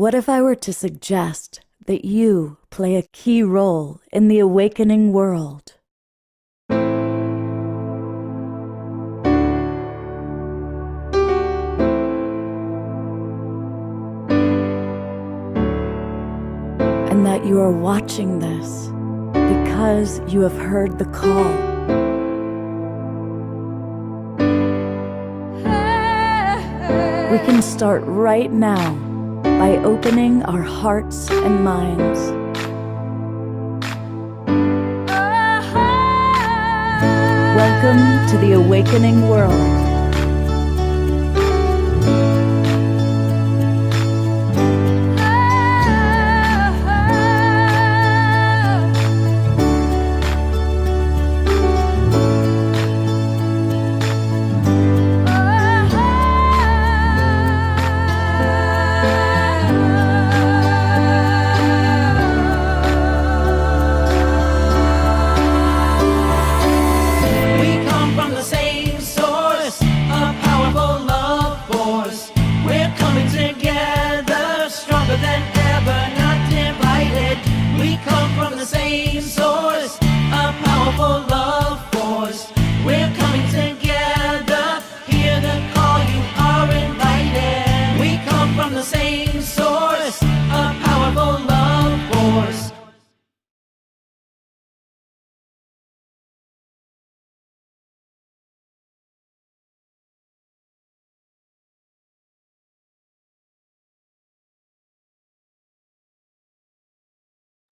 What if I were to suggest that you play a key role in the awakening world? And that you are watching this because you have heard the call. We can start right now by opening our hearts and minds. Welcome to the awakening world.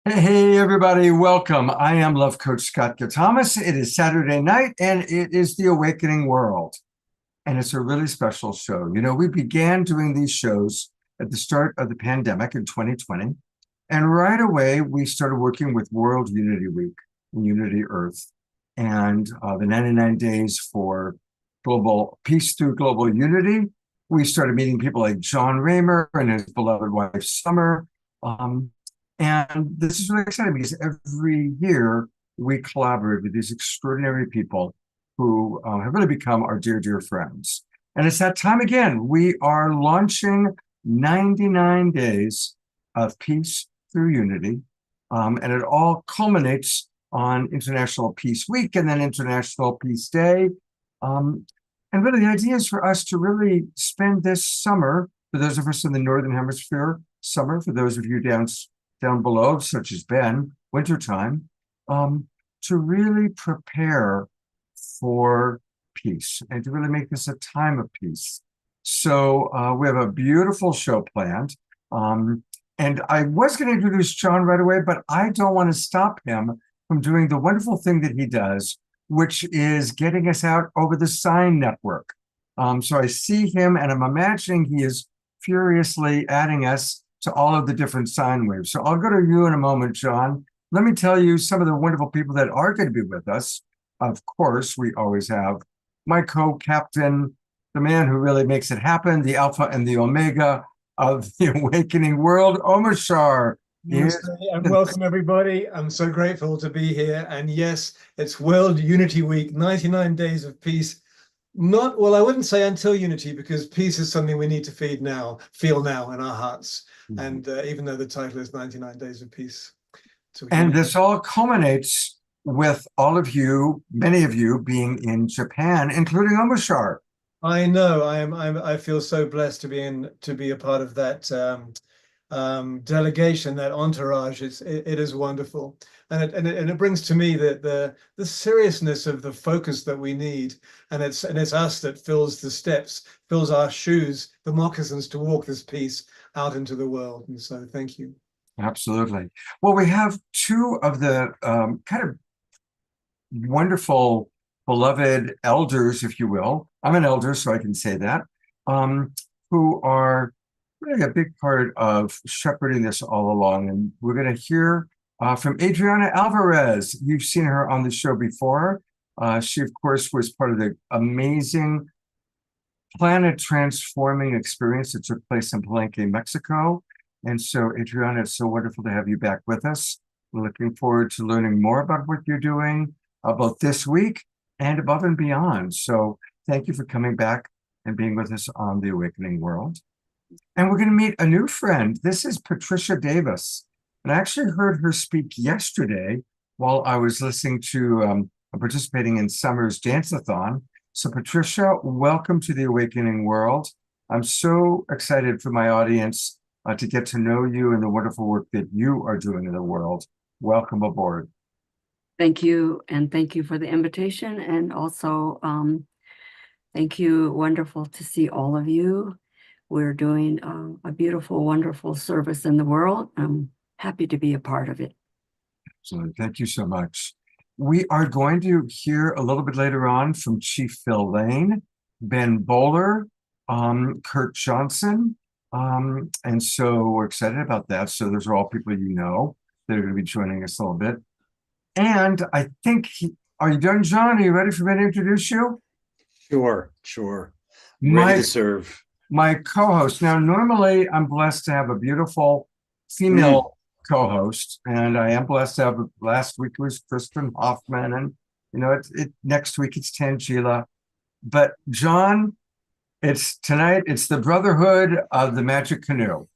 Hey, everybody, welcome. I am Love Coach Scott Thomas. It is Saturday night, and it is the Awakening World. And it's a really special show. You know, we began doing these shows at the start of the pandemic in 2020. And right away, we started working with World Unity Week and Unity Earth and the 99 days for global peace through global unity. We started meeting people like John Raymer and his beloved wife, Summer. And this is really exciting because every year we collaborate with these extraordinary people who have really become our dear, dear friends. And it's that time again. We are launching 99 Days of Peace Through Unity. And it all culminates on International Peace Week and then International Peace Day. And really the idea is for us to really spend this summer, for those of us in the Northern Hemisphere, summer, for those of you down below, such as Ben, wintertime, to really prepare for peace and to really make this a time of peace. So we have a beautiful show planned. And I was going to introduce John right away, but I don't want to stop him from doing the wonderful thing that he does, which is getting us out over the sign network. So I see him and I'm imagining he is furiously adding us to all of the different sine waves. So I'll go to you in a moment, John. Let me tell you some of the wonderful people that are going to be with us. Of course, we always have my co-captain, the man who really makes it happen, the alpha and the omega of the awakening world, Omar Shar. And welcome, everybody. I'm so grateful to be here. And yes, it's World Unity Week, 99 Days of Peace. Well, I wouldn't say until unity, because peace is something we need to feel now in our hearts. And even though the title is 99 Days of Peace. And this all culminates with all of you, many of you being in Japan, including Omar Shar. I know. I feel so blessed to be a part of that delegation, that entourage. It is wonderful. And it brings to me the seriousness of the focus that we need. And it's us that fills the steps, fills our shoes, the moccasins to walk this peace out into the world. And so thank you. Absolutely. Well, we have two of the kind of wonderful, beloved elders, if you will. I'm an elder, so I can say that, who are really a big part of shepherding this all along. And we're going to hear from Adriana Alvarez. You've seen her on the show before. She, of course, was part of the amazing planet transforming experience that took place in Palenque, Mexico. And so, Adriana, it's so wonderful to have you back with us. We're looking forward to learning more about what you're doing, both this week and above and beyond. So thank you for coming back and being with us on The Awakening World. And we're going to meet a new friend. This is Patricia Davis. And I actually heard her speak yesterday while I was listening to participating in Summer's Dance-a-thon. So Patricia, welcome to the Awakening World. I'm so excited for my audience to get to know you and the wonderful work that you are doing in the world. Welcome aboard. Thank you, and thank you for the invitation, and also thank you. Wonderful to see all of you. We're doing a beautiful, wonderful service in the world. I'm happy to be a part of it. So thank you so much. We are going to hear a little bit later on from Chief Phil Lane, Ben Bowler, Kurt Johnson, and so we're excited about that. So those are all people you know that are going to be joining us a little bit. And I think, are you done, John? Are you ready for me to introduce you? Sure. Ready to serve. My co-host. Now, normally I'm blessed to have a beautiful female co-host, and I am blessed to have, last week was Kristen Hoffman, and next week it's Tangela. But John, tonight it's the Brotherhood of the Magic Canoe.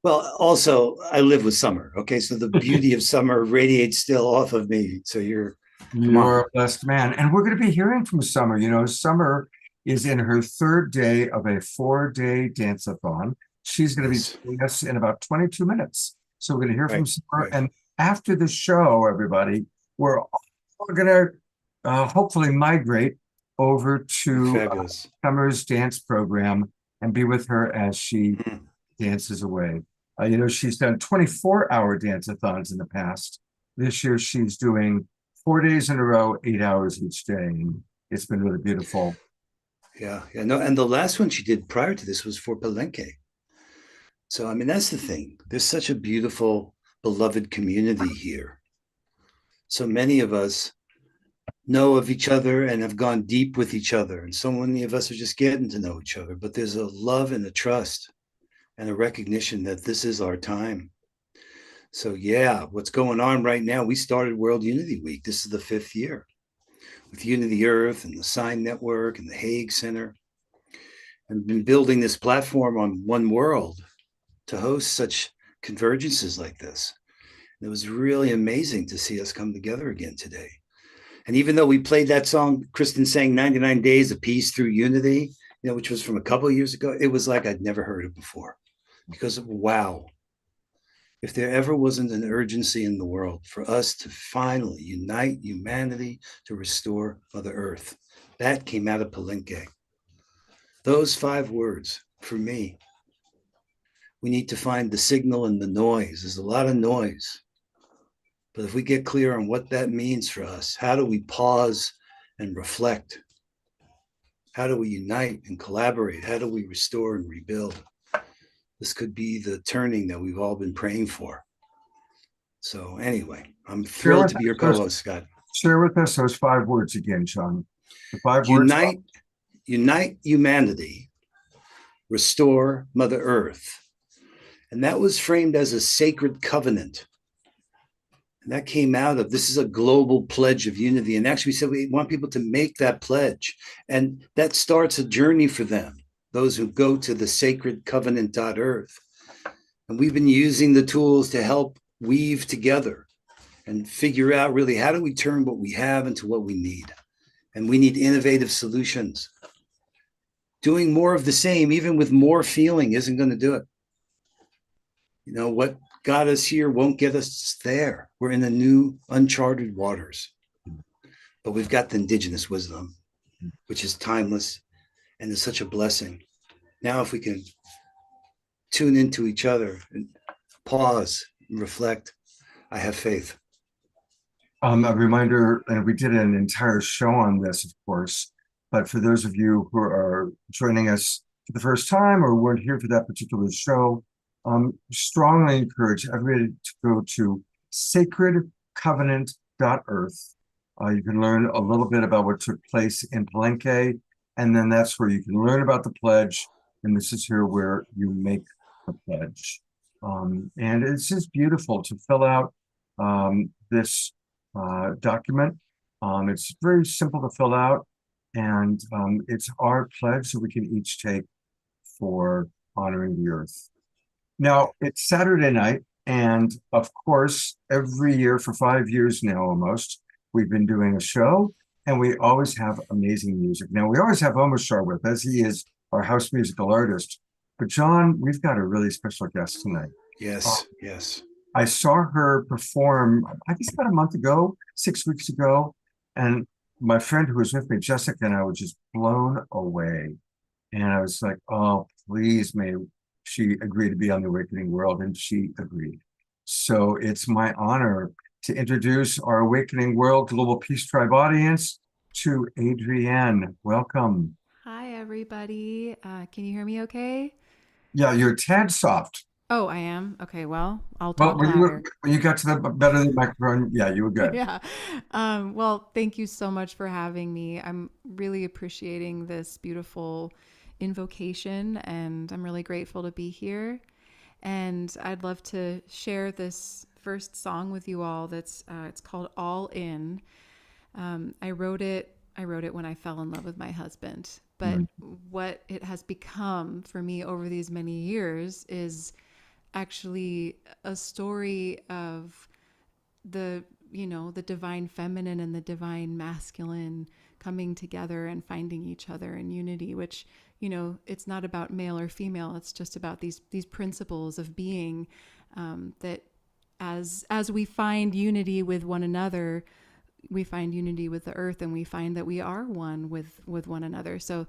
Well, also I live with Summer. Okay, so the beauty of Summer radiates still off of me. So you're a blessed man. And we're going to be hearing from Summer. Summer is in her third day of a 4-day dance-a-thon. She's going to be joining us in about 22 minutes. So we're going to hear from Summer. And after the show, everybody, we're all going to hopefully migrate over to Summer's dance program and be with her as she dances away. She's done 24-hour dance-a-thons in the past. This year, she's doing 4 days in a row, 8 hours each day. And it's been really beautiful. Yeah. No, and the last one she did prior to this was for Palenque. So, I mean, that's the thing. There's such a beautiful, beloved community here. So many of us know of each other and have gone deep with each other. And so many of us are just getting to know each other. But there's a love and a trust and a recognition that this is our time. So yeah, what's going on right now, we started World Unity Week. This is the 5th year with Unity Earth and the Sign Network and the Hague Center, and been building this platform on One World to host such convergences like this. And it was really amazing to see us come together again today. And even though we played that song, Kristen sang 99 Days of Peace Through Unity, which was from a couple of years ago, it was like I'd never heard it before. Because wow, if there ever wasn't an urgency in the world for us to finally unite humanity to restore Mother Earth, that came out of Palenque. Those 5 words, for me, we need to find the signal in the noise. There's a lot of noise. But if we get clear on what that means for us, how do we pause and reflect? How do we unite and collaborate? How do we restore and rebuild? This could be the turning that we've all been praying for. So anyway, I'm thrilled to be your co-host, Scott. Share with us those 5 words again, Sean. The 5 words. Unite humanity, restore Mother Earth. And that was framed as a sacred covenant. And that came out of, this is a global pledge of unity. And actually we said we want people to make that pledge. And that starts a journey for them. Those who go to the sacredcovenant.earth. And we've been using the tools to help weave together and figure out really how do we turn what we have into what we need. And we need innovative solutions. Doing more of the same, even with more feeling, isn't going to do it. What got us here won't get us there. We're in the new uncharted waters. But we've got the indigenous wisdom, which is timeless. And it's such a blessing. Now, if we can tune into each other and pause and reflect, I have faith. A reminder, and we did an entire show on this, of course, but for those of you who are joining us for the first time or weren't here for that particular show, strongly encourage everybody to go to sacredcovenant.earth. You can learn a little bit about what took place in Palenque. And then that's where you can learn about the pledge. And this is here where you make the pledge. And it's just beautiful to fill out this document. It's very simple to fill out. And it's our pledge that we can each take for honoring the earth. Now, it's Saturday night, and of course, every year for 5 years now almost, we've been doing a show, and we always have amazing music. Now, we always have Omashar with us. He is our house musical artist. But John, we've got a really special guest tonight. Yes, yes. I saw her perform, I guess about a month ago, 6 weeks ago, and my friend who was with me, Jessica, and I were just blown away. And I was like, oh, please, may she agree to be on the Awakening World, and she agreed. So it's my honor to introduce our Awakening World Global Peace Tribe audience to Adrienne. Welcome. Hi, everybody. Can you hear me okay? Yeah, you're a tad soft. Oh, I am? Okay, well, I'll Well, talk when louder. you got to the better than the microphone, yeah, you were good. Yeah. Well, thank you so much for having me. I'm really appreciating this beautiful invocation, and I'm really grateful to be here. And I'd love to share this first song with you all. That's it's called All In. I wrote it when I fell in love with my husband. But what it has become for me over these many years is actually a story of the divine feminine and the divine masculine coming together and finding each other in unity, which, it's not about male or female. It's just about these principles of being, that as we find unity with one another, we find unity with the earth, and we find that we are one with one another. So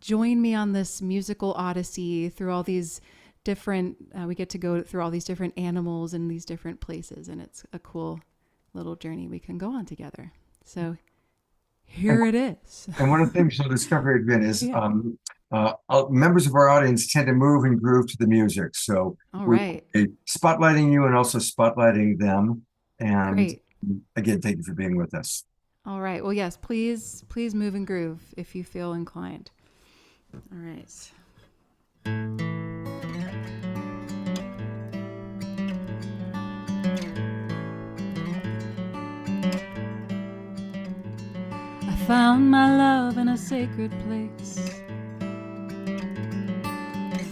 join me on this musical odyssey through all these different, we get to go through all these different animals in these different places. And it's a cool little journey we can go on together. So here it is. And one of the things you'll discover, Adrienne, is Yeah. members of our audience tend to move and groove to the music. So All we're right. spotlighting you and also spotlighting them. And Great. again, thank you for being with us. All right. Well, yes, please move and groove if you feel inclined. All right. I found my love in a sacred place,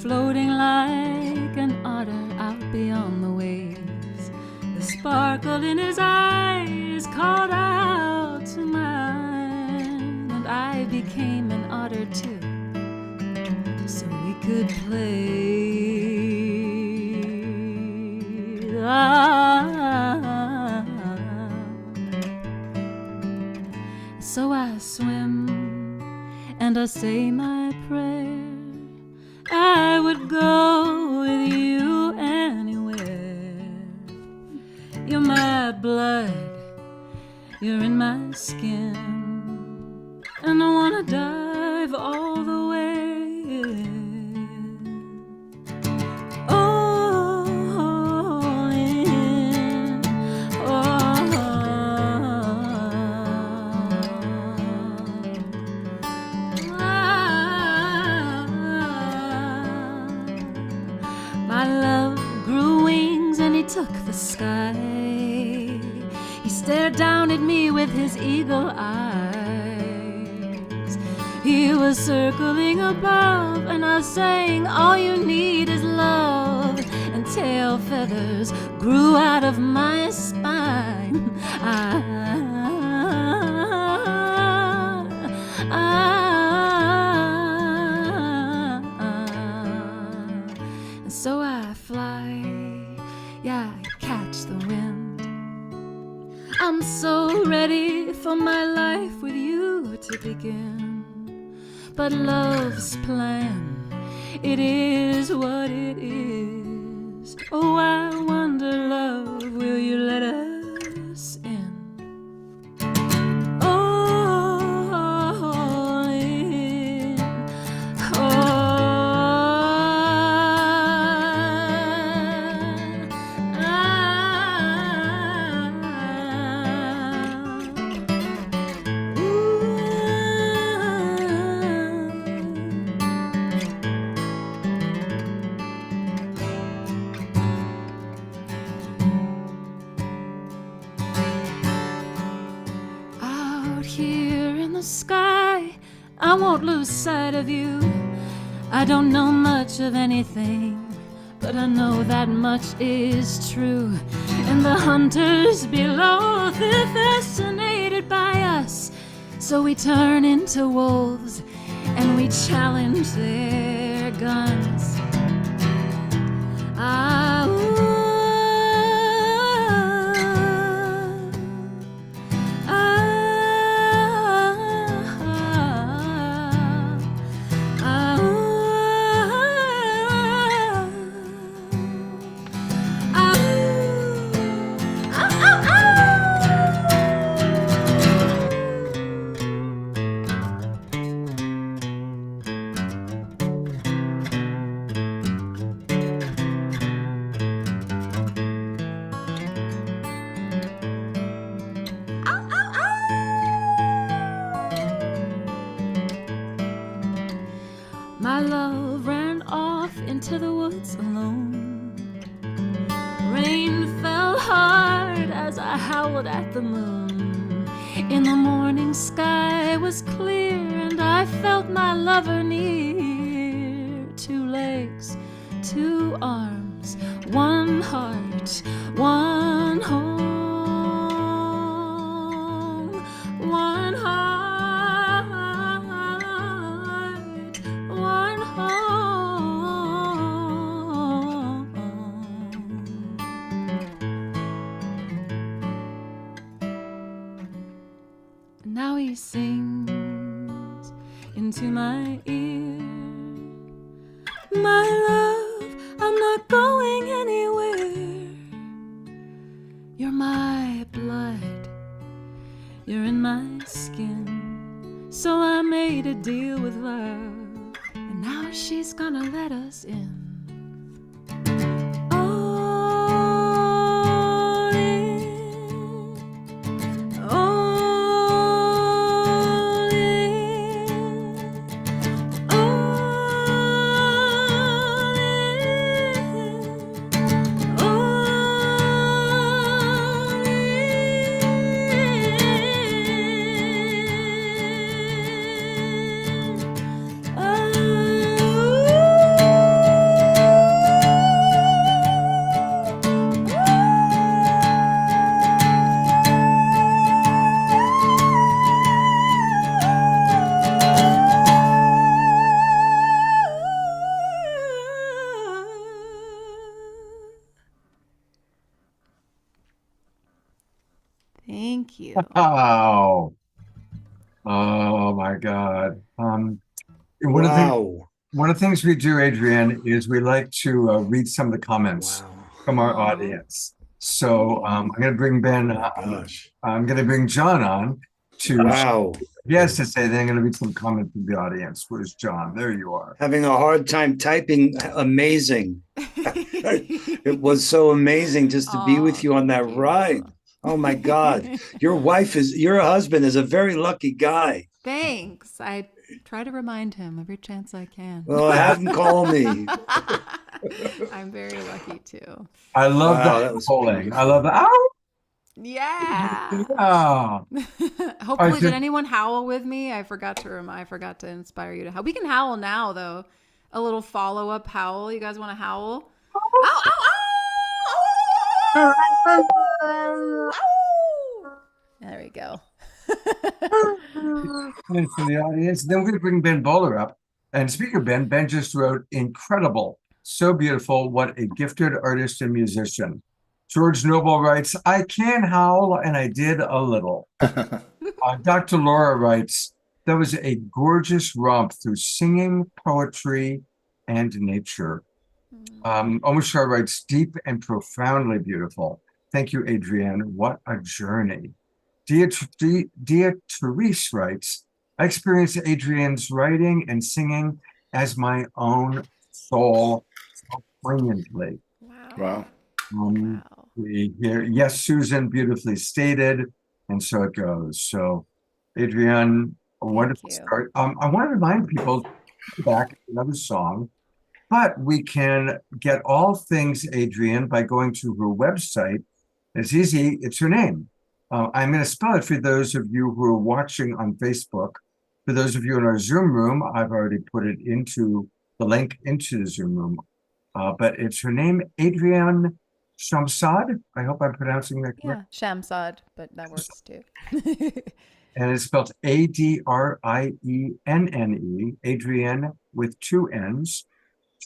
floating like an otter out beyond the waves. The sparkle in his eyes called out to mine, and I became an otter too, so we could play. So I swim and I say my prayer. I would go with you anywhere. You're my blood, you're in my skin, and I wanna dive all the way. All in, my love grew wings and he took the sky. He stared down at me with his eagle eyes. He was circling above, and I sang, all you need is love. And tail feathers grew out of my spine. And so I fly, yeah, I catch the wind. I'm so ready for my life with you to begin. But love's plan, it is what it is. Oh, I wonder, love, will you let us in? All in, out here in the sky, I won't lose sight of you. I don't know much of anything, but I know that much is true. And the hunters below, they're fascinated by us. So we turn into wolves and we challenge their guns. Ah, ooh, my love ran off into the woods alone. Rain fell hard as I howled at the moon. In the morning sky was clear and I felt my lover near. 2 legs, 2 arms, 1 heart, 1 home, 1 heart. Now he sings into my ear, my love, I'm not going anywhere. You're my blood, you're in my skin. So I made a deal with love, and now she's gonna let us in. Thank you. Oh, oh my God. One Wow. one of the things we do, Adrienne, is we like to read some of the comments Wow. from our Aw. audience. So I'm going to bring Ben, Gosh. I'm going to bring John on to, Wow. he has to say, then I'm going to read some comments from the audience. Where's John? There you are. Having a hard time typing. Amazing. It was so amazing just to be with Aw, you on that thank you. ride. Oh my God. Your husband is a very lucky guy. Thanks. I try to remind him every chance I can. Well, have him call me. I'm very lucky too. I love Wow, the that was polling. beautiful. I love the, ow! Yeah. Oh, Hopefully, should- did anyone howl with me? I forgot to inspire you to howl. We can howl now, though. A little follow-up howl. You guys want to howl? Ow, ow, ow! Ow! There we go. and for the audience. Then we're going to bring Ben Bowler up. And speaker Ben, Ben just wrote, incredible, so beautiful, what a gifted artist and musician. George Noble writes, I can howl, and I did a little. Dr. Laura writes, that was a gorgeous romp through singing, poetry, and nature. Omashar writes, deep and profoundly beautiful. Thank you, Adrienne. What a journey. Dia Therese writes, I experienced Adrienne's writing and singing as my own soul so poignantly. Wow. Wow. Wow. We hear, yes, Susan, beautifully stated, and so it goes. So, Adrienne, a wonderful you. start. I want to remind people back another song, but we can get all things Adrienne by going to her website. It's easy. It's her name. I'm going to spell it for those of you who are watching on Facebook. For those of you in our Zoom room, I've already put it into the link into the Zoom room. But it's her name, Adrienne Shamsad. I hope I'm pronouncing that correct. Yeah, Shamsad, but that works too. And it's spelled Adrienne, Adrienne with 2 N's,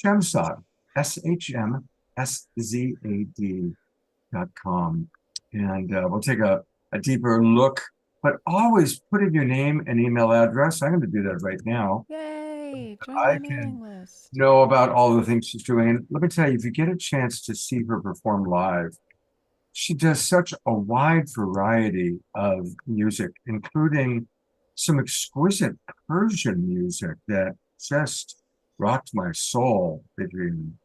Shamsad, SHMSZAD.com. And we'll take a deeper look, but always put in your name and email address. I'm going to do that right now. Yay! Join I my can mailing list. know about all the things she's doing. And let me tell you, if you get a chance to see her perform live, she does such a wide variety of music, including some exquisite Persian music that just rocked my soul, Adrienne.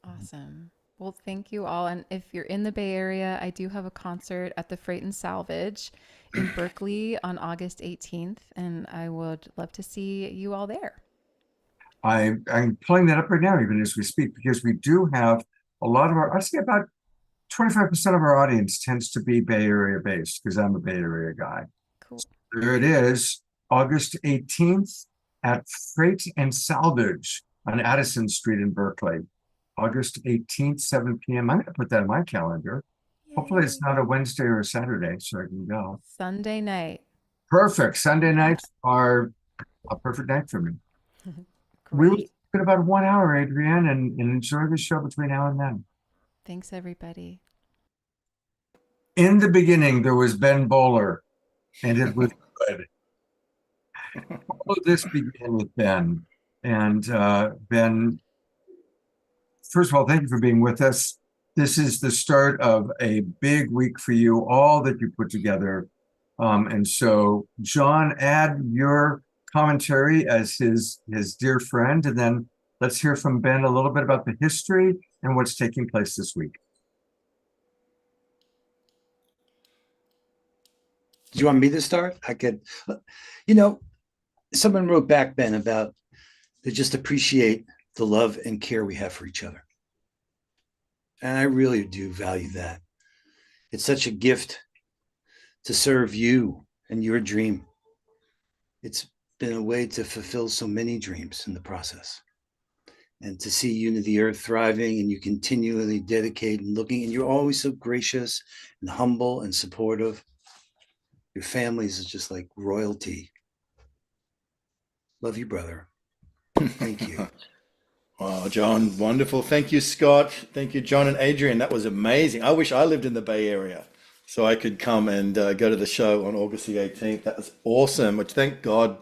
Awesome. Well, thank you all. And if you're in the Bay Area, I do have a concert at the Freight and Salvage in Berkeley on August 18th, and I would love to see you all there. I'm pulling that up right now, even as we speak, because we do have a lot of our, I'd say about 25% of our audience tends to be Bay Area based, because I'm a Bay Area guy. Cool. There it is, August 18th at Freight and Salvage on Addison Street in Berkeley. August 18th, 7 p.m. I'm going to put that in my calendar. Hopefully it's not a Wednesday or a Saturday, so I can go. Sunday night. Perfect. Sunday nights are a perfect night for me. We will Great. spend about 1 hour, Adrienne, and enjoy the show between now and then. Thanks, everybody. In the beginning, there was Ben Bowler, and it was good. All of this began with Ben. And Ben, first of all, thank you for being with us. This is the start of a big week for you, all that you put together. And so, John, add your commentary as his dear friend, and then let's hear from Ben a little bit about the history and what's taking place this week. Do you want me to start? I could, someone wrote back, Ben, about to just appreciate the love and care we have for each other. And I really do value that. It's such a gift to serve you and your dream. It's been a way to fulfill so many dreams in the process. And to see Unity Earth thriving, and you continually dedicate and looking, and you're always so gracious and humble and supportive. Your families is just like royalty. Love you, brother. Thank you. Wow, John, wonderful. Thank you, Scott. Thank you, John and Adrienne. That was amazing. I wish I lived in the Bay Area so I could come and go to the show on August the 18th. That was awesome. Which thank God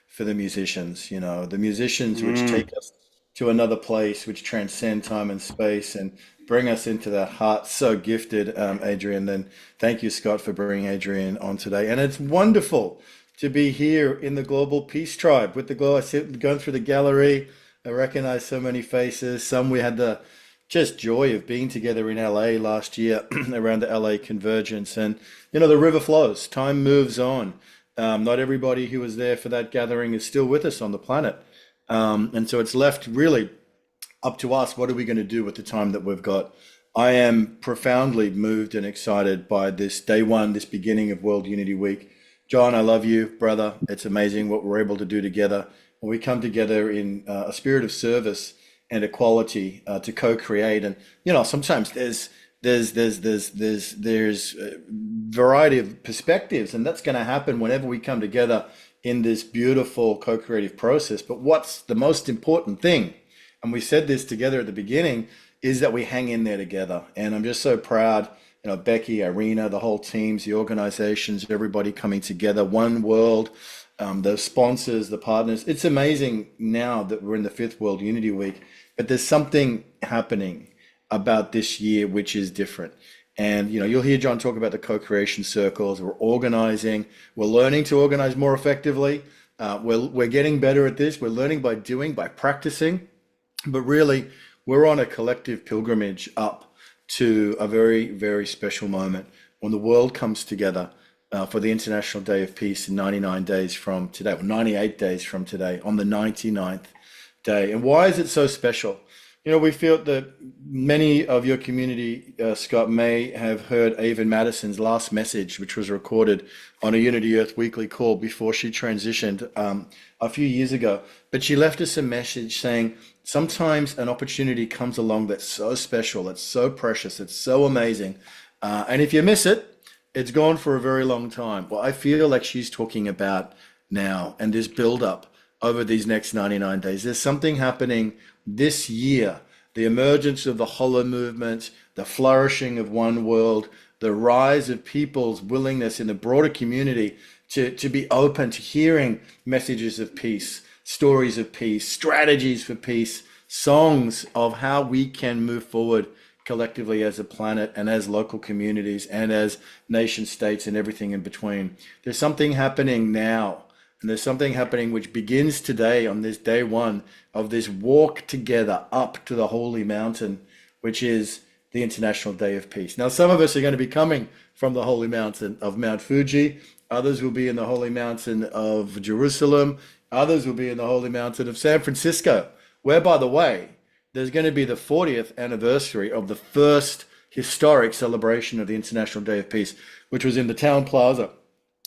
for the musicians, the musicians which take us to another place, which transcend time and space and bring us into that heart. So gifted, Adrienne. And thank you, Scott, for bringing Adrienne on today. And it's wonderful to be here in the Global Peace Tribe with the Glow. I sit going through the gallery. I recognize so many faces. Some we had the just joy of being together in LA last year around the LA Convergence. And, the river flows. Time moves on. Not everybody who was there for that gathering is still with us on the planet. And so it's left really up to us. What are we going to do with the time that we've got? I am profoundly moved and excited by this day one, this beginning of World Unity Week. John, I love you, brother. It's amazing what we're able to do together. When we come together in a spirit of service and equality to co-create, and sometimes there's variety of perspectives, and that's going to happen whenever we come together in this beautiful co-creative process. But what's the most important thing, and we said this together at the beginning, is that we hang in there together. And I'm just so proud. Becky, Irina, the whole teams, the organizations, everybody coming together, one world. The sponsors, the partners. It's amazing now that we're in the 5th World Unity Week, but there's something happening about this year which is different. And you'll hear John talk about the co-creation circles. We're organizing. We're learning to organize more effectively. We're getting better at this. We're learning by doing, by practicing. But really, we're on a collective pilgrimage up to a very, very special moment when the world comes together for the International Day of Peace in 99 days from today, or 98 days from today, on the 99th day. And why is it so special? You know, we feel that many of your community, Scott, may have heard Ava Madison's last message, which was recorded on a Unity Earth weekly call before she transitioned a few years ago. But she left us a message saying, sometimes an opportunity comes along that's so special, that's so precious, it's so amazing. And if you miss it, it's gone for a very long time. Well, I feel like she's talking about now and this build up over these next 99 days. There's something happening this year, the emergence of the Hollow movement, the flourishing of One World, the rise of people's willingness in the broader community to be open to hearing messages of peace, stories of peace, strategies for peace, songs of how we can move forward collectively as a planet and as local communities and as nation states and everything in between. There's something happening now. And there's something happening which begins today on this day one of this walk together up to the holy mountain, which is the International Day of Peace. Now, some of us are going to be coming from the holy mountain of Mount Fuji. Others will be in the holy mountain of Jerusalem. Others will be in the holy mountain of San Francisco, where, by the way, there's going to be the 40th anniversary of the first historic celebration of the International Day of Peace, which was in the Town Plaza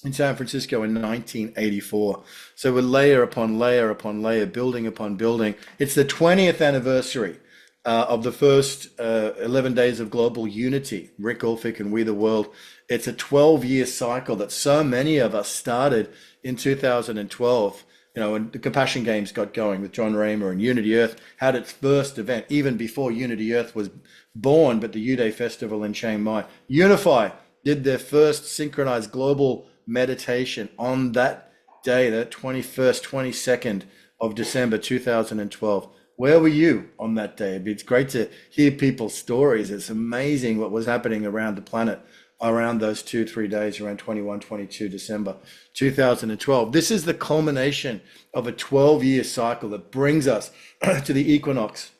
in San Francisco in 1984. So we're layer upon layer upon layer, building upon building. It's the 20th anniversary of the first 11 days of global unity, Rick Ulfik and We the World. It's a 12-year cycle that so many of us started in 2012. You know, when the Compassion Games got going with John Raymer, and Unity Earth had its first event even before Unity Earth was born, but the U-Day Festival in Chiang Mai. Unify did their first synchronized global meditation on that day, the 21st, 22nd of December 2012. Where were you on that day? It's great to hear people's stories. It's amazing what was happening around the planet around those 2-3 days, around 21, 22 December 2012. This is the culmination of a 12-year cycle that brings us to the equinox,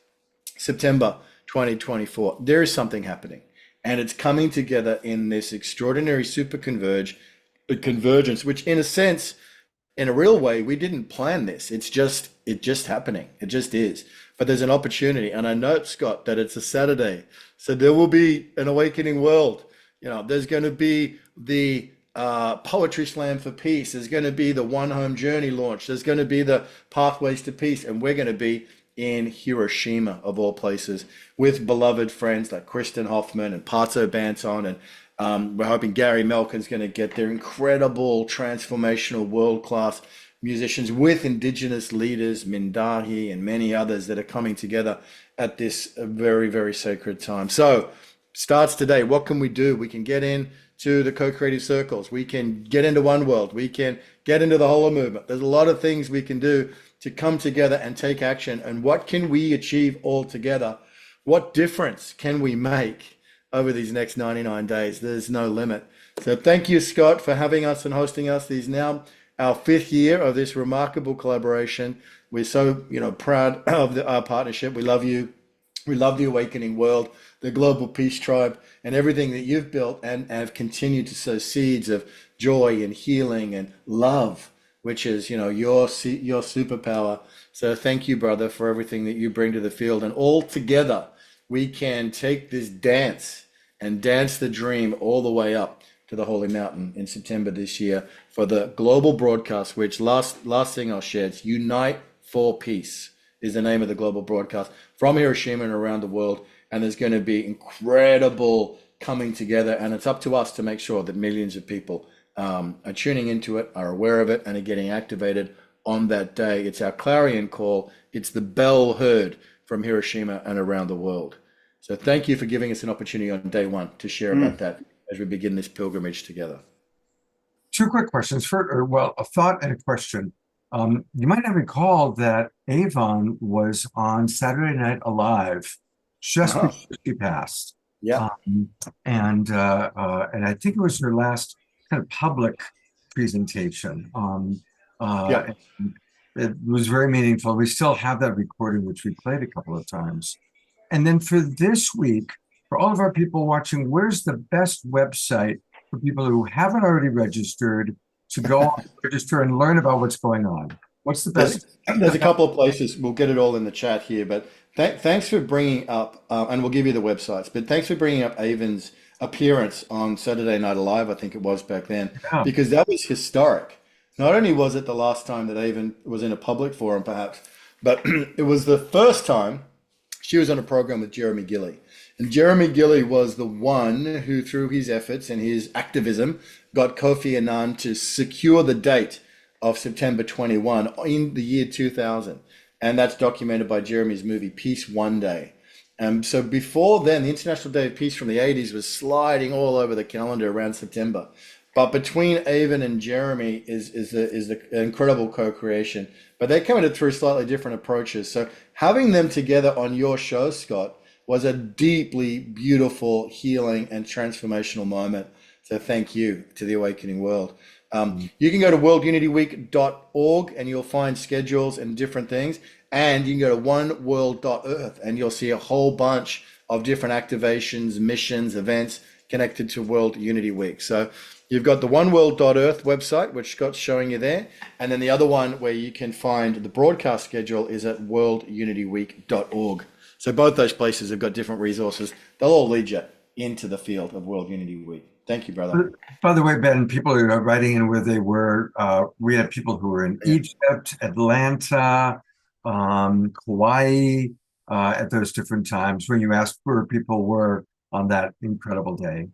September 2024. There is something happening, and it's coming together in this extraordinary super convergence, which in a sense, in a real way, we didn't plan this. It's just happening. It just is. But there's an opportunity. And I note, Scott, that it's a Saturday. So there will be an awakening world. You know, there's going to be the Poetry Slam for Peace. There's going to be the One Home Journey launch. There's going to be the Pathways to Peace. And we're going to be in Hiroshima, of all places, with beloved friends like Kristen Hoffman and Pato Banton, and we're hoping Gary Melkin's going to get there. Incredible, transformational, world-class musicians with Indigenous leaders, Mindahi and many others that are coming together at this very, very sacred time. So starts today. What can we do? We can get into the co-creative circles. We can get into One World. We can get into the Hollow movement. There's a lot of things we can do to come together and take action. And what can we achieve all together? What difference can we make over these next 99 days? There's no limit. So thank you, Scott, for having us and hosting us. This is now our 5th year of this remarkable collaboration. We're so, proud of our partnership. We love you. We love the Awakening World, the Global Peace Tribe, and everything that you've built and have continued to sow seeds of joy and healing and love, which is, your superpower. So thank you, brother, for everything that you bring to the field. And all together, we can take this dance and dance the dream all the way up to the Holy Mountain in September this year for the global broadcast, which last thing I'll share, it's Unite for Peace is the name of the global broadcast from Hiroshima and around the world. And there's going to be incredible coming together, and it's up to us to make sure that millions of people are tuning into it, are aware of it, and are getting activated on that day. It's our clarion call. It's the bell heard from Hiroshima and around the world. So thank you for giving us an opportunity on day one to share about that as we begin this pilgrimage together. 2 quick questions. A thought and a question. You might have recalled that Avon was on Saturday Night Alive just before she passed. Yeah. And I think it was her last kind of public presentation. Yeah. It was very meaningful. We still have that recording, which we played a couple of times. And then for this week, for all of our people watching, where's the best website for people who haven't already registered to go register and learn about what's going on? What's the best? There's a couple of places. We'll get it all in the chat here, but Thanks for bringing up, and we'll give you the websites, but thanks for bringing up Avon's appearance on Saturday Night Alive, I think it was back then, Yeah. because that was historic. Not only was it the last time that Avon was in a public forum, perhaps, but it was the first time she was on a program with Jeremy Gilley. And Jeremy Gilley was the one who, through his efforts and his activism, got Kofi Annan to secure the date of September 21 in the year 2000. And that's documented by Jeremy's movie, Peace One Day. So before then, the International Day of Peace from the 80s was sliding all over the calendar around September. But between Avon and Jeremy is the incredible co-creation. But they came at it through slightly different approaches. So having them together on your show, Scott, was a deeply beautiful, healing, and transformational moment. So thank you to the Awakening World. You can go to worldunityweek.org and you'll find schedules and different things. And you can go to oneworld.earth and you'll see a whole bunch of different activations, missions, events connected to World Unity Week. So you've got the oneworld.earth website, which Scott's showing you there. And then the other one where you can find the broadcast schedule is at worldunityweek.org. So both those places have got different resources. They'll all lead you into the field of World Unity Week. Thank you, brother. By the way, Ben, people are writing in where they were. We had people who were in Egypt, Atlanta, Hawaii, at those different times when you asked where people were on that incredible day.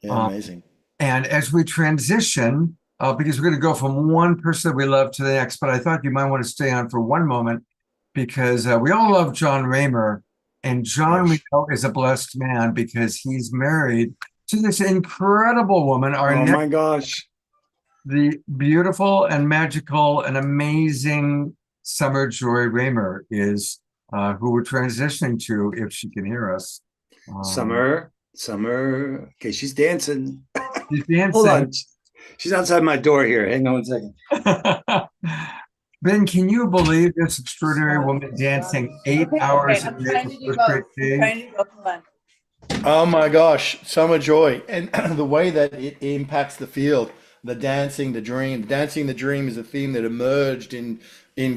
Yeah, amazing. And as we transition, because we're going to go from one person that we love to the next, but I thought you might want to stay on for one moment because we all love John Raymer. And John, we know, is a blessed man because he's married to this incredible woman. My gosh. The beautiful and magical and amazing Summer Joy Raymer is who we're transitioning to, if she can hear us. Summer. Okay, she's dancing. She's dancing. Hold on. She's outside my door here. Hang on one second. Ben, can you believe this extraordinary woman dancing 8 hours a day for 4 straight days? Oh my gosh, Summer Joy. And the way that it impacts the field, the dancing, the dream. Dancing the dream is a theme that emerged in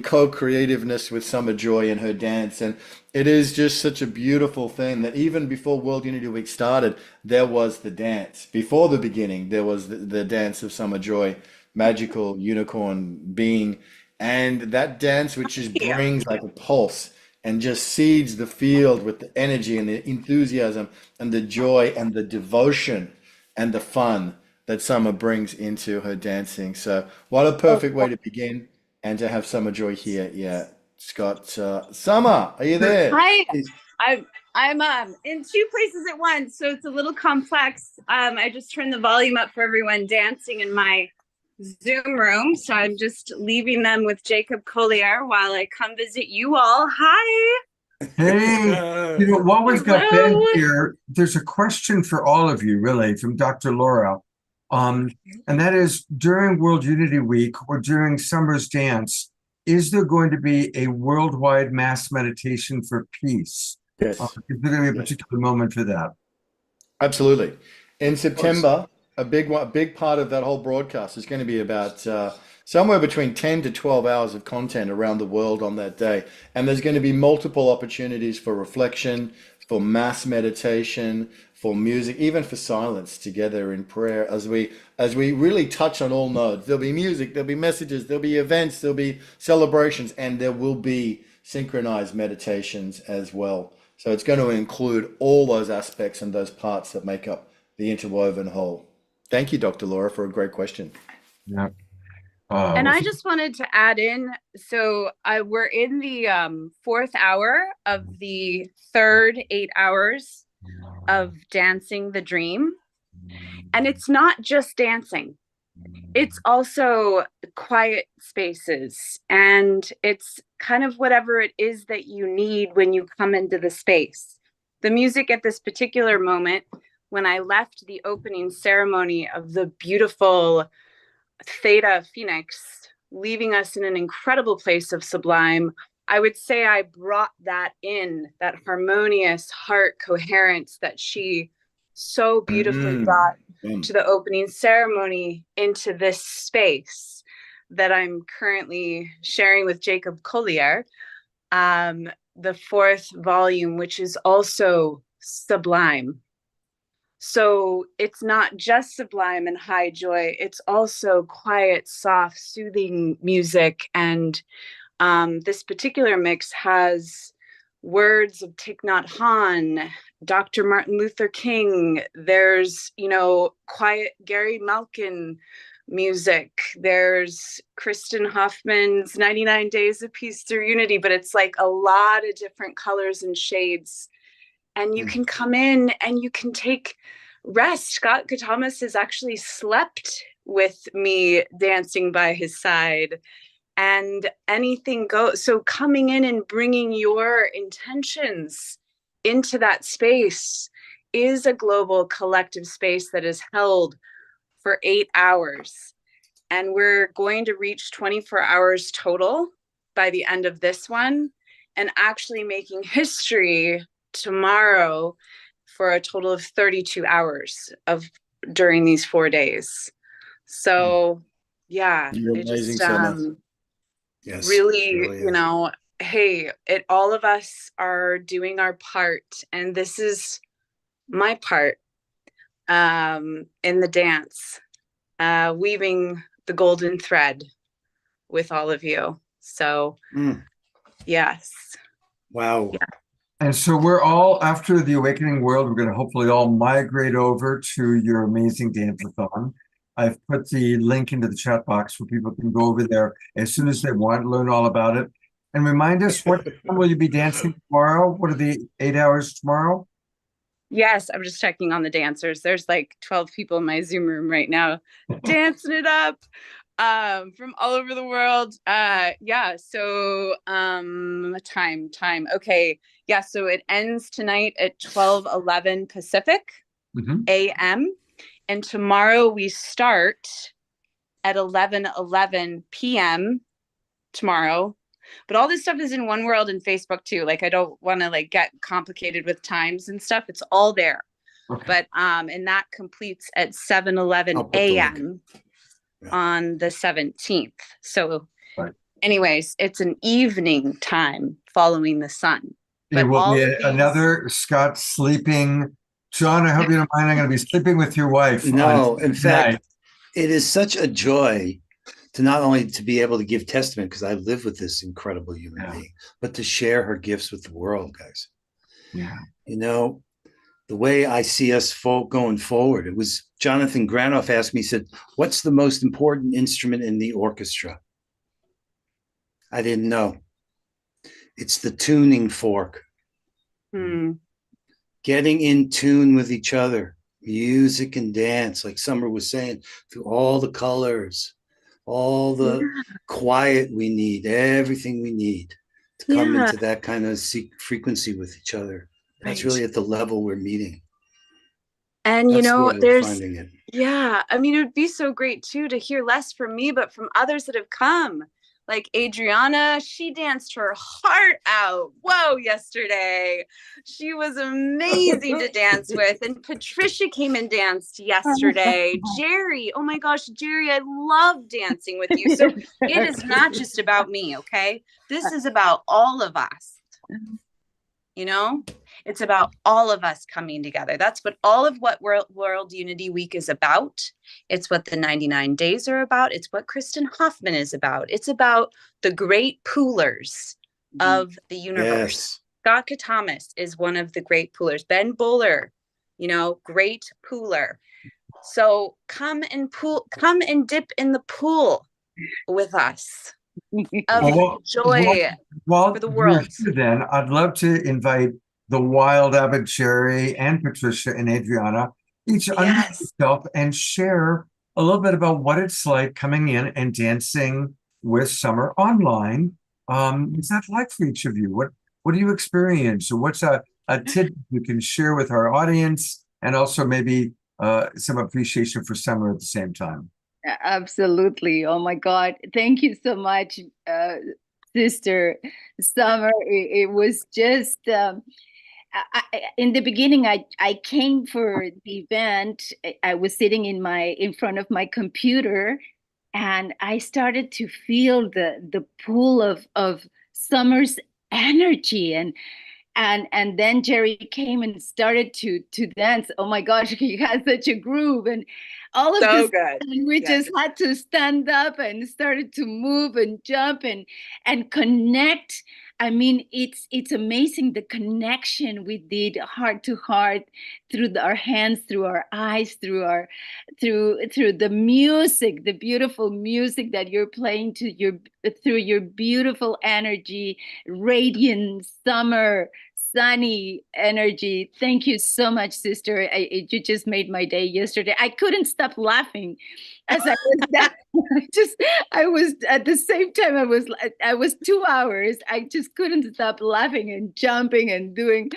co-creativeness with Summer Joy and her dance. And it is just such a beautiful thing that even before World Unity Week started, there was the dance. Before the beginning, there was the dance of Summer Joy, magical unicorn being. And that dance, which just brings like a pulse and just seeds the field with the energy and the enthusiasm and the joy and the devotion and the fun that Summer brings into her dancing. So what a perfect way to begin and to have Summer Joy here. Yeah, Scott. Summer, are you there? Hi, I'm in two places at once, so it's a little complex. I just turned the volume up for everyone dancing in my Zoom room, so I'm just leaving them with Jacob Collier while I come visit you all. Hi. Hey, you know, while we've got Ben here, there's a question for all of you, really, from Dr. Laura. And that is, during World Unity Week or during Summer's Dance, is there going to be a worldwide mass meditation for peace? Yes. Is there going to be a particular moment for that? Absolutely. In September, a big part of that whole broadcast is going to be about somewhere between 10 to 12 hours of content around the world on that day. And there's going to be multiple opportunities for reflection, for mass meditation, for music, even for silence together in prayer as we really touch on all nodes. There'll be music, there'll be messages, there'll be events, there'll be celebrations, and there will be synchronized meditations as well. So it's going to include all those aspects and those parts that make up the interwoven whole. Thank you, Dr. Laura, for a great question. Yeah. And I just wanted to add in, so we're in the fourth hour of the third 8 hours of Dancing the Dream. And it's not just dancing. It's also quiet spaces. And it's kind of whatever it is that you need when you come into the space. The music at this particular moment, when I left the opening ceremony of the beautiful Theta Phoenix, leaving us in an incredible place of sublime, I would say I brought that in, that harmonious heart coherence that she so beautifully brought to the opening ceremony into this space that I'm currently sharing with Jacob Collier. the fourth volume, which is also sublime. So it's not just sublime and high joy, it's also quiet, soft, soothing music. And this particular mix has words of Thich Nhat Hanh, Dr. Martin Luther King. There's, quiet Gary Malkin music. There's Kristen Hoffman's 99 Days of Peace Through Unity, but it's like a lot of different colors and shades. And you can come in and you can take rest. Scott Thomas has actually slept with me dancing by his side, and anything goes. So coming in and bringing your intentions into that space is a global collective space that is held for 8 hours. And we're going to reach 24 hours total by the end of this one, and actually making history tomorrow for a total of 32 hours during these 4 days. So yeah, You're it amazing, just Summer. Yes, really, is. Hey, all of us are doing our part, and this is my part in the dance, weaving the golden thread with all of you. So yes. Wow. Yeah. And so we're all, after the Awakening World, we're going to hopefully all migrate over to your amazing dance-a-thon. I've put the link into the chat box where people can go over there as soon as they want, learn all about it. And remind us, what time will you be dancing tomorrow? What are the 8 hours tomorrow? Yes, I'm just checking on the dancers. There's like 12 people in my Zoom room right now dancing it up from all over the world. Yeah, so time. Okay. Yeah, so it ends tonight at 12:11 Pacific a.m. And tomorrow we start at 11:11 p.m. tomorrow. But all this stuff is in One World and Facebook too. Like, I don't want to get complicated with times and stuff. It's all there. Okay. But and that completes at 7:11 a.m. on the 17th. So anyways, it's an evening time following the sun. It will be another Scott sleeping. John, I hope you don't mind. I'm going to be sleeping with your wife. No, in fact, it is such a joy to not only to be able to give testament, because I live with this incredible human being, but to share her gifts with the world, guys. Yeah. The way I see us going forward, it was Jonathan Granoff asked me, he said, what's the most important instrument in the orchestra? I didn't know. It's the tuning fork. Getting in tune with each other, music and dance, like Summer was saying, through all the colors, all the quiet we need, everything we need to come into that kind of frequency with each other. That's really at the level we're meeting. And That's there's finding it. Yeah, I mean, it would be so great too to hear less from me, but from others that have come. Like Adriana, she danced her heart out. Whoa, yesterday. She was amazing to dance with. And Patricia came and danced yesterday. Jerry, oh my gosh, Jerry, I love dancing with you. So it is not just about me, okay? This is about all of us. It's about all of us coming together. That's what World Unity Week is about. It's what the 99 days are about. It's what Kristen Hoffman is about. It's about the great poolers of the universe. Yes. Scott Thomas is one of the great poolers. Ben Bowler, great pooler. So come and dip in the pool with us of joy for the world. Then I'd love to invite the wild Abbott Jerry and Patricia and Adriana, each unmute yourself and share a little bit about what it's like coming in and dancing with Summer online. What's that like for each of you? What do you experience? Or what's a tip you can share with our audience, and also maybe some appreciation for Summer at the same time? Absolutely. Oh my God. Thank you so much, Sister Summer. It was just, in the beginning, I came for the event. I was sitting in front of my computer, and I started to feel the pull of Summer's energy. And then Jerry came and started to dance. Oh my gosh, he had such a groove, and all of So this, good. and we just had to stand up and started to move and jump and connect. I mean, it's amazing the connection we did heart to heart through our hands, through our eyes, through the music, the beautiful music that you're playing through your beautiful energy, radiant summer sunny energy. Thank you so much, sister. You just made my day yesterday. I couldn't stop laughing as I was I was at the same time, I was 2 hours. I just couldn't stop laughing and jumping and doing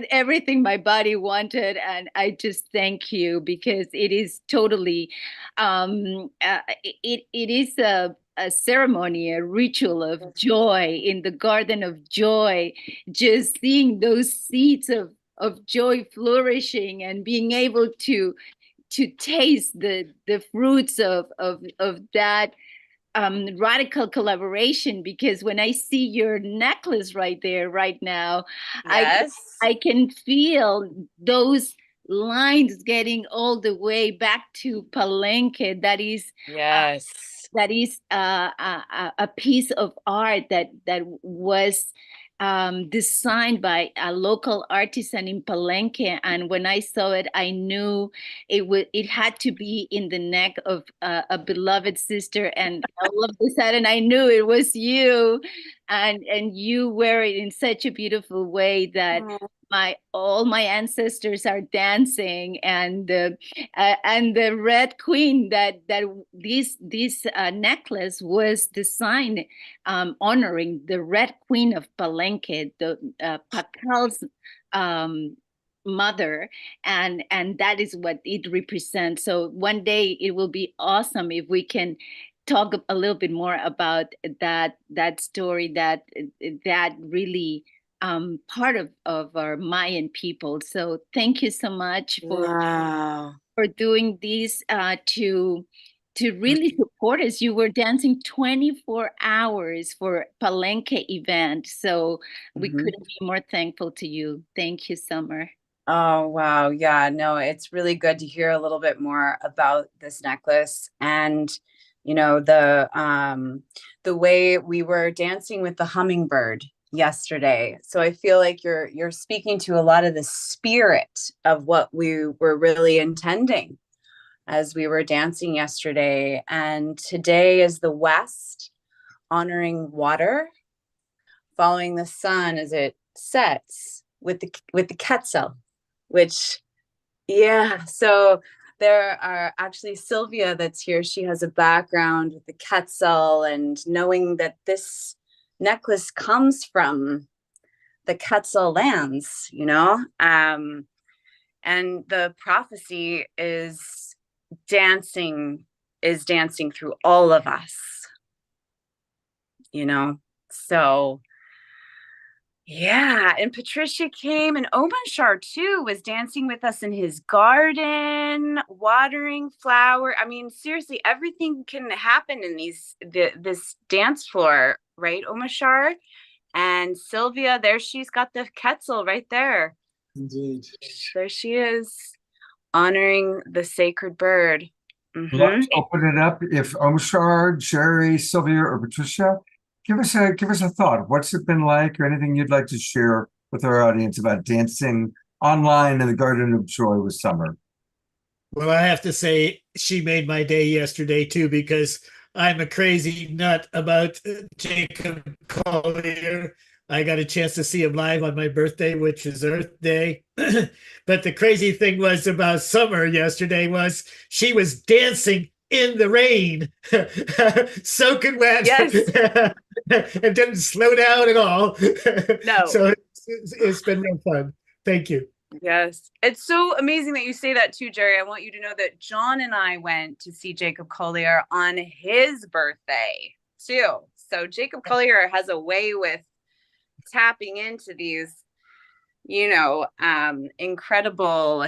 everything my body wanted. And I just thank you, because it is totally, it is a ceremony, a ritual of joy in the garden of joy, just seeing those seeds of joy flourishing and being able to taste the fruits of that radical collaboration. Because when I see your necklace right there right now, Yes. I can feel those lines getting all the way back to Palenque. That is Yes. a piece of art that was designed by a local artisan in Palenque. And when I saw it, I knew it had to be in the neck of a beloved sister. And all of a sudden, I knew it was you, and you wear it in such a beautiful way that all my ancestors are dancing. And the Red Queen, that this necklace was designed honoring the Red Queen of Palenque, the Pacal's mother, and that is what it represents. So one day it will be awesome if we can talk a little bit more about that story, that really part of our Mayan people. So thank you so much for doing this to really support us. You were dancing 24 hours for Palenque event. So we couldn't be more thankful to you. Thank you, Summer. Oh, wow. Yeah, no, it's really good to hear a little bit more about this necklace. And, you know, the way we were dancing with the hummingbird yesterday. So I feel like you're speaking to a lot of the spirit of what we were really intending as we were dancing yesterday. And today is the West, honoring water, following the sun as it sets with the Quetzal, which, yeah. So there are actually Sylvia that's here. She has a background with the Quetzal, and knowing that this necklace comes from the Quetzal lands, you know, and the prophecy is dancing through all of us, you know. So yeah, and Patricia came, and Omashar too was dancing with us in his garden, watering flower. I mean, seriously, everything can happen in this dance floor, right, Omashar? And Sylvia, there she's got the Quetzal right there. Indeed. There she is, honoring the sacred bird. Let's open it up. If Omshar, Jerry, Sylvia, or Patricia, give us a thought. What's it been like, or anything you'd like to share with our audience about dancing online in the Garden of Joy with Summer? Well, I have to say, she made my day yesterday too, because I'm a crazy nut about Jacob Collier. I got a chance to see him live on my birthday, which is Earth Day. But the crazy thing was about Summer yesterday was she was dancing in the rain, soaking wet. Yes. And didn't slow down at all. No. So it's been real fun. Thank you. Yes. It's so amazing that you say that too, Jerry. I want you to know that John and I went to see Jacob Collier on his birthday too. So Jacob Collier has a way with tapping into these, you know, incredible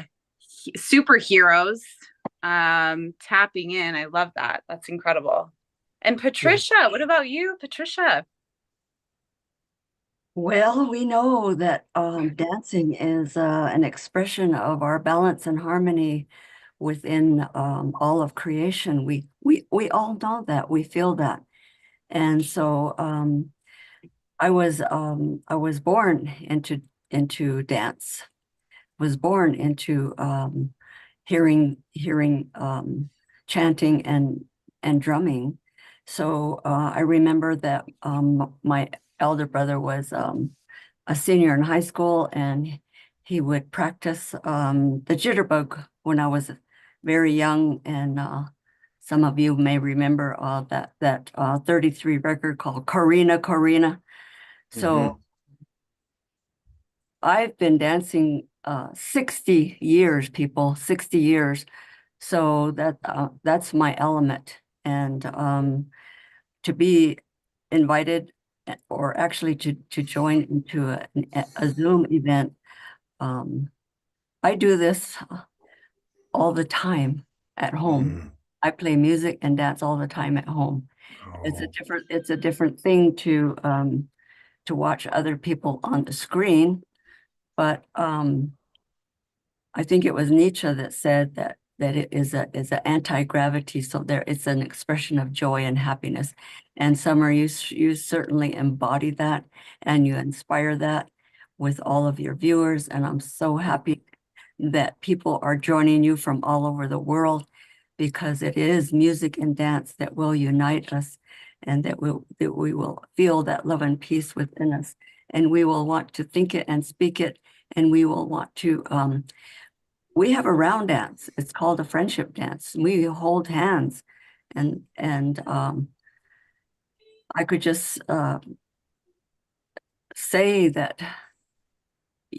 superheroes, tapping in. I love that. That's incredible. And Patricia, what about you, Patricia? Well, we know that dancing is an expression of our balance and harmony within all of creation. We all know that, we feel that. And so I was born into dance, was born into hearing chanting and drumming. So I remember that my elder brother was a senior in high school, and he would practice the jitterbug when I was very young. And some of you may remember that 33 record called Corina Corina. So I've been dancing 60 years, people, 60 years. So that's my element. And to be invited or actually to join into a Zoom event, I do this all the time at home. I play music and dance all the time at home. It's a different thing to watch other people on the screen. But I think it was Nietzsche that said that it is an anti-gravity. So it's an expression of joy and happiness. And Summer, you certainly embody that, and you inspire that with all of your viewers. And I'm so happy that people are joining you from all over the world, because it is music and dance that will unite us, and that we will feel that love and peace within us. And we will want to think it and speak it. And we will want to, we have a round dance. It's called a friendship dance. We hold hands, and I could just say that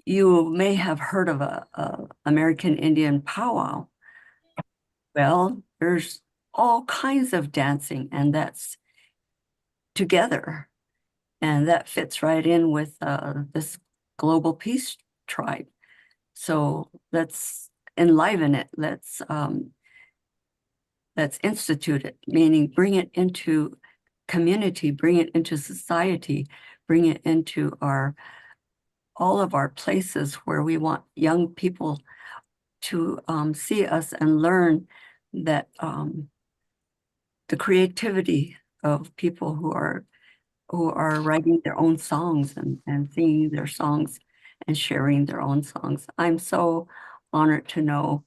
you may have heard of a American Indian powwow. Well, there's all kinds of dancing, and that's together. And that fits right in with this global peace tribe. So let's enliven it. Let's institute it, meaning bring it into community, bring it into society, bring it into all of our places where we want young people to see us and learn that the creativity of people who are writing their own songs and singing their songs and sharing their own songs. I'm so honored to know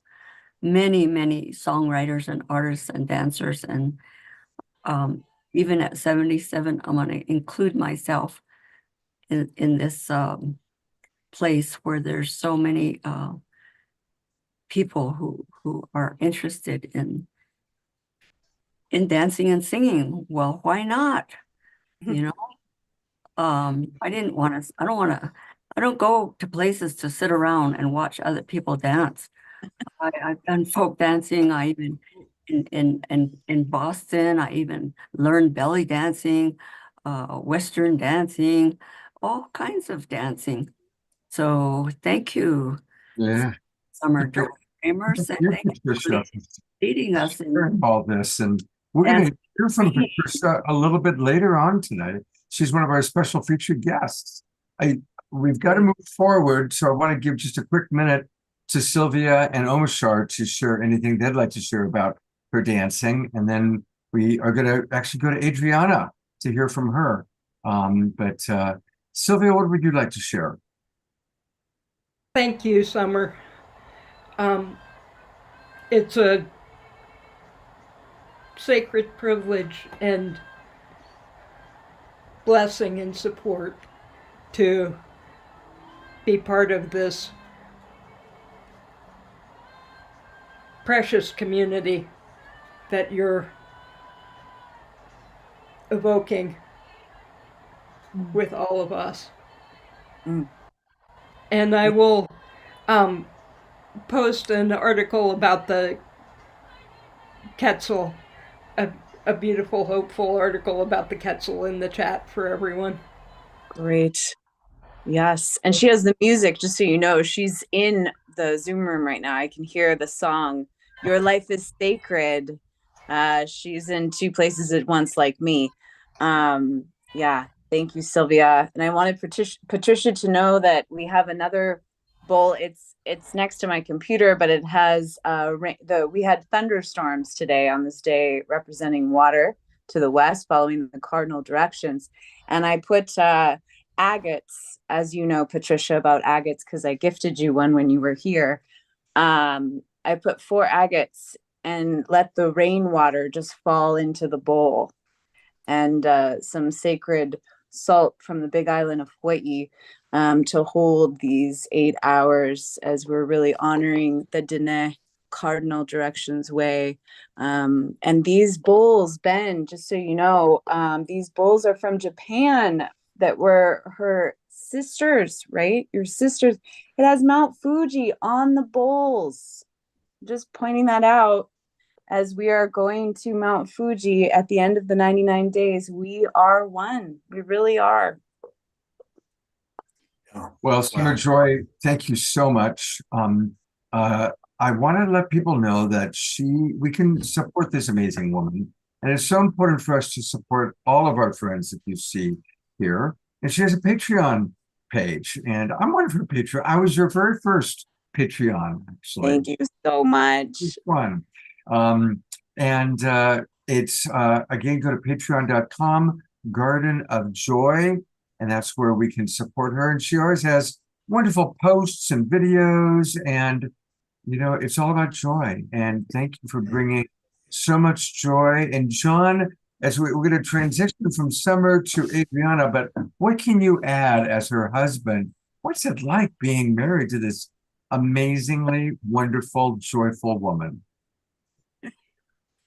many, many songwriters and artists and dancers. And even at 77, I'm going to include myself in this place where there's so many people who are interested in dancing and singing. Well, why not? You know, I don't go to places to sit around and watch other people dance. I've done folk dancing. I even in Boston, I even learned belly dancing, Western dancing, all kinds of dancing. So thank you, Summer Joy Chambers, and thank you for leading us in all this. And we're going to hear from Patricia a little bit later on tonight. She's one of our special featured guests. We've got to move forward, so I want to give just a quick minute to Sylvia and Omashar to share anything they'd like to share about her dancing, and then we are going to actually go to Adriana to hear from her. But Sylvia, what would you like to share? Thank you, Summer. It's a sacred privilege and blessing and support to be part of this precious community that you're evoking with all of us. And I will post an article about the Quetzal, a beautiful, hopeful article about the Quetzal in the chat for everyone. Great. Yes. And she has the music, just so you know. She's in the Zoom room right now. I can hear the song, Your Life is Sacred. She's in two places at once, like me. Yeah. Thank you, Sylvia. And I wanted Patricia to know that we have another bowl. It's next to my computer, but it has we had thunderstorms today on this day representing water to the west, following the cardinal directions. And I put agates, as you know, Patricia, about agates, because I gifted you one when you were here. I put 4 agates and let the rainwater just fall into the bowl, and some sacred salt from the Big Island of Hawaii to hold these 8 hours as we're really honoring the Dene cardinal directions way. And these bowls, Ben, just so you know, these bowls are from Japan that were her sisters, right? Your sisters. It has Mount Fuji on the bowls. Just pointing that out. As we are going to Mount Fuji at the end of the 99 days, we are one. We really are. Well, Summer Joy, thank you so much. I want to let people know that we can support this amazing woman. And it's so important for us to support all of our friends that you see here. And she has a Patreon page. And I'm one of her Patreon. I was your very first Patreon, actually. Thank you so much. It's fun. It's again, go to patreon.com, Garden of Joy, and that's where we can support her. And she always has wonderful posts and videos, and it's all about joy. And thank you for bringing so much joy. And John, as we're going to transition from Summer to Adriana, but what can you add as her husband? What's it like being married to this amazingly wonderful, joyful woman?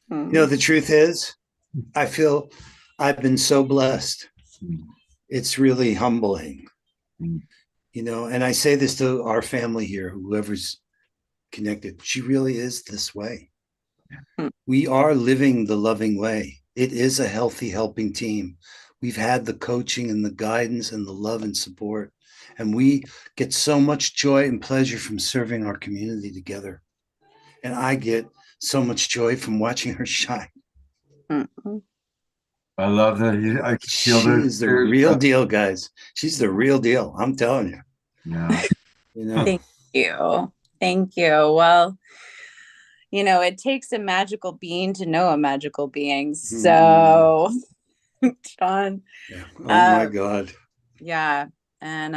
The truth is, I feel I've been so blessed. It's really humbling, and I say this to our family here, whoever's connected. She really is this way. We are living the loving way. It is a healthy, helping team. We've had the coaching and the guidance and the love and support, and we get so much joy and pleasure from serving our community together. And I get so much joy from watching her shine. I love that. I feel she is the real deal, guys. She's the real deal. I'm telling you. Yeah. Thank you. Well, it takes a magical being to know a magical being. So, John. Yeah. Oh my God. Yeah. And,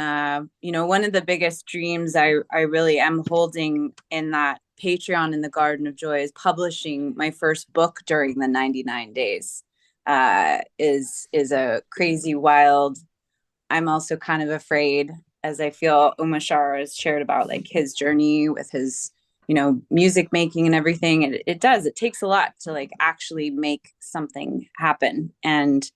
one of the biggest dreams I really am holding in that Patreon in the Garden of Joy is publishing my first book during the 99 days. Is a crazy, wild. I'm also kind of afraid, as I feel Umashara has shared about like his journey with his, music making and everything. It takes a lot to like actually make something happen. And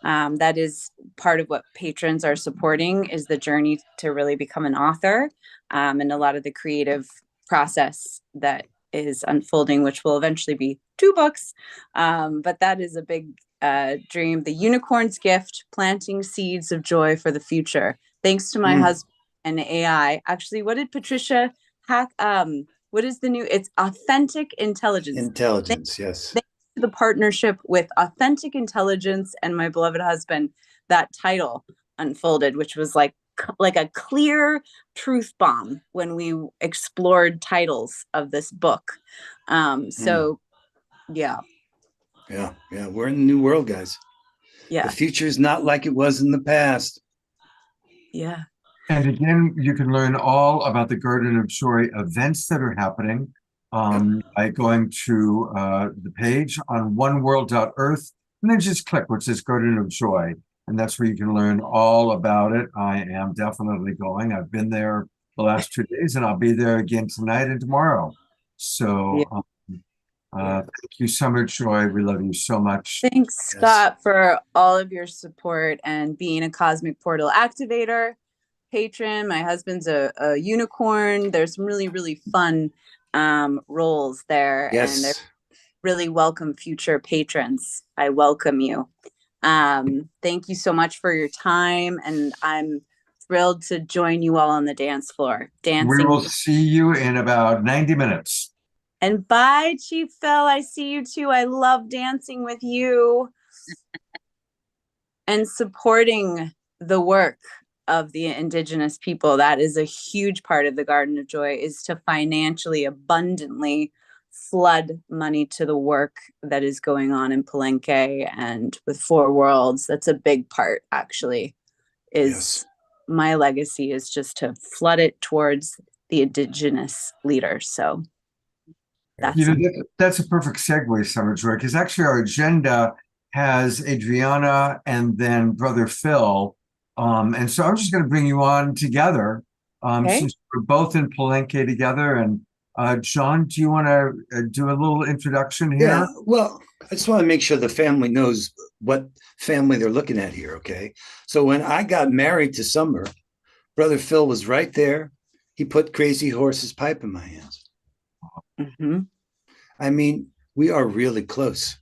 that is part of what patrons are supporting, is the journey to really become an author, and a lot of the creative process that is unfolding, which will eventually be 2 books. But that is a big dream. The Unicorn's Gift, Planting Seeds of Joy for the Future. Thanks to my husband and AI. Actually, what did Patricia hack? What is the new? It's Authentic Intelligence. Intelligence, yes. Thanks to the partnership with Authentic Intelligence and my beloved husband, that title unfolded, which was like a clear truth bomb when we explored titles of this book. So yeah. We're in the new world, guys. Yeah. The future is not like it was in the past. Yeah. And again, you can learn all about the Garden of Joy events that are happening by going to the page on oneworld.earth, and then just click where it says Garden of Joy. And that's where you can learn all about it. I am definitely going. I've been there the last 2 days, and I'll be there again tonight and tomorrow. So thank you, Summer Joy. We love you so much. Thanks, Scott, for all of your support and being a Cosmic Portal activator, patron. My husband's a unicorn. There's some really, really fun roles there. Yes. And they're really welcome future patrons. I welcome you. Thank you so much for your time, and I'm thrilled to join you all on the dance floor. Dancing. We will see you in about 90 minutes. And bye, Chief Phil. I see you too. I love dancing with you. and supporting the work of the indigenous people. That is a huge part of the Garden of Joy, is to financially abundantly flood money to the work that is going on in Palenque and with Four Worlds. That's a big part, actually, is my legacy is just to flood it towards the indigenous leaders. So that's that's a perfect segue, Summer Joy, because actually our agenda has Adriana and then Brother Phil. And so I'm just going to bring you on together, since we're both in Palenque together. And John, do you want to do a little introduction here? Yeah, well, I just want to make sure the family knows what family they're looking at here, okay? So when I got married to Summer, Brother Phil was right there. He put Crazy Horse's pipe in my hands. Mm-hmm. I mean, we are really close.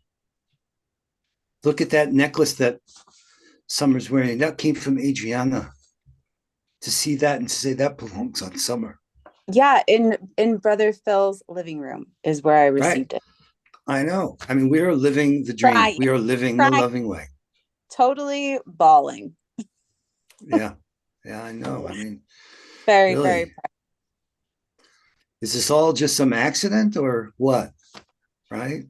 Look at that necklace that Summer's wearing. That came from Adriana. To see that and to say that belongs on Summer. Yeah, in Brother Phil's living room is where I received it. I know. I mean, we are living the dream. Crying. We are living the loving way. Totally bawling. Yeah. Yeah, I know. I mean, very, really. very proud. Is this all just some accident or what? Right?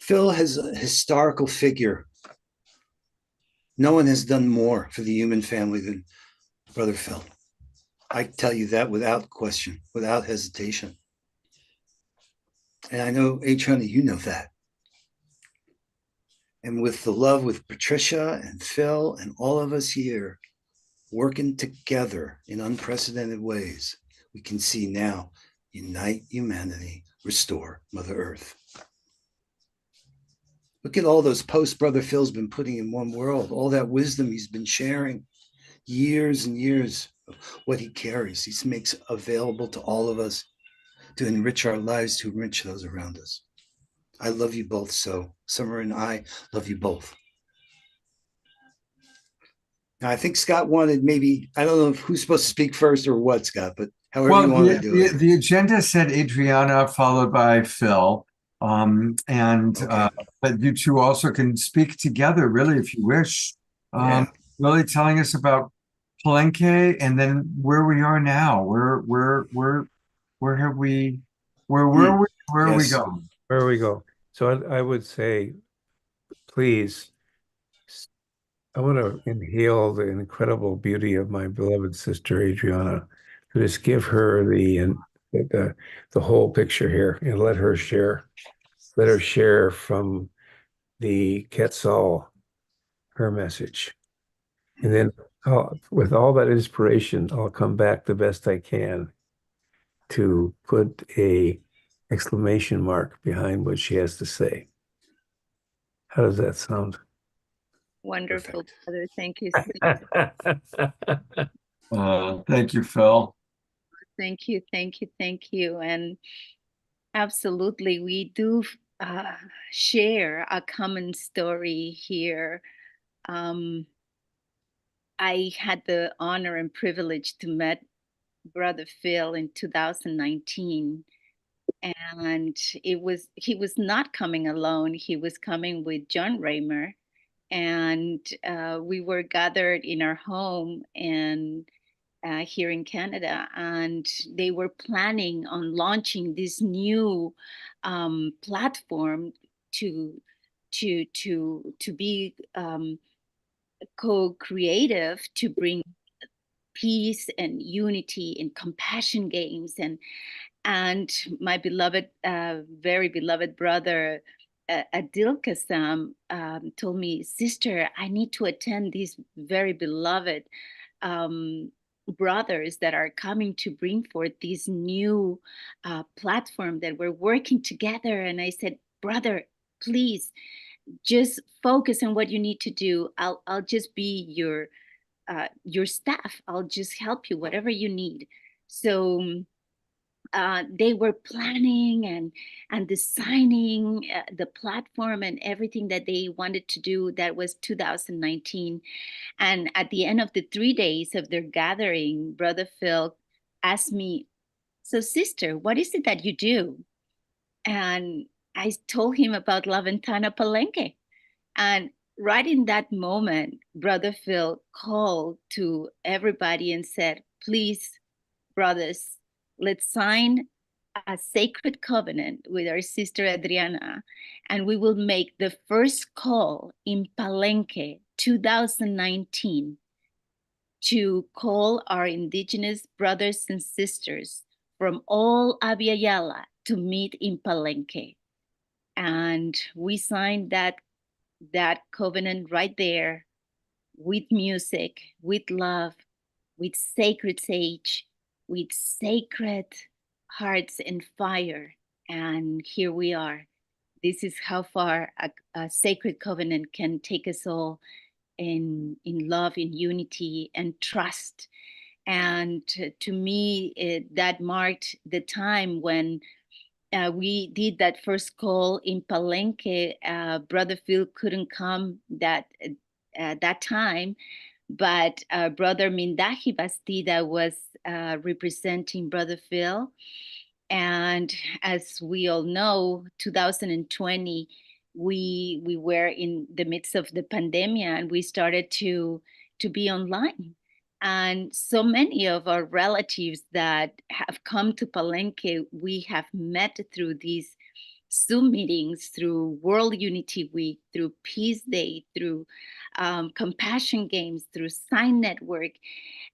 Phil has a historical figure. No one has done more for the human family than Brother Phil. I tell you that without question, without hesitation. And I know, Adriana, you know that. And with the love with Patricia and Phil and all of us here working together in unprecedented ways, we can see now, unite humanity, restore Mother Earth. Look at all those posts Brother Phil's been putting in One World, all that wisdom he's been sharing, years and years of what he carries. He makes available to all of us to enrich our lives, to enrich those around us. I love you both so. Summer and I love you both. Now, I think Scott wanted maybe, I don't know if who's supposed to speak first or what, Scott, but however you want to do it. The agenda said Adriana followed by Phil. But you two also can speak together, really, if you wish. Really telling us about Palenque and then where we are now. Where are we going? Where we go. So I would say, please, I want to inhale the incredible beauty of my beloved sister Adriana. Just give her the whole picture here and let her share. Let her share from the Quetzal her message. And then with all that inspiration, I'll come back the best I can to put a exclamation mark behind what she has to say. How does that sound? Wonderful, brother. Thank you. Thank you, Phil. Thank you, thank you, thank you. And absolutely, we do share a common story here. I had the honor and privilege to meet Brother Phil in 2019. And he was not coming alone. He was coming with John Raymer. And we were gathered in our home and here in Canada, and they were planning on launching this new platform to be co-creative, to bring peace and unity and compassion games. And my beloved, very beloved brother, Adil Kassam, told me, sister, I need to attend these very beloved brothers that are coming to bring forth this new platform that we're working together. And I said, brother, please just focus on what you need to do. I'll just be your staff. I'll just help you, whatever you need. So they were planning and designing the platform and everything that they wanted to do. That was 2019. And at the end of the 3 days of their gathering, Brother Phil asked me, so sister, what is it that you do? And I told him about La Ventana Palenque. And right in that moment, Brother Phil called to everybody and said, please, brothers, let's sign a sacred covenant with our sister Adriana, and we will make the first call in Palenque 2019 to call our indigenous brothers and sisters from all Abya Yala to meet in Palenque. And we signed that covenant right there with music, with love, with sacred sage, with sacred hearts and fire. And here we are. This is how far a sacred covenant can take us all in love, in unity, and trust. And to me, that marked the time when we did that first call in Palenque. Brother Phil couldn't come that time, but Brother Mindaji Bastida was representing Brother Phil. And as we all know, 2020, we were in the midst of the pandemic, and we started to be online. And so many of our relatives that have come to Palenque, we have met through these Zoom meetings, through World Unity Week, through Peace Day, through Compassion Games, through Sign Network.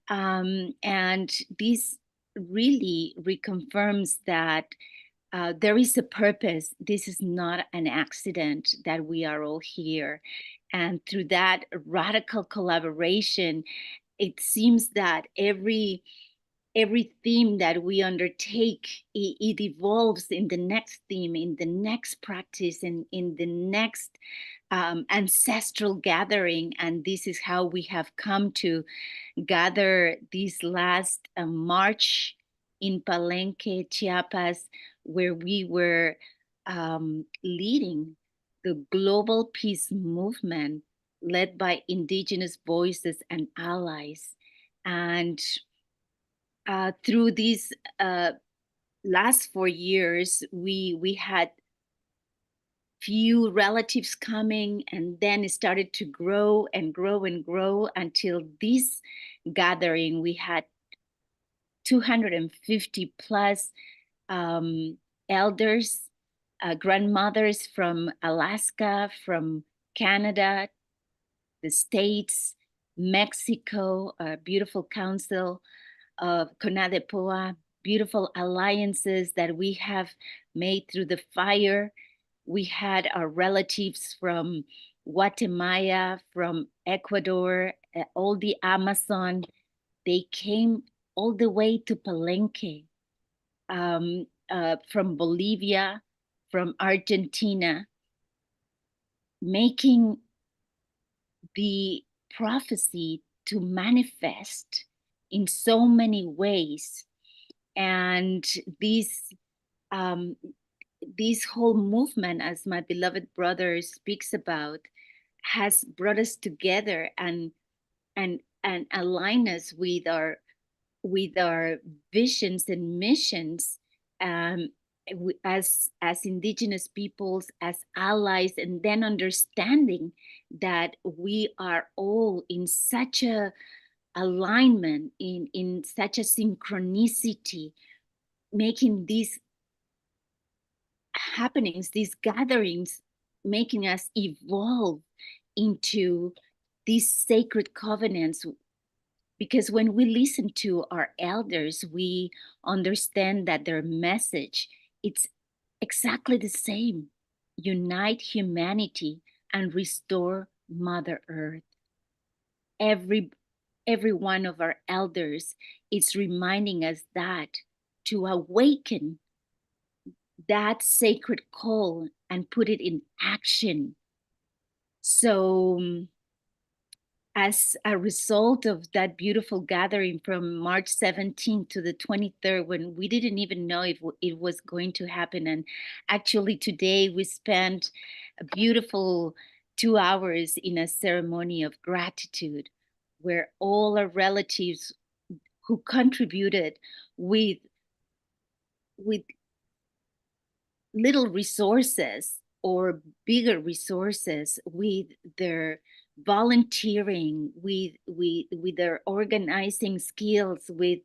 And this really reconfirms that there is a purpose. This is not an accident that we are all here. And through that radical collaboration, it seems that every theme that we undertake, it evolves in the next theme, in the next practice, and in the next ancestral gathering. And this is how we have come to gather this last March in Palenque, Chiapas, where we were leading the global peace movement led by indigenous voices and allies. And through these last 4 years, we had few relatives coming, and then it started to grow and grow and grow until this gathering we had 250 plus elders, grandmothers from Alaska, from Canada, the States, Mexico, a beautiful council of CONADEPOA, beautiful alliances that we have made through the fire. We had our relatives from Guatemala, from Ecuador, all the Amazon. They came all the way to Palenque, from Bolivia, from Argentina, making the prophecy to manifest in so many ways. And this whole movement, as my beloved brother speaks about, has brought us together and align us with our visions and missions as indigenous peoples, as allies, and then understanding that we are all in such a alignment, in such a synchronicity, making these happenings, these gatherings, making us evolve into these sacred covenants. Because when we listen to our elders, we understand that their message, it's exactly the same: unite humanity and restore Mother Earth. Every one of our elders is reminding us that, to awaken that sacred call and put it in action. So as a result of that beautiful gathering from March 17th to the 23rd, when we didn't even know if it was going to happen, and actually today we spent a beautiful 2 hours in a ceremony of gratitude, where all our relatives who contributed with little resources or bigger resources, with their volunteering, with their organizing skills, with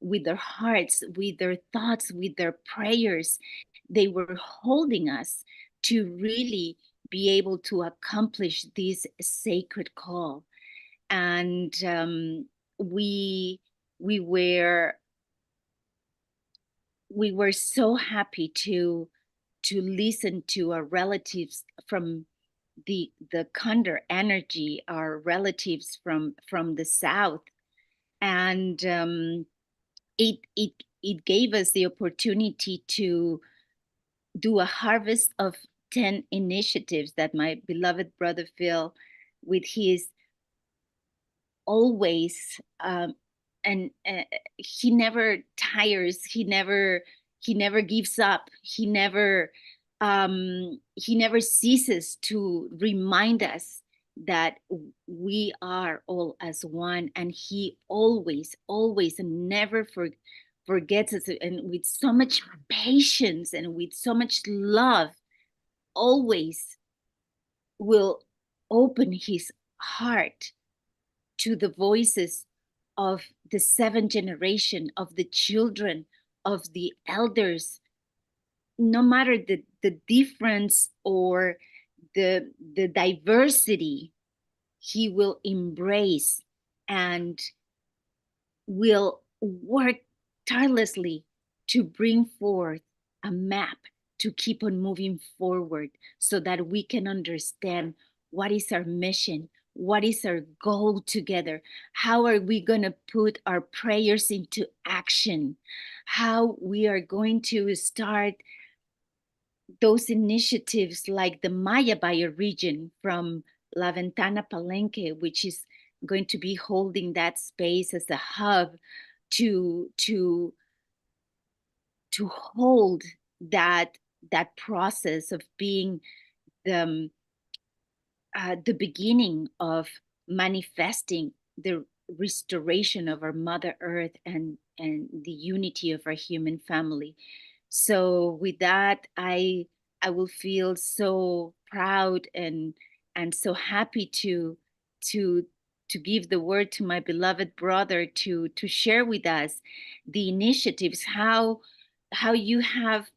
their hearts, with their thoughts, with their prayers. They were holding us to really be able to accomplish this sacred call. And we were so happy to listen to our relatives from the Condor Energy, our relatives from the South, and it gave us the opportunity to do a harvest of 10 initiatives that my beloved brother Phil, with his always and he never tires, he never gives up, he never ceases to remind us that we are all as one, and he always and never forgets us, and with so much patience and with so much love always will open his heart to the voices of the seventh generation, of the children, of the elders. No matter the difference or the diversity, he will embrace and will work tirelessly to bring forth a map to keep on moving forward, so that we can understand what is our mission, what is our goal together, how are we going to put our prayers into action, how we are going to start those initiatives like the Maya bioregion from La Ventana Palenque, which is going to be holding that space as a hub to hold that process of being the beginning of manifesting the restoration of our Mother Earth and the unity of our human family. So with that, I will feel so proud and so happy to give the word to my beloved brother to share with us the initiatives, how you have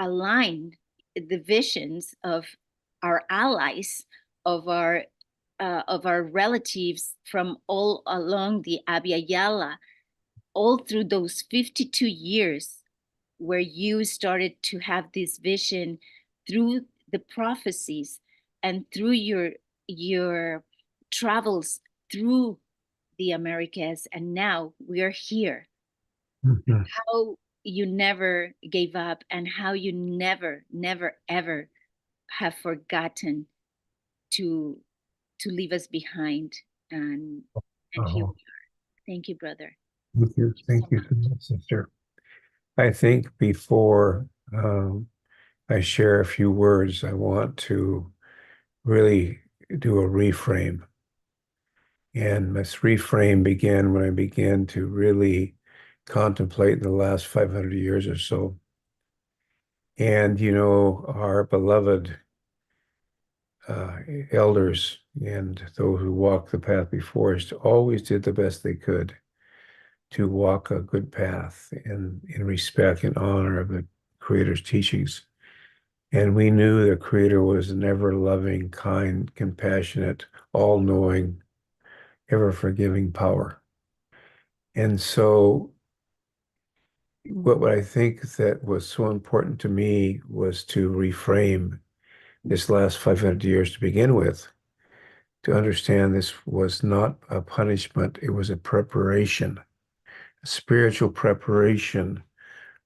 aligned the visions of our allies, of our relatives from all along the Abya Yala, all through those 52 years where you started to have this vision through the prophecies and through your travels through the Americas, and now we are here. Mhm. How you never gave up, and how you never ever have forgotten to leave us behind, and here we are. Thank you, brother. Thank you so much, sister. I think before I share a few words, I want to really do a reframe. And this reframe began when I began to really contemplate the last 500 years or so. And, you know, our beloved elders and those who walked the path before us always did the best they could to walk a good path in respect and honor of the Creator's teachings. And we knew the Creator was an ever-loving, kind, compassionate, all-knowing, ever-forgiving power. And so what I think that was so important to me was to reframe this last 500 years to begin with, to understand this was not a punishment, it was a preparation, a spiritual preparation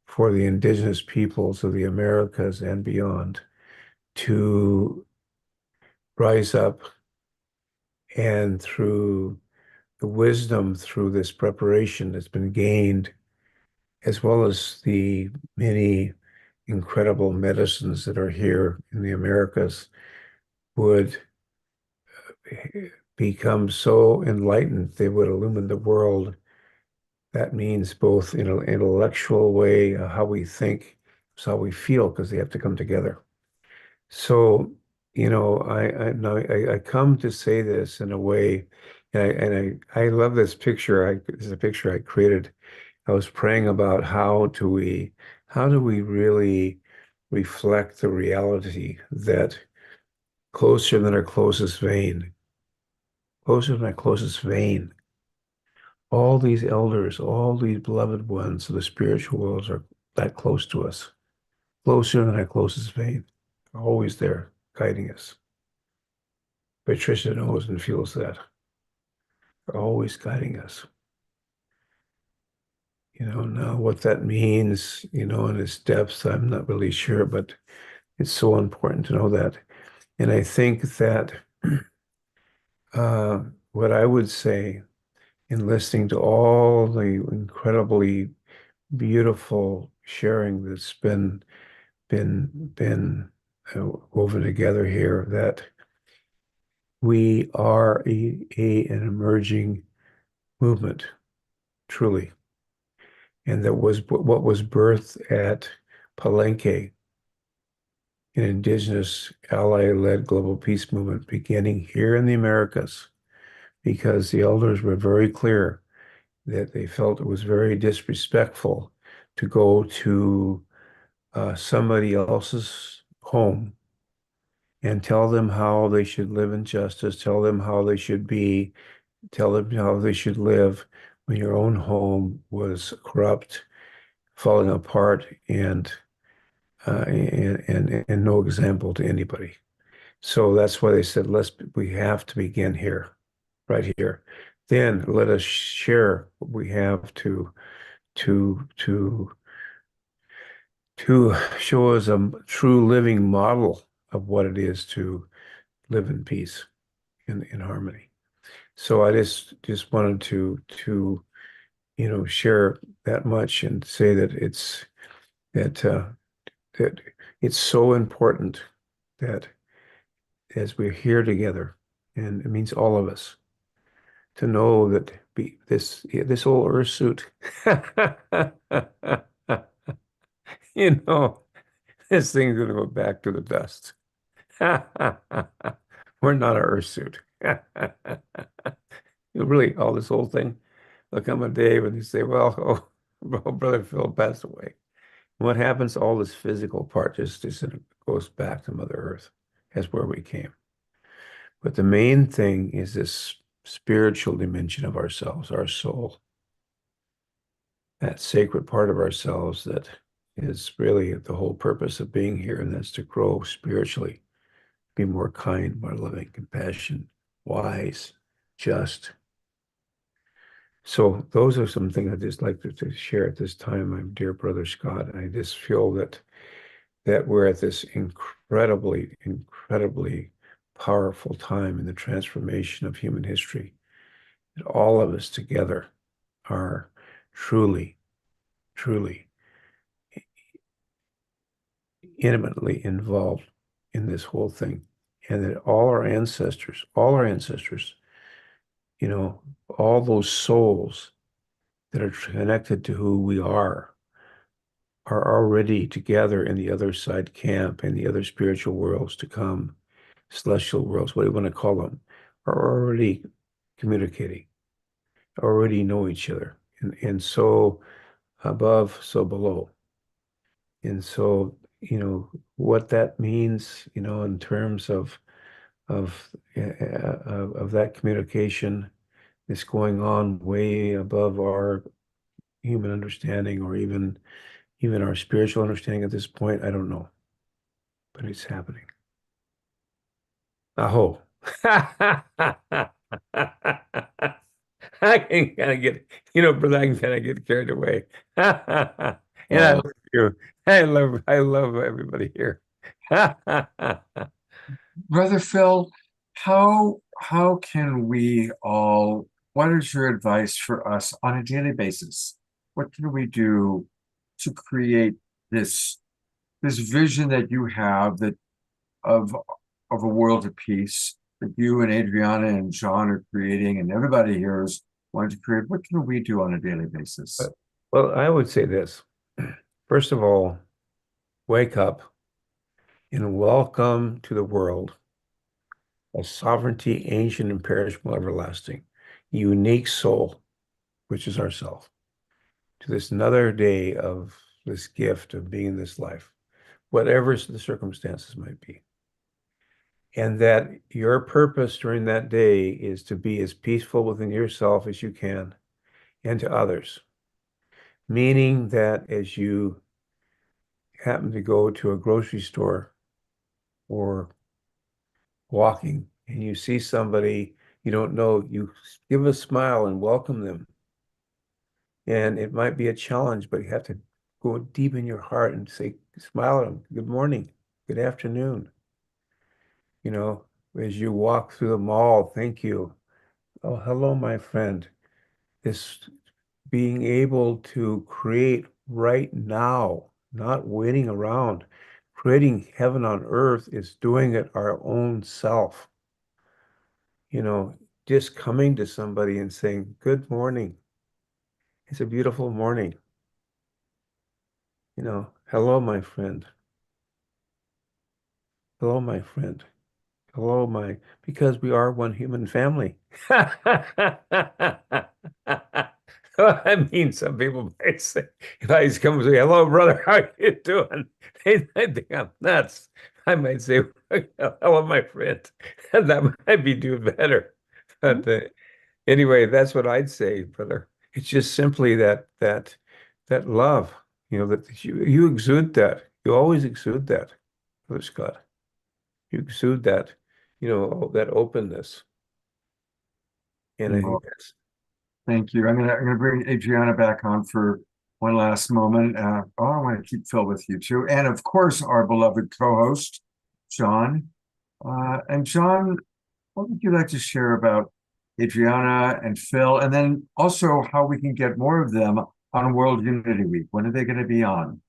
for the indigenous peoples of the Americas and beyond to rise up, and through the wisdom, through this preparation that's been gained, as well as the many incredible medicines that are here in the Americas, would become so enlightened they would illumine the world. That means both in an intellectual way, how we think, it's how we feel, because they have to come together. So, I come to say this in a way, and I love this picture. This is a picture I created. I was praying about how do we really reflect the reality that closer than our closest vein, closer than our closest vein, all these elders, all these beloved ones of the spiritual worlds are that close to us, closer than our closest vein, always there guiding us. Patricia knows and feels that. They're always guiding us. Now what that means, in its depths, I'm not really sure, but it's so important to know that. And I think that what I would say in listening to all the incredibly beautiful sharing that's been woven together here, that we are an emerging movement, truly. And that was what was birthed at Palenque, an indigenous ally-led global peace movement beginning here in the Americas, because the elders were very clear that they felt it was very disrespectful to go to somebody else's home and tell them how they should live in justice, tell them how they should be, tell them how they should live when your own home was corrupt, falling apart, and no example to anybody. So that's why they said, we have to begin here, right here. Then let us share what we have to show us a true living model of what it is to live in peace, in harmony. So I just wanted to share that much and say that it's so important that as we're here together, and it means all of us, to know that this old earth suit, this thing's gonna go back to the dust. We're not an earth suit. Really, all this whole thing, there'll come a day when you say, well, Brother Phil passed away. What happens, all this physical part just goes back to Mother Earth. That's where we came. But the main thing is this spiritual dimension of ourselves, our soul. That sacred part of ourselves that is really the whole purpose of being here, and that's to grow spiritually, be more kind, more loving, compassionate, wise, just. So those are some things I'd just like to share at this time, my dear brother Scott. I just feel that we're at this incredibly, incredibly powerful time in the transformation of human history. That all of us together are truly, truly intimately involved in this whole thing. And that all our ancestors, all those souls that are connected to who we are already together in the other side camp, in the other spiritual worlds to come, celestial worlds, what do you want to call them, are already communicating, already know each other. And so above, so below. And so, what that means, in terms of that communication is going on way above our human understanding, or even our spiritual understanding at this point, I don't know. But it's happening. Aho. I can kind of get, brother, I can kind of get carried away. And I love you. I love everybody here. Brother Phil, how can we all, what is your advice for us on a daily basis? What can we do to create this vision that you have of a world of peace that you and Adriana and John are creating, and everybody here is wanting to create? What can we do on a daily basis? Well, I would say this. First of all, wake up and welcome to the world of sovereignty, ancient, imperishable, everlasting, unique soul, which is ourself, to this another day of this gift of being in this life, whatever the circumstances might be. And that your purpose during that day is to be as peaceful within yourself as you can and to others. Meaning that as you happen to go to a grocery store or walking and you see somebody you don't know, you give a smile and welcome them. And it might be a challenge, but you have to go deep in your heart and say, smile at them, good morning, good afternoon. You know, as you walk through the mall, thank you. Oh, hello, my friend. This being able to create right now, not waiting around. Creating heaven on earth is doing it our own self. You know, just coming to somebody and saying, good morning. It's a beautiful morning. You know, hello, my friend. Hello, my friend. Hello, because we are one human family. I mean, some people might say, if I just come and say, hello, brother, how you doing? They think I'm nuts. I might say, hello, my friend. And that might be doing better. But anyway, that's what I'd say, brother. It's just simply that love, you know, that you exude that. You always exude that, Brother Scott. You exude that, you know, that openness. And I think that's. Thank you. I'm gonna bring Adriana back on for one last moment. I want to keep Phil with you too, and of course our beloved co-host John. And John, what would you like to share about Adriana and Phil, and then also how we can get more of them on World Unity Week? When are they going to be on?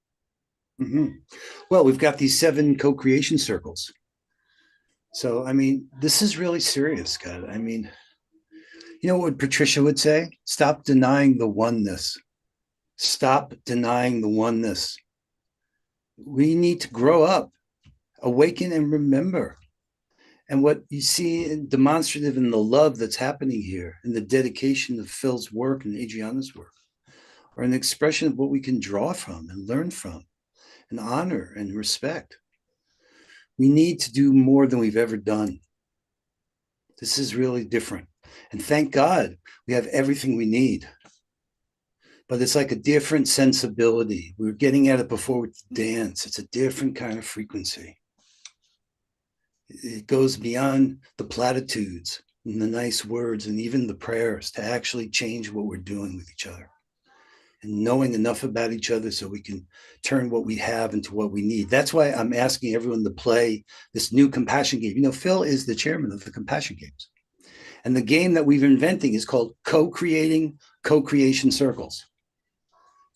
Well, we've got these 7 co-creation circles. So, I mean, this is really serious, Scott. I mean, you know what Patricia would say? Stop denying the oneness. Stop denying the oneness. We need to grow up, awaken, and remember. And what you see in demonstrative in the love that's happening here, in the dedication of Phil's work and Adriana's work, are an expression of what we can draw from and learn from and honor and respect. We need to do more than we've ever done. This is really different. And thank God we have everything we need. But it's like a different sensibility. We were getting at it before with dance. It's a different kind of frequency. It goes beyond the platitudes and the nice words and even the prayers to actually change what we're doing with each other. And knowing enough about each other so we can turn what we have into what we need. That's why I'm asking everyone to play this new compassion game. You know, Phil is the chairman of the compassion games. And the game that we've inventing is called co-creating co-creation circles.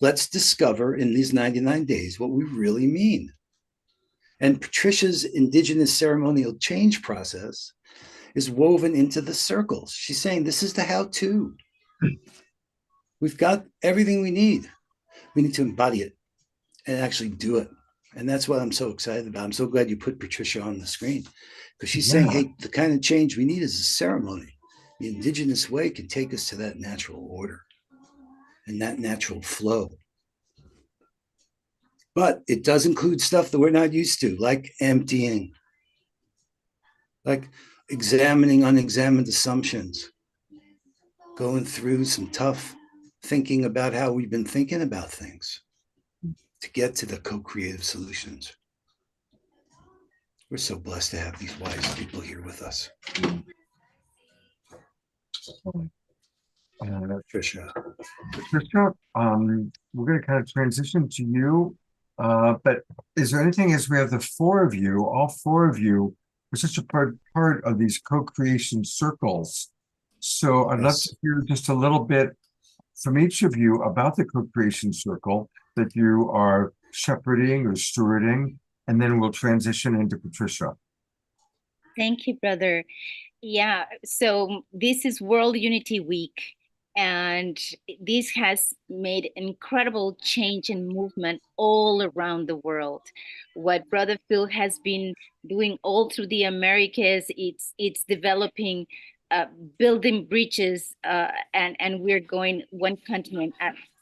Let's discover in these 99 days what we really mean. And Patricia's indigenous ceremonial change process is woven into the circles. She's saying this is the how-to. We've got everything we need. We need to embody it and actually do it. And that's what I'm so excited about. I'm so glad you put Patricia on the screen because she's saying, hey, the kind of change we need is a ceremony. The indigenous way can take us to that natural order and that natural flow. But it does include stuff that we're not used to, like emptying, like examining unexamined assumptions, going through some tough thinking about how we've been thinking about things to get to the co-creative solutions. We're so blessed to have these wise people here with us. Patricia, we're going to kind of transition to you. But is there anything, as we have the 4 of you, all 4 of you, are such a part of these co-creation circles. So I'd love to hear just a little bit from each of you about the co-creation circle that you are shepherding or stewarding, and then we'll transition into Patricia. Thank you, brother. Yeah, so this is World Unity Week, And this has made incredible change and movement all around the world. What Brother Phil has been doing all through the Americas, it's developing, building bridges, and we're going one continent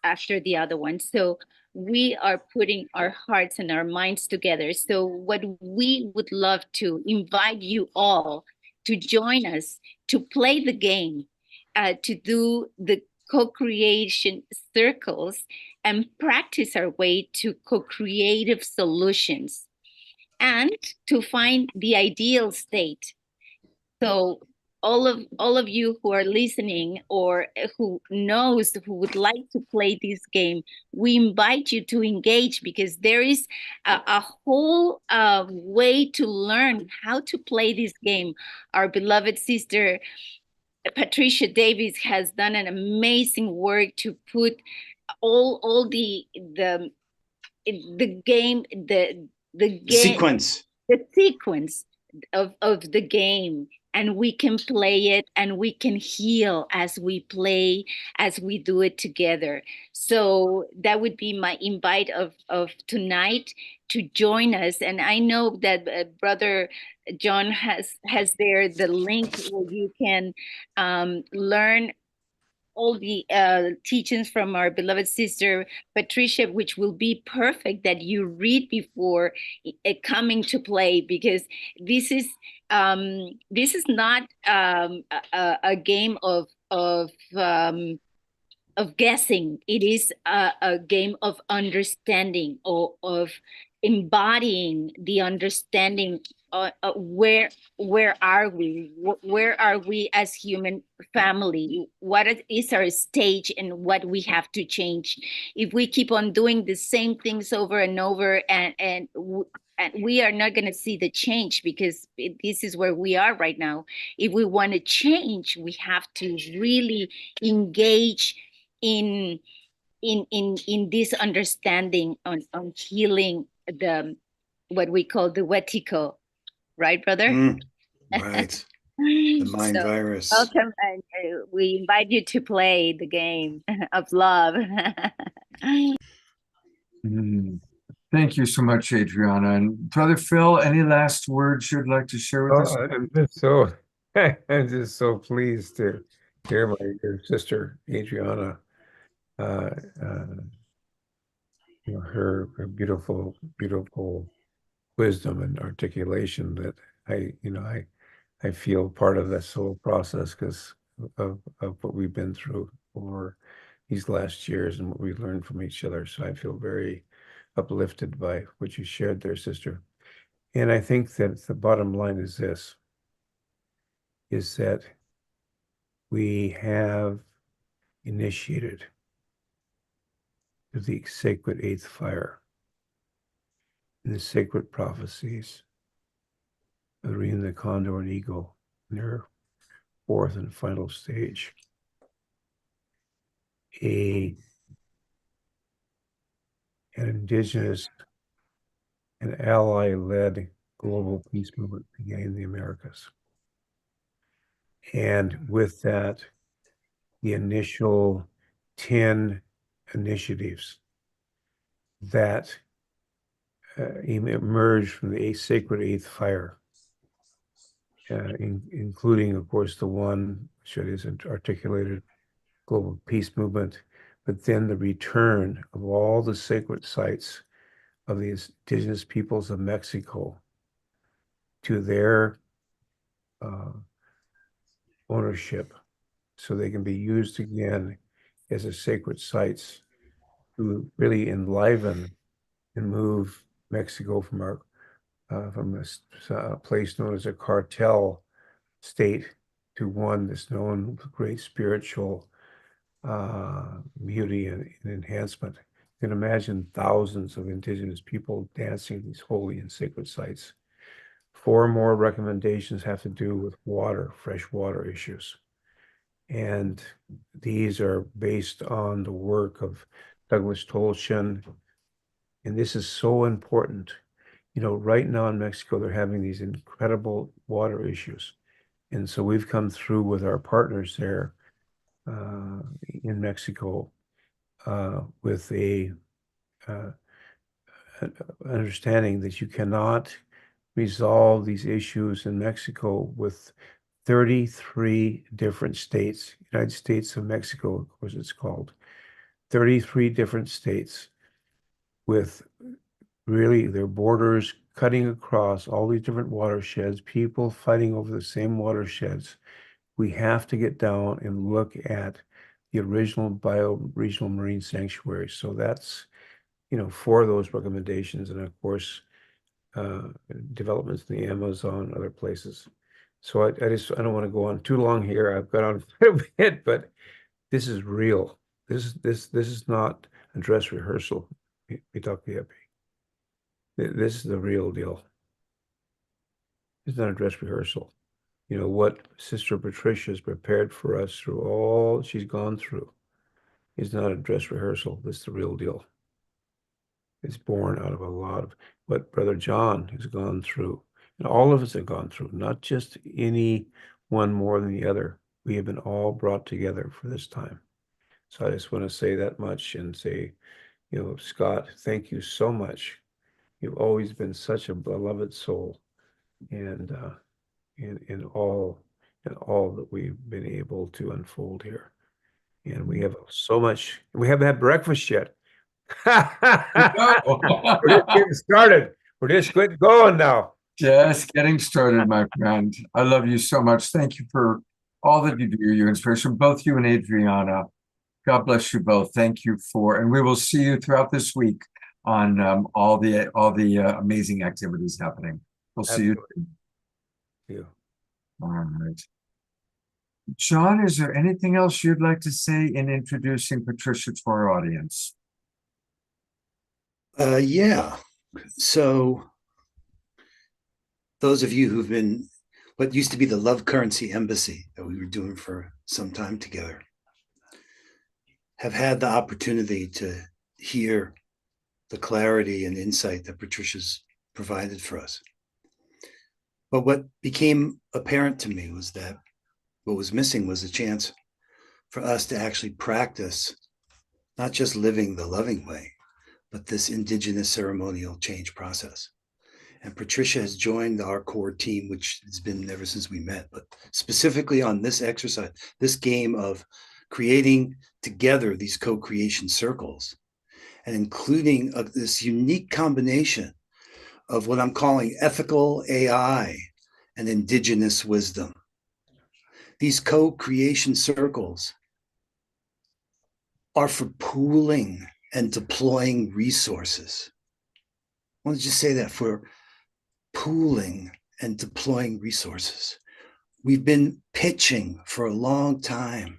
after the other one. So we are putting our hearts and our minds together. So what we would love to invite you all to join us, to play the game, to do the co-creation circles and practice our way to co-creative solutions and to find the ideal state. So all of you who are listening or who would like to play this game, we invite you to engage, because there is a whole way to learn how to play this game. Our beloved sister Patricia Davis has done an amazing work to put all the game, the Sequence. the sequence of the game, and we can play it and we can heal as we play, as we do it together. So that would be my invite of tonight, to join us. And I know that Brother John has there the link where you can learn all the teachings from our beloved sister Patricia, which will be perfect that you read before coming to play, because this is not a game of guessing. It is a game of understanding, or of embodying the understanding. Where are we? Where are we as human family? What is our stage and what we have to change? If we keep on doing the same things over and over, and we are not going to see the change, because this is where we are right now. If we want to change, we have to really engage in this understanding on healing what we call the wetico. Right, brother? Right. The mind virus. Welcome, and we invite you to play the game of love. Thank you so much, Adriana. And Brother Phil, any last words you'd like to share with us? I'm just so pleased to hear your sister Adriana, her beautiful wisdom and articulation, that I feel part of this whole process because of what we've been through over these last years and what we learned from each other. So I feel very uplifted by what you shared there, sister. And I think that the bottom line is this, is that we have initiated the sacred eighth fire in the sacred prophecies of the Reina, the Condor, and Eagle in their fourth and final stage. An indigenous and ally-led global peace movement began in the Americas. And with that, the initial 10 initiatives that emerged from the sacred eighth fire, including, of course, the one which is articulated global peace movement, but then the return of all the sacred sites of the indigenous peoples of Mexico to their ownership, so they can be used again as a sacred sites to really enliven and move Mexico from a place known as a cartel state to one that's known with great spiritual beauty and enhancement. You can imagine thousands of indigenous people dancing these holy and sacred sites. 4 more recommendations have to do with water, fresh water issues. And these are based on the work of Douglas Tolshin. And this is so important. Right now in Mexico, they're having these incredible water issues. And so we've come through with our partners there in Mexico with a understanding that you cannot resolve these issues in Mexico with 33 different states, United States of Mexico, of course it's called, 33 different states with really their borders cutting across all these different watersheds, people fighting over the same watersheds. We have to get down and look at the original bioregional marine sanctuaries. So that's, for those recommendations, and of course, developments in the Amazon, other places. So I don't want to go on too long here. I've got on quite a bit, but this is real. This is not a dress rehearsal. This is the real deal. It's not a dress rehearsal. What Sister Patricia has prepared for us through all she's gone through is not a dress rehearsal. It's the real deal. It's born out of a lot of what Brother John has gone through, and all of us have gone through, not just any one more than the other. We have been all brought together for this time. So I just want to say that much and say, Scott, thank you so much. You've always been such a beloved soul, and in all that we've been able to unfold here. And we have so much. We haven't had breakfast yet. We're just getting started. We're just getting going now. Just getting started, my friend. I love you so much. Thank you for all that you do, your inspiration, both you and Adriana. God bless you both. Thank you and we will see you throughout this week on all the amazing activities happening. We'll see you. Yeah. All right. John, is there anything else you'd like to say in introducing Patricia to our audience? Yeah. So those of you who've been what used to be the Love Currency Embassy that we were doing for some time together have had the opportunity to hear the clarity and insight that Patricia's provided for us. But what became apparent to me was that what was missing was a chance for us to actually practice not just living the loving way, but this indigenous ceremonial change process. And Patricia has joined our core team, which has been ever since we met, but specifically on this exercise, this game of creating together these co-creation circles and including this unique combination of what I'm calling ethical AI and indigenous wisdom. These co-creation circles are for pooling and deploying resources. I want to just say that, for pooling and deploying resources. We've been pitching for a long time.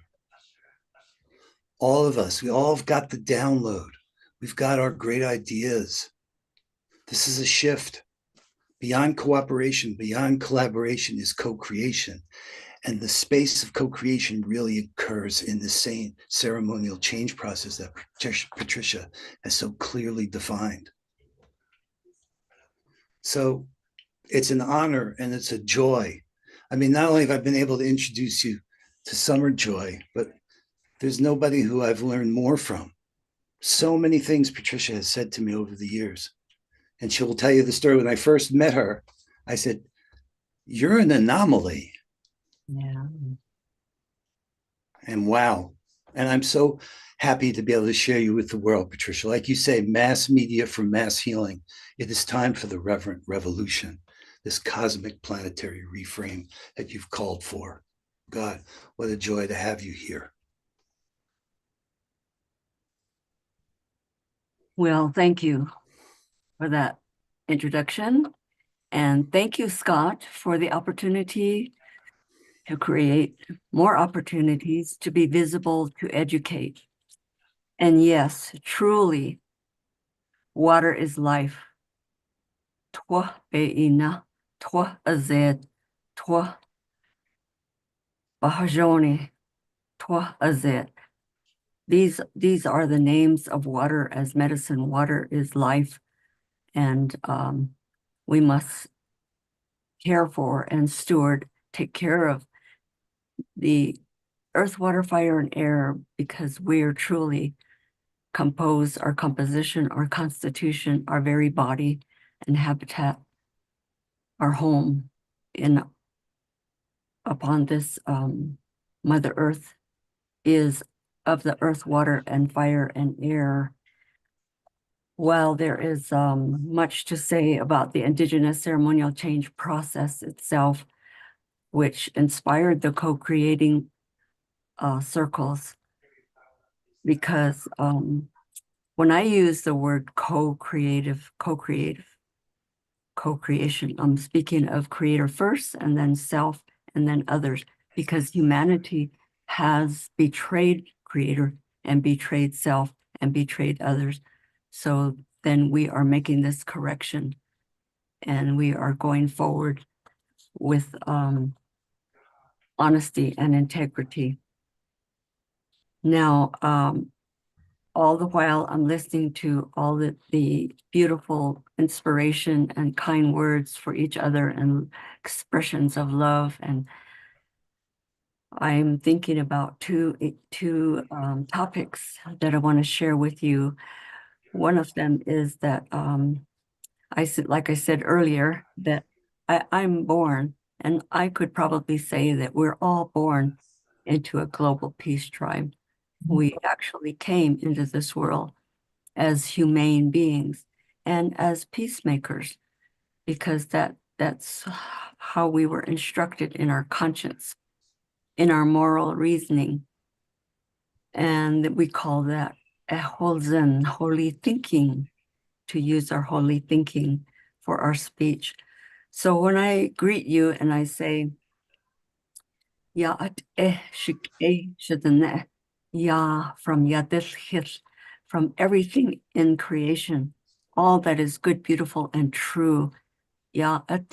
All of us, we all have got the download. We've got our great ideas. This is a shift. Beyond cooperation, beyond collaboration is co-creation. And the space of co-creation really occurs in the same ceremonial change process that Patricia has so clearly defined. So it's an honor and it's a joy. I mean, not only have I been able to introduce you to Summer Joy, but there's nobody who I've learned more from. So many things Patricia has said to me over the years. And she will tell you the story. When I first met her, I said, "You're an anomaly." Yeah. And wow. And I'm so happy to be able to share you with the world, Patricia. Like you say, mass media for mass healing. It is time for the reverent revolution, this cosmic planetary reframe that you've called for. God, what a joy to have you here. Well, thank you for that introduction. And thank you, Scott, for the opportunity to create more opportunities to be visible, to educate. And yes, truly, water is life. Twa be'ina, twa azed, twa bahajoni, twa azed. These are the names of water as medicine. Water is life, and we must care for and take care of the earth, water, fire, and air, because we are truly composed, our composition, our constitution, our very body and habitat, our home upon this Mother Earth is of the earth, water, and fire and air. While there is much to say about the indigenous ceremonial change process itself, which inspired the co-creating circles, because when I use the word co-creation, I'm speaking of creator first, and then self, and then others, because humanity has betrayed creator and betrayed self and betrayed others. So then we are making this correction, and we are going forward with honesty and integrity. Now, all the while I'm listening to all the beautiful inspiration and kind words for each other and expressions of love, and I'm thinking about two topics that I want to share with you. One of them is that like I said earlier, that I'm born, and I could probably say that we're all born into a global peace tribe. We actually came into this world as humane beings and as peacemakers, because that's how we were instructed in our conscience, in our moral reasoning. And we call that a holzen, holy thinking, to use our holy thinking for our speech. So when I greet you and I say, Ya'at shik shadane, Ya from Yadil, from everything in creation, all that is good, beautiful, and true, Ya'at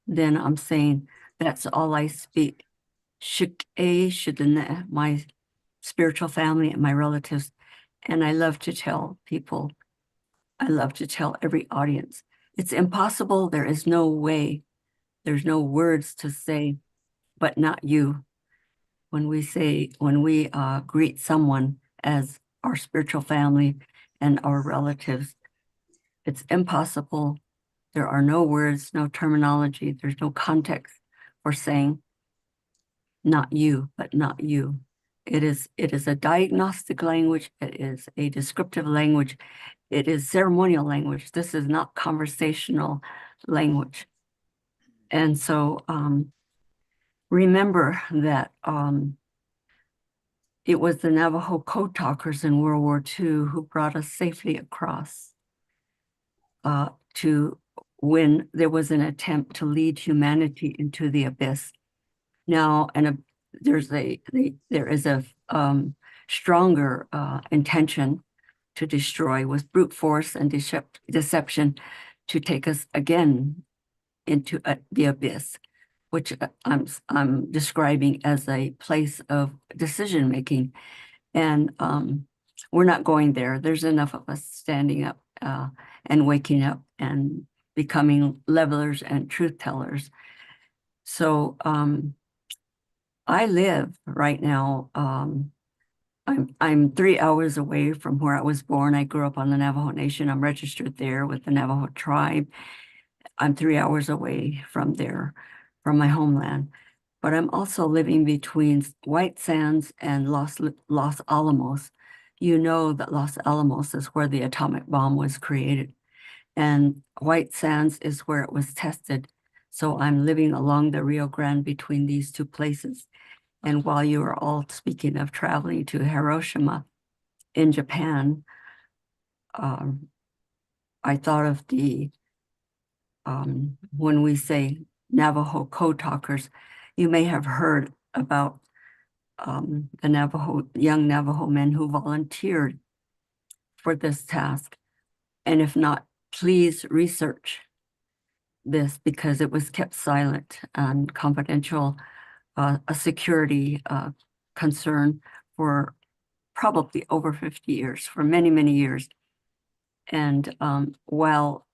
then I'm saying that's all I speak. Shik shadane, my spiritual family and my relatives. And I love to tell people, I love to tell every audience, it's impossible. There is no way. There's no words to say, but not you. When we greet someone as our spiritual family and our relatives, it's impossible. There are no words, no terminology. There's no context for saying not you, but not you. It is a diagnostic language. It is a descriptive language. It is ceremonial language. This is not conversational language. And so remember that it was the Navajo code talkers in World War II who brought us safely across to when there was an attempt to lead humanity into the abyss. Now, there is a stronger intention to destroy with brute force and deception to take us again into the abyss, which I'm describing as a place of decision making. And we're not going there. There's enough of us standing up and waking up and becoming levelers and truth tellers. So I live right now, I'm 3 hours away from where I was born. I grew up on the Navajo Nation. I'm registered there with the Navajo tribe. I'm 3 hours away from there, from my homeland. But I'm also living between White Sands and Los Alamos. You know that Los Alamos is where the atomic bomb was created, and White Sands is where it was tested. So I'm living along the Rio Grande between these two places. And while you are all speaking of traveling to Hiroshima in Japan, I thought of when we say Navajo code talkers, you may have heard about the young Navajo men who volunteered for this task. And if not, please research this, because it was kept silent and confidential, a security concern for probably over 50 years, for many, many years. And while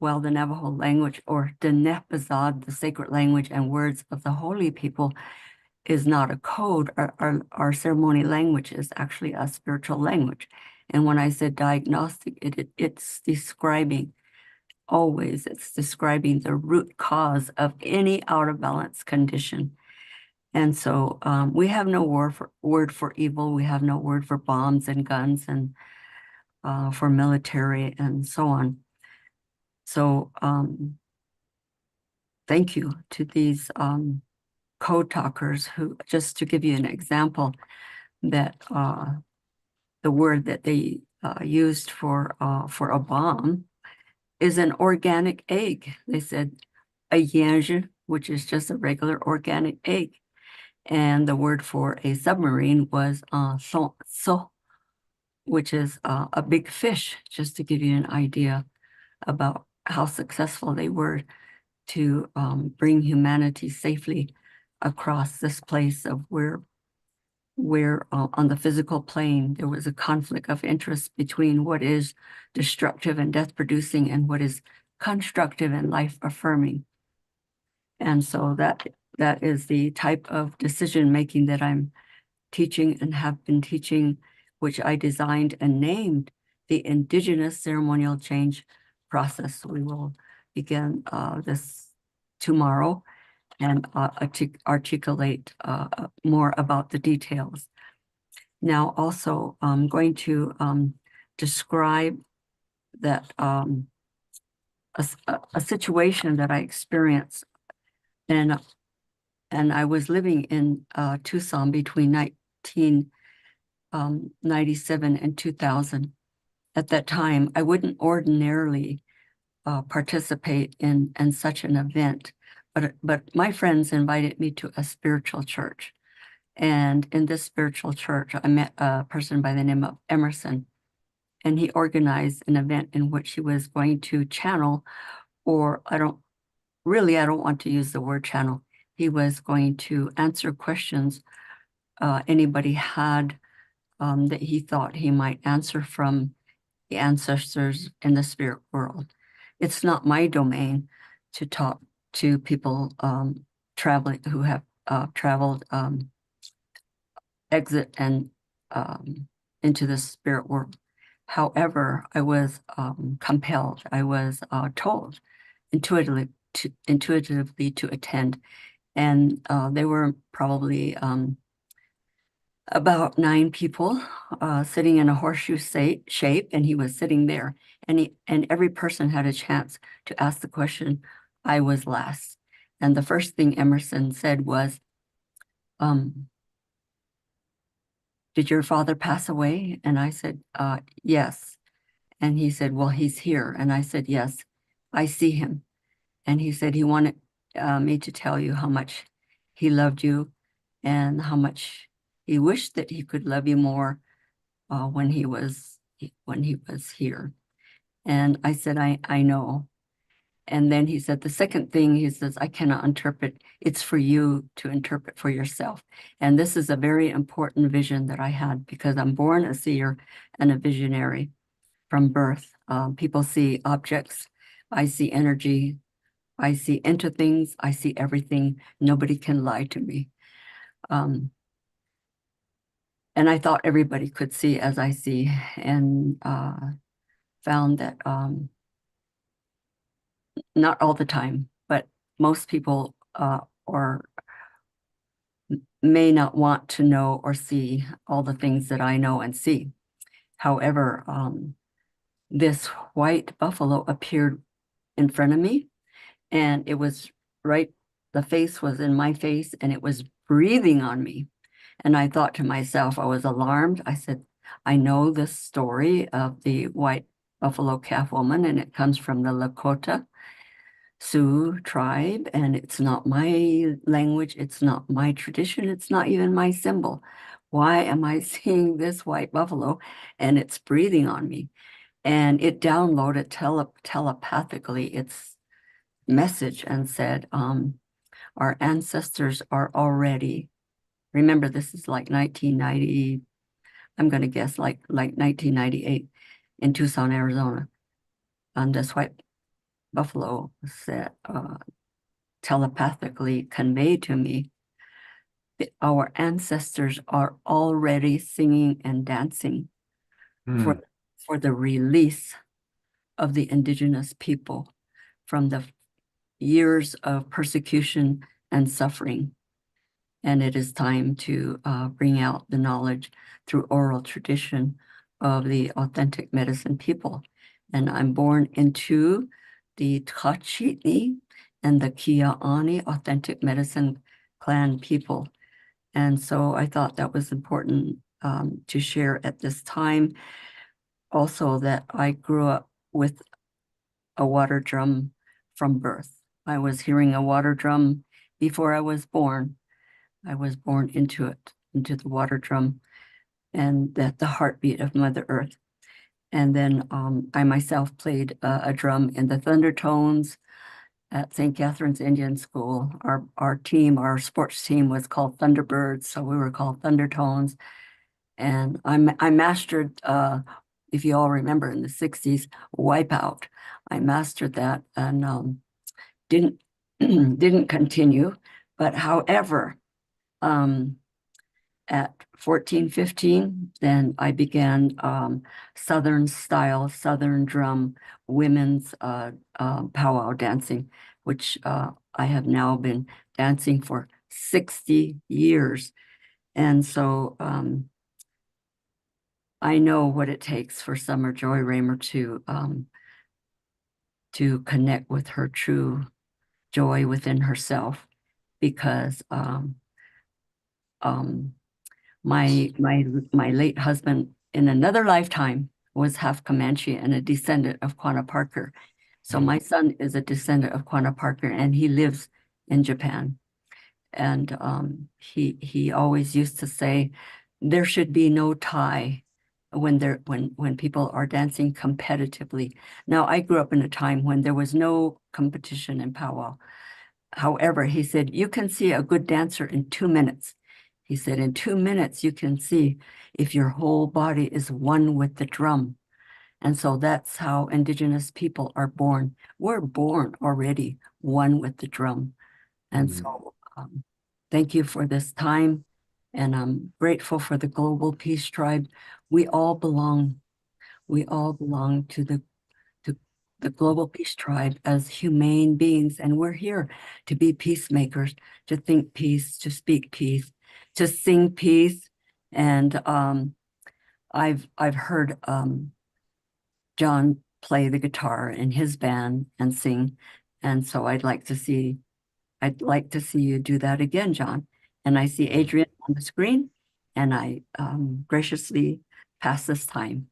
the Navajo language, or Denepazad, the sacred language and words of the holy people, is not a code. Our ceremony language is actually a spiritual language. And when I said diagnostic, it's describing always, it's describing the root cause of any out of balance condition. And so we have no word for evil. We have no word for bombs and guns and for military and so on. So thank you to these code talkers who, just to give you an example, that the word that they used for a bomb is an organic egg. They said a yinzhi, which is just a regular organic egg. And the word for a submarine was so, which is a big fish, just to give you an idea about how successful they were to bring humanity safely across this place of where on the physical plane, there was a conflict of interest between what is destructive and death producing and what is constructive and life affirming. And so that is the type of decision making that I'm teaching and have been teaching, which I designed and named the Indigenous Ceremonial Change Process. We will begin this tomorrow and articulate more about the details. Now, also, I'm going to describe that a situation that I experienced, and I was living in Tucson between 1997 and 2000. At that time, I wouldn't ordinarily participate in such an event. But my friends invited me to a spiritual church. And in this spiritual church, I met a person by the name of Emerson. And he organized an event in which he was going to channel, or I don't want to use the word channel. He was going to answer questions anybody had that he thought he might answer from the ancestors in the spirit world. It's not my domain to talk to people traveling who have traveled exit and into the spirit world. However, I was compelled, I was told intuitively to attend. And there were probably about 9 people sitting in a horseshoe shape, and he was sitting there. And every person had a chance to ask the question. I was last. And the first thing Emerson said was, did your father pass away? And I said, yes. And he said, well, he's here. And I said, yes, I see him. And he said he wanted me to tell you how much he loved you and how much he wished that he could love you more when he was here. And I said, I know. And then he said, the second thing, he says, I cannot interpret. It's for you to interpret for yourself. And this is a very important vision that I had, because I'm born a seer and a visionary from birth. People see objects. I see energy. I see into things. I see everything. Nobody can lie to me. And I thought everybody could see as I see, and found that not all the time, but most people may not want to know or see all the things that I know and see. However, this white buffalo appeared in front of me, and it was right, the face was in my face, and it was breathing on me. And I thought to myself, I was alarmed. I said, I know this story of the white buffalo calf woman, and it comes from the Lakota Sioux tribe, and it's not my language, it's not my tradition, it's not even my symbol. Why am I seeing this white buffalo and it's breathing on me? And it downloaded telepathically its message and said, our ancestors are already, remember this is like 1990, I'm going to guess like 1998 in Tucson, Arizona. And this white buffalo said, telepathically conveyed to me, our ancestors are already singing and dancing Mm. for the release of the indigenous people from the years of persecution and suffering. And it is time to bring out the knowledge through oral tradition of the authentic medicine people. And I'm born into the Tachitni and the Kia'ani authentic medicine clan people. And so I thought that was important to share at this time. Also, that I grew up with a water drum from birth. I was hearing a water drum before I was born. I was born into it, into the water drum, and that the heartbeat of Mother Earth. And then I myself played a drum in the Thundertones at St. Catherine's Indian School. Our team, our sports team was called Thunderbirds, so we were called Thundertones. And I mastered, if you all remember in the 60s, Wipeout. I mastered that and didn't continue. But however, at 14, 15, then I began Southern style, Southern drum, women's powwow dancing, which I have now been dancing for 60 years. And so I know what it takes for Summer Joy Raymer to connect with her true joy within herself, because my late husband in another lifetime was half Comanche and a descendant of Quanah Parker. So my son is a descendant of Quanah Parker, and he lives in Japan. And he always used to say, there should be no tie when people are dancing competitively. Now, I grew up in a time when there was no competition in powwow. However, he said, you can see a good dancer in 2 minutes. He said, in 2 minutes, you can see if your whole body is one with the drum. And so that's how Indigenous people are born. We're born already one with the drum. And so thank you for this time. And I'm grateful for the Global Peace Tribe. We all belong to the Global Peace Tribe as humane beings. And we're here to be peacemakers, to think peace, to speak peace, to sing peace. And I've heard John play the guitar in his band and sing. And so I'd like to see you do that again, John. And I see Adrian on the screen, and I graciously pass this time.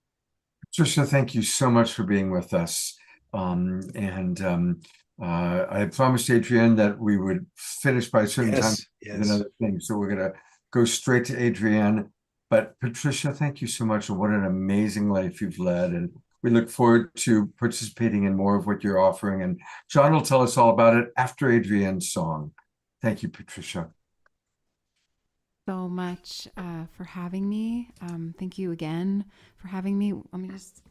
Patricia, thank you so much for being with us. I promised Adrienne that we would finish by a certain time with another thing. So we're going to go straight to Adrienne. But Patricia, thank you so much. And what an amazing life you've led. And we look forward to participating in more of what you're offering. And John will tell us all about it after Adrienne's song. Thank you, Patricia. So much for having me. Thank you again for having me. Let me just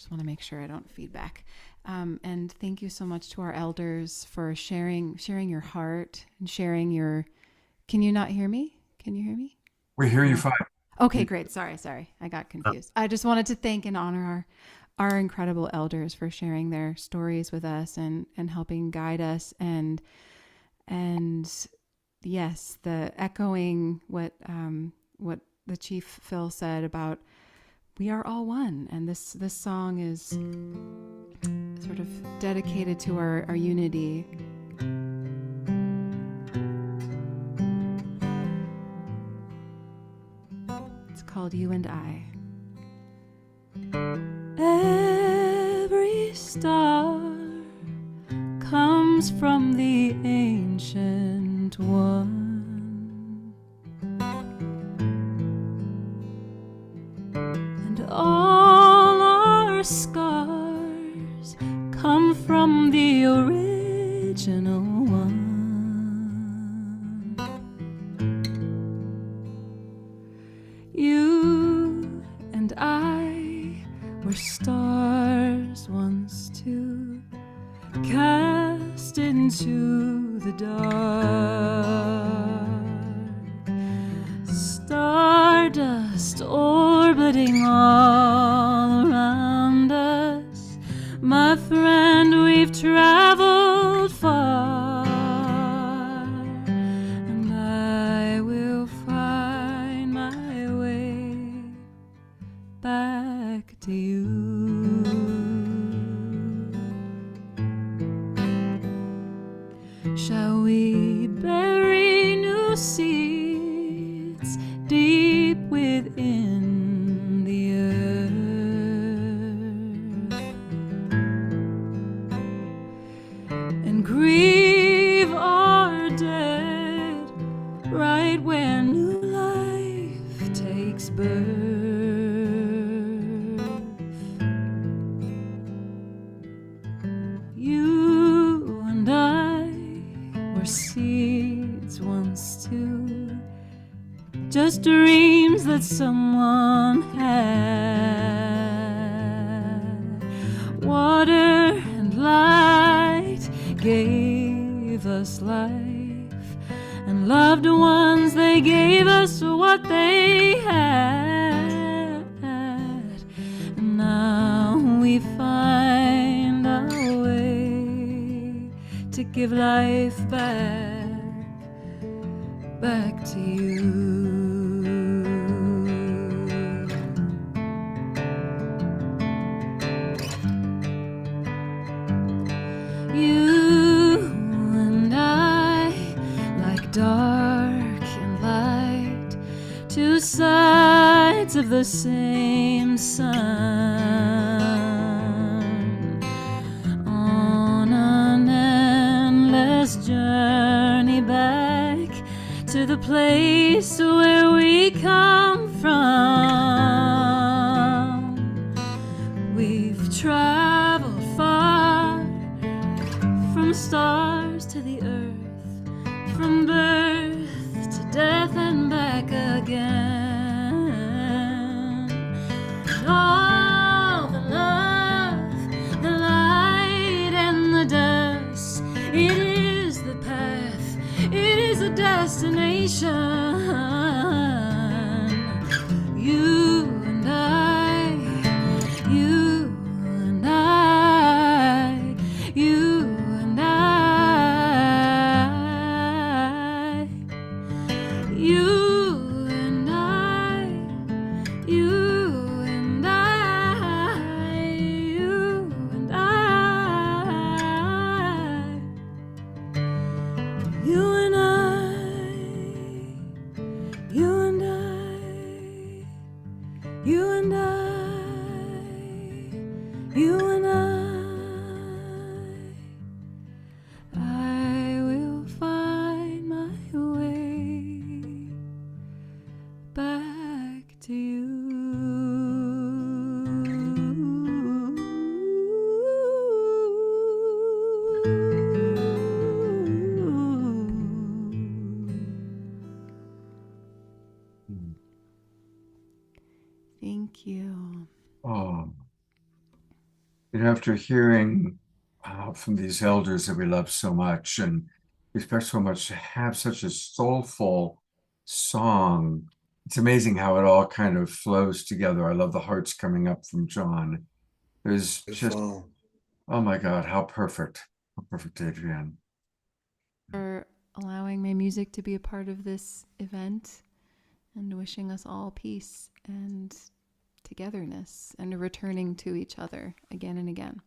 want to make sure I don't feedback. And thank you so much to our elders for sharing your heart and sharing your. Can you not hear me? Can you hear me? We hear you fine. Okay, great. Sorry. I got confused. I just wanted to thank and honor our incredible elders for sharing their stories with us and helping guide us and yes, the echoing what the Chief Phil said about we are all one, and this song is sort of dedicated to our unity. It's called You and I. Every star comes from the ancient one, and all our scars come from the original one. You and I were stars once too, cast into the dark. My friend, we've traveled far, and I will find my way back to you. Shall we bury new seeds deep within the earth and grieve our dead right where new life takes birth? You and I were seeds once too, just dreams that someone had. Water and light gave us life, and loved ones, they gave us what they had. And now we find our way to give life back to you. You and I, like dark and light, two sides of the same sun, on an endless journey back to the place where we come from. We've traveled far, from stars to the earth, from birth to death and back again. And all the love, the light and the dust, it is the path, it is the destination. You and I, you and I, you and I, you and I, you and I, you and I, you and I, you and I, you and I, you and I will find my way back to you. Thank you. Oh, after hearing from these elders that we love so much, and we respect so much, to have such a soulful song, it's amazing how it all kind of flows together. I love the hearts coming up from John. There's just, oh my God, how perfect, Adrienne. For allowing my music to be a part of this event and wishing us all peace and togetherness and returning to each other again and again.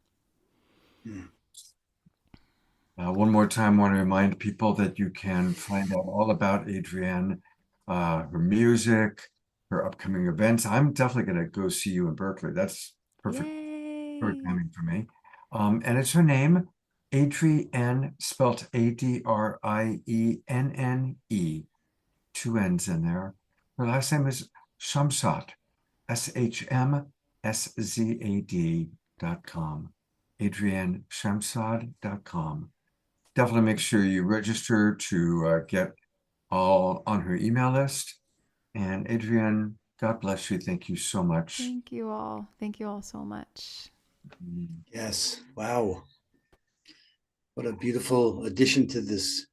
One more time, I want to remind people that you can find out all about Adrienne, her music, her upcoming events. I'm definitely going to go see you in Berkeley. That's perfect timing for me. And it's her name, Adrienne, spelled Adrienne, two N's in there. Her last name is Shamsad, SHMSZAD.com. AdrienneShamsad.com. Definitely make sure you register to get all on her email list. And Adrienne, God bless you. Thank you so much. Thank you all. Thank you all so much. Yes. Wow. What a beautiful addition to this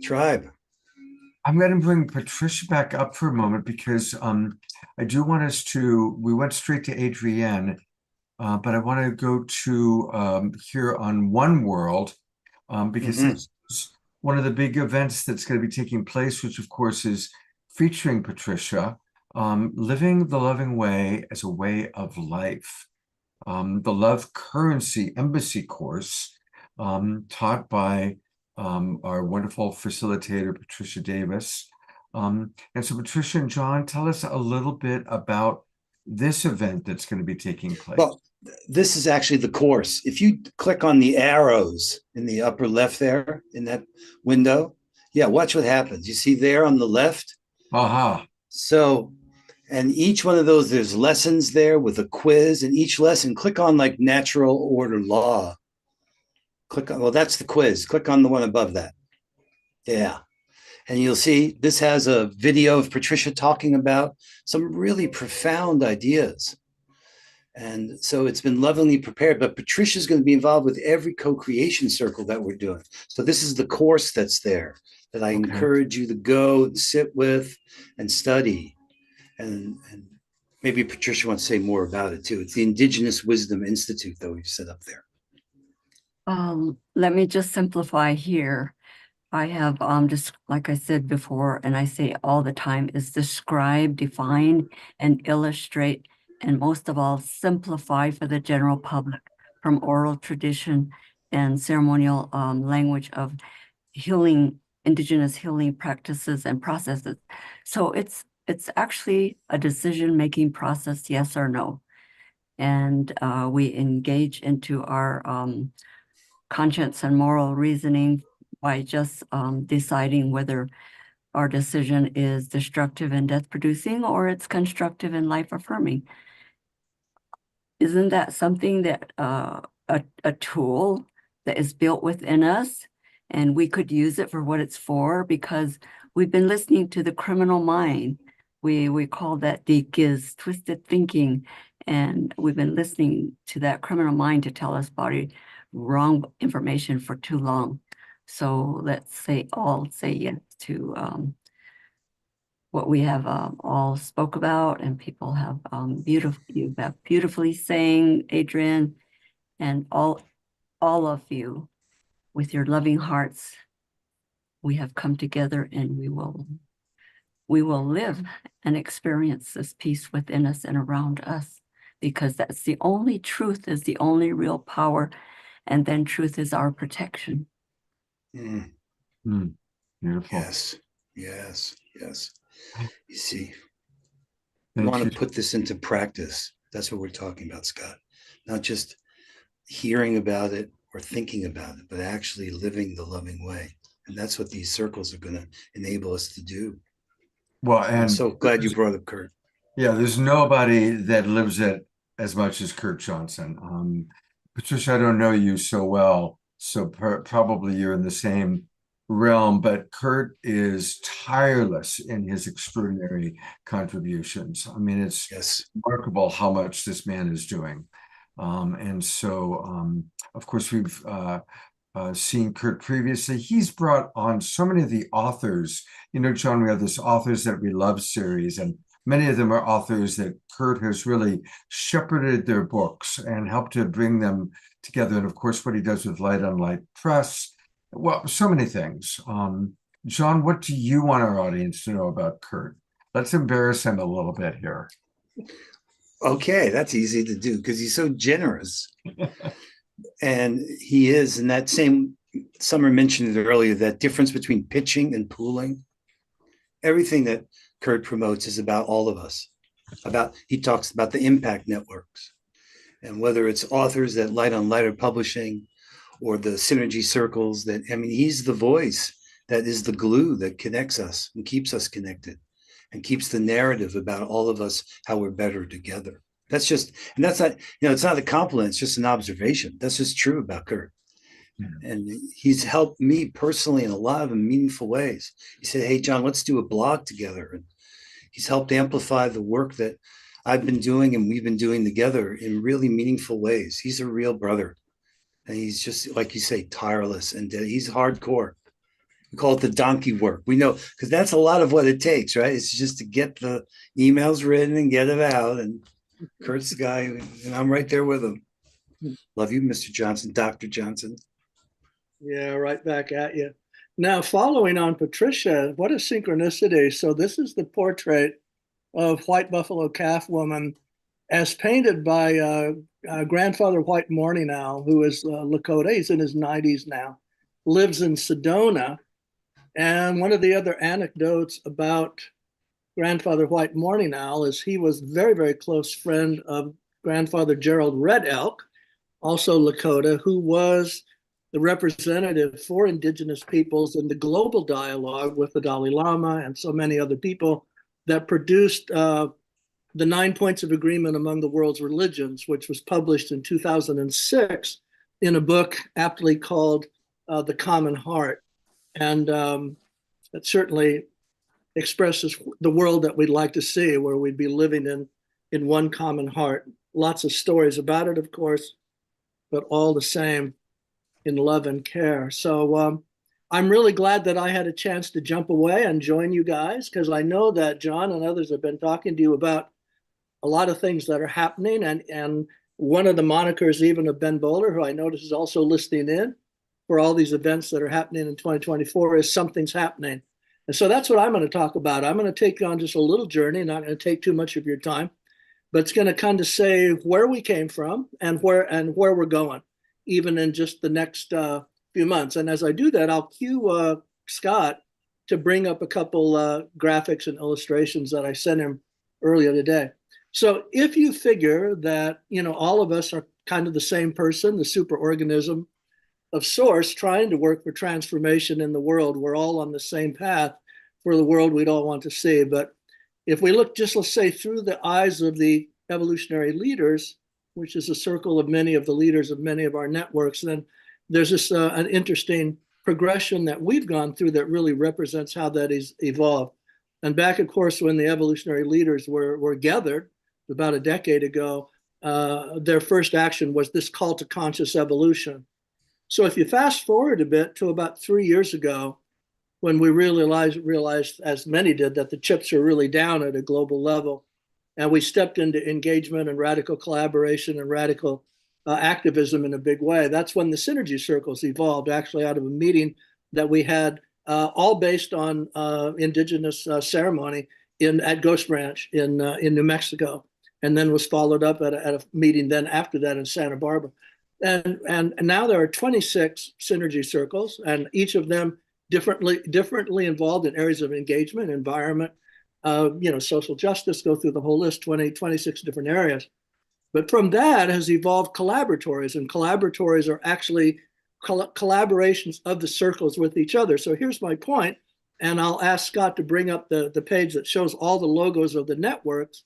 tribe. I'm going to bring Patricia back up for a moment because I do want us to, we went straight to Adrienne, but I want to go to here on One World because this is one of the big events that's going to be taking place, which of course is featuring Patricia, Living the Loving Way as a Way of Life, the Love Currency Embassy course taught by our wonderful facilitator, Patricia Davis. And so Patricia and John, tell us a little bit about this event that's going to be taking place. Well, this is actually the course. If you click on the arrows in the upper left there in that window, yeah, watch what happens. You see there on the left? Aha. So, and each one of those, there's lessons there with a quiz, and each lesson, click on like natural order law. Click on, well, that's the quiz. Click on the one above that. Yeah. And you'll see this has a video of Patricia talking about some really profound ideas. And so it's been lovingly prepared, but Patricia's going to be involved with every co-creation circle that we're doing. So this is the course that's there that I encourage you to go and sit with and study. And maybe Patricia wants to say more about it too. It's the Indigenous Wisdom Institute that we've set up there. Let me just simplify here. I have just like I said before, and I say all the time, is describe, define, and illustrate, and most of all, simplify for the general public from oral tradition and ceremonial language of healing, indigenous healing practices and processes. So it's actually a decision-making process, yes or no. And we engage into our conscience and moral reasoning by just deciding whether our decision is destructive and death-producing or it's constructive and life-affirming. Isn't that something that a tool that is built within us, and we could use it for what it's for? Because we've been listening to the criminal mind. We call that DGIS, twisted thinking, and we've been listening to that criminal mind to tell us body wrong information for too long. So let's all say yes to what we have all spoke about, and people have you have beautifully saying, Adrian, and all of you with your loving hearts. We have come together, and we will live and experience this peace within us and around us, because that's the only truth, is the only real power, and then truth is our protection. Beautiful. Yes, yes, yes. You see, we want to put this into practice. That's what we're talking about, Scott. Not just hearing about it or thinking about it, but actually living the loving way. And that's what these circles are going to enable us to do. Well, and I'm so glad you brought up Kurt. Yeah, there's nobody that lives it as much as Kurt Johnson. Patricia, I don't know you so well, so probably you're in the same realm, but Kurt is tireless in his extraordinary contributions. I mean, it's remarkable how much this man is doing. And so, of course, we've seen Kurt previously. He's brought on so many of the authors. You know, John, we have this Authors That We Love series, and many of them are authors that Kurt has really shepherded their books and helped to bring them together. And of course, what he does with Light on Light Press. Well, so many things. John, what do you want our audience to know about Kurt? Let's embarrass him a little bit here. Okay, that's easy to do because he's so generous. And he is, in that same, Summer mentioned it earlier, that difference between pitching and pooling. Everything that Kurt promotes is about all of us. He talks about the impact networks. And whether it's authors that Light on Light are publishing, or the synergy circles he's the voice that is the glue that connects us and keeps us connected and keeps the narrative about all of us, how we're better together. That's just, and that's not, it's not a compliment, it's just an observation. That's just true about Kurt. Yeah. And he's helped me personally in a lot of meaningful ways. He said, hey, John, let's do a blog together. And he's helped amplify the work that I've been doing and we've been doing together in really meaningful ways. He's a real brother. And he's just, like you say, tireless, and he's hardcore. We call it the donkey work. We know, because that's a lot of what it takes, right? It's just to get the emails written and get it out. And Kurt's the guy, and I'm right there with him. Love you, Mr. Johnson, Dr. Johnson. Yeah, right back at you. Now, following on Patricia, what a synchronicity. So this is the portrait of White Buffalo Calf Woman as painted by grandfather White Morning Owl, who is Lakota. He's in his 90s now, lives in Sedona. And one of the other anecdotes about grandfather White Morning Owl is he was very, very close friend of grandfather Gerald Red Elk, also Lakota, who was the representative for indigenous peoples in the global dialogue with the Dalai Lama and so many other people that produced the 9 Points of Agreement among the world's religions, which was published in 2006 in a book aptly called The Common Heart. And it certainly expresses the world that we'd like to see, where we'd be living in one common heart. Lots of stories about it, of course, but all the same in love and care. So I'm really glad that I had a chance to jump away and join you guys, because I know that John and others have been talking to you about a lot of things that are happening. And one of the monikers even of Ben Bowler, who I notice is also listening in for all these events that are happening in 2024, is Something's Happening. And so that's what I'm going to talk about. I'm going to take you on just a little journey, not going to take too much of your time, but it's going to kind of say where we came from and where we're going, even in just the next few months. And as I do that, I'll cue Scott to bring up a couple graphics and illustrations that I sent him earlier today. So if you figure that, you know, all of us are kind of the same person, the superorganism of source trying to work for transformation in the world, we're all on the same path for the world we'd all want to see. But if we look just, let's say, through the eyes of the evolutionary leaders, which is a circle of many of the leaders of many of our networks, then there's this an interesting progression that we've gone through that really represents how that is evolved. And back, of course, when the evolutionary leaders were gathered about a decade ago, their first action was this call to conscious evolution. So if you fast forward a bit to about 3 years ago, when we realized, as many did, that the chips are really down at a global level, and we stepped into engagement and radical collaboration and radical activism in a big way, that's when the synergy circles evolved, actually out of a meeting that we had, all based on indigenous ceremony at Ghost Ranch in New Mexico, and then was followed up at a meeting then after that in Santa Barbara. And now there are 26 synergy circles, and each of them differently involved in areas of engagement, environment, social justice, go through the whole list, 26 different areas. But from that has evolved collaboratories, and collaboratories are actually collaborations of the circles with each other. So here's my point, and I'll ask Scott to bring up the page that shows all the logos of the networks.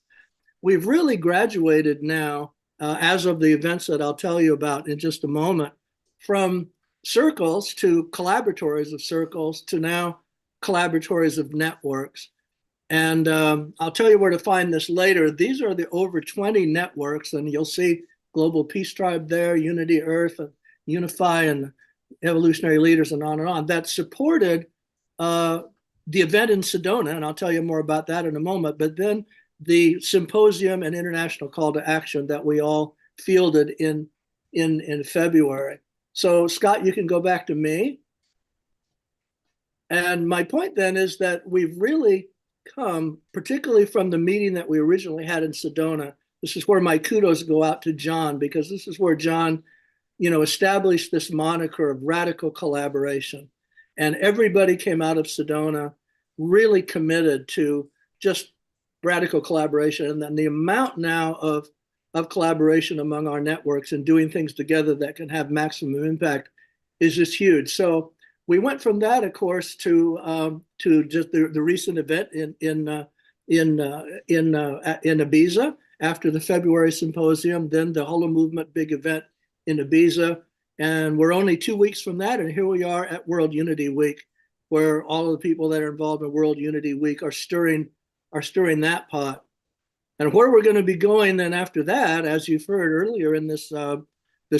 We've really graduated now, as of the events that I'll tell you about in just a moment, from circles to collaboratories of circles to now collaboratories of networks. And I'll tell you where to find this later. These are the over 20 networks, and you'll see Global Peace Tribe there, Unity Earth, and Unify, and Evolutionary Leaders, and on, that supported the event in Sedona, and I'll tell you more about that in a moment. But then the symposium and international call to action that we all fielded in February. So Scott, you can go back to me. And my point then is that we've really come, particularly from the meeting that we originally had in Sedona. This is where my kudos go out to John, because this is where John, established this moniker of radical collaboration. And everybody came out of Sedona really committed to just radical collaboration. And then the amount now of collaboration among our networks and doing things together that can have maximum impact is just huge. So we went from that, of course, to just the recent event in Ibiza after the February symposium, then the Holo Movement big event in Ibiza. And we're only 2 weeks from that, and here we are at World Unity Week, where all of the people that are involved in World Unity Week are stirring that pot. And where we're going to be going then after that, as you've heard earlier in this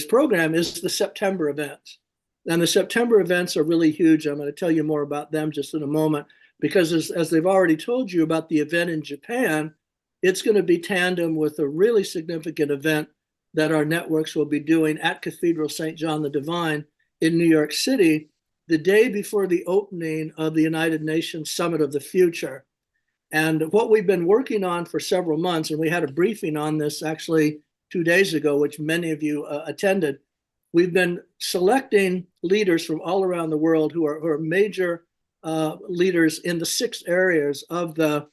program, is the September events. And the September events are really huge. I'm going to tell you more about them just in a moment, because as they've already told you about the event in Japan, it's going to be tandem with a really significant event that our networks will be doing at Cathedral St. John the Divine in New York City, the day before the opening of the United Nations Summit of the Future. And what we've been working on for several months, and we had a briefing on this actually 2 days ago, which many of you attended, we've been selecting leaders from all around the world who are major leaders in the 6 areas of the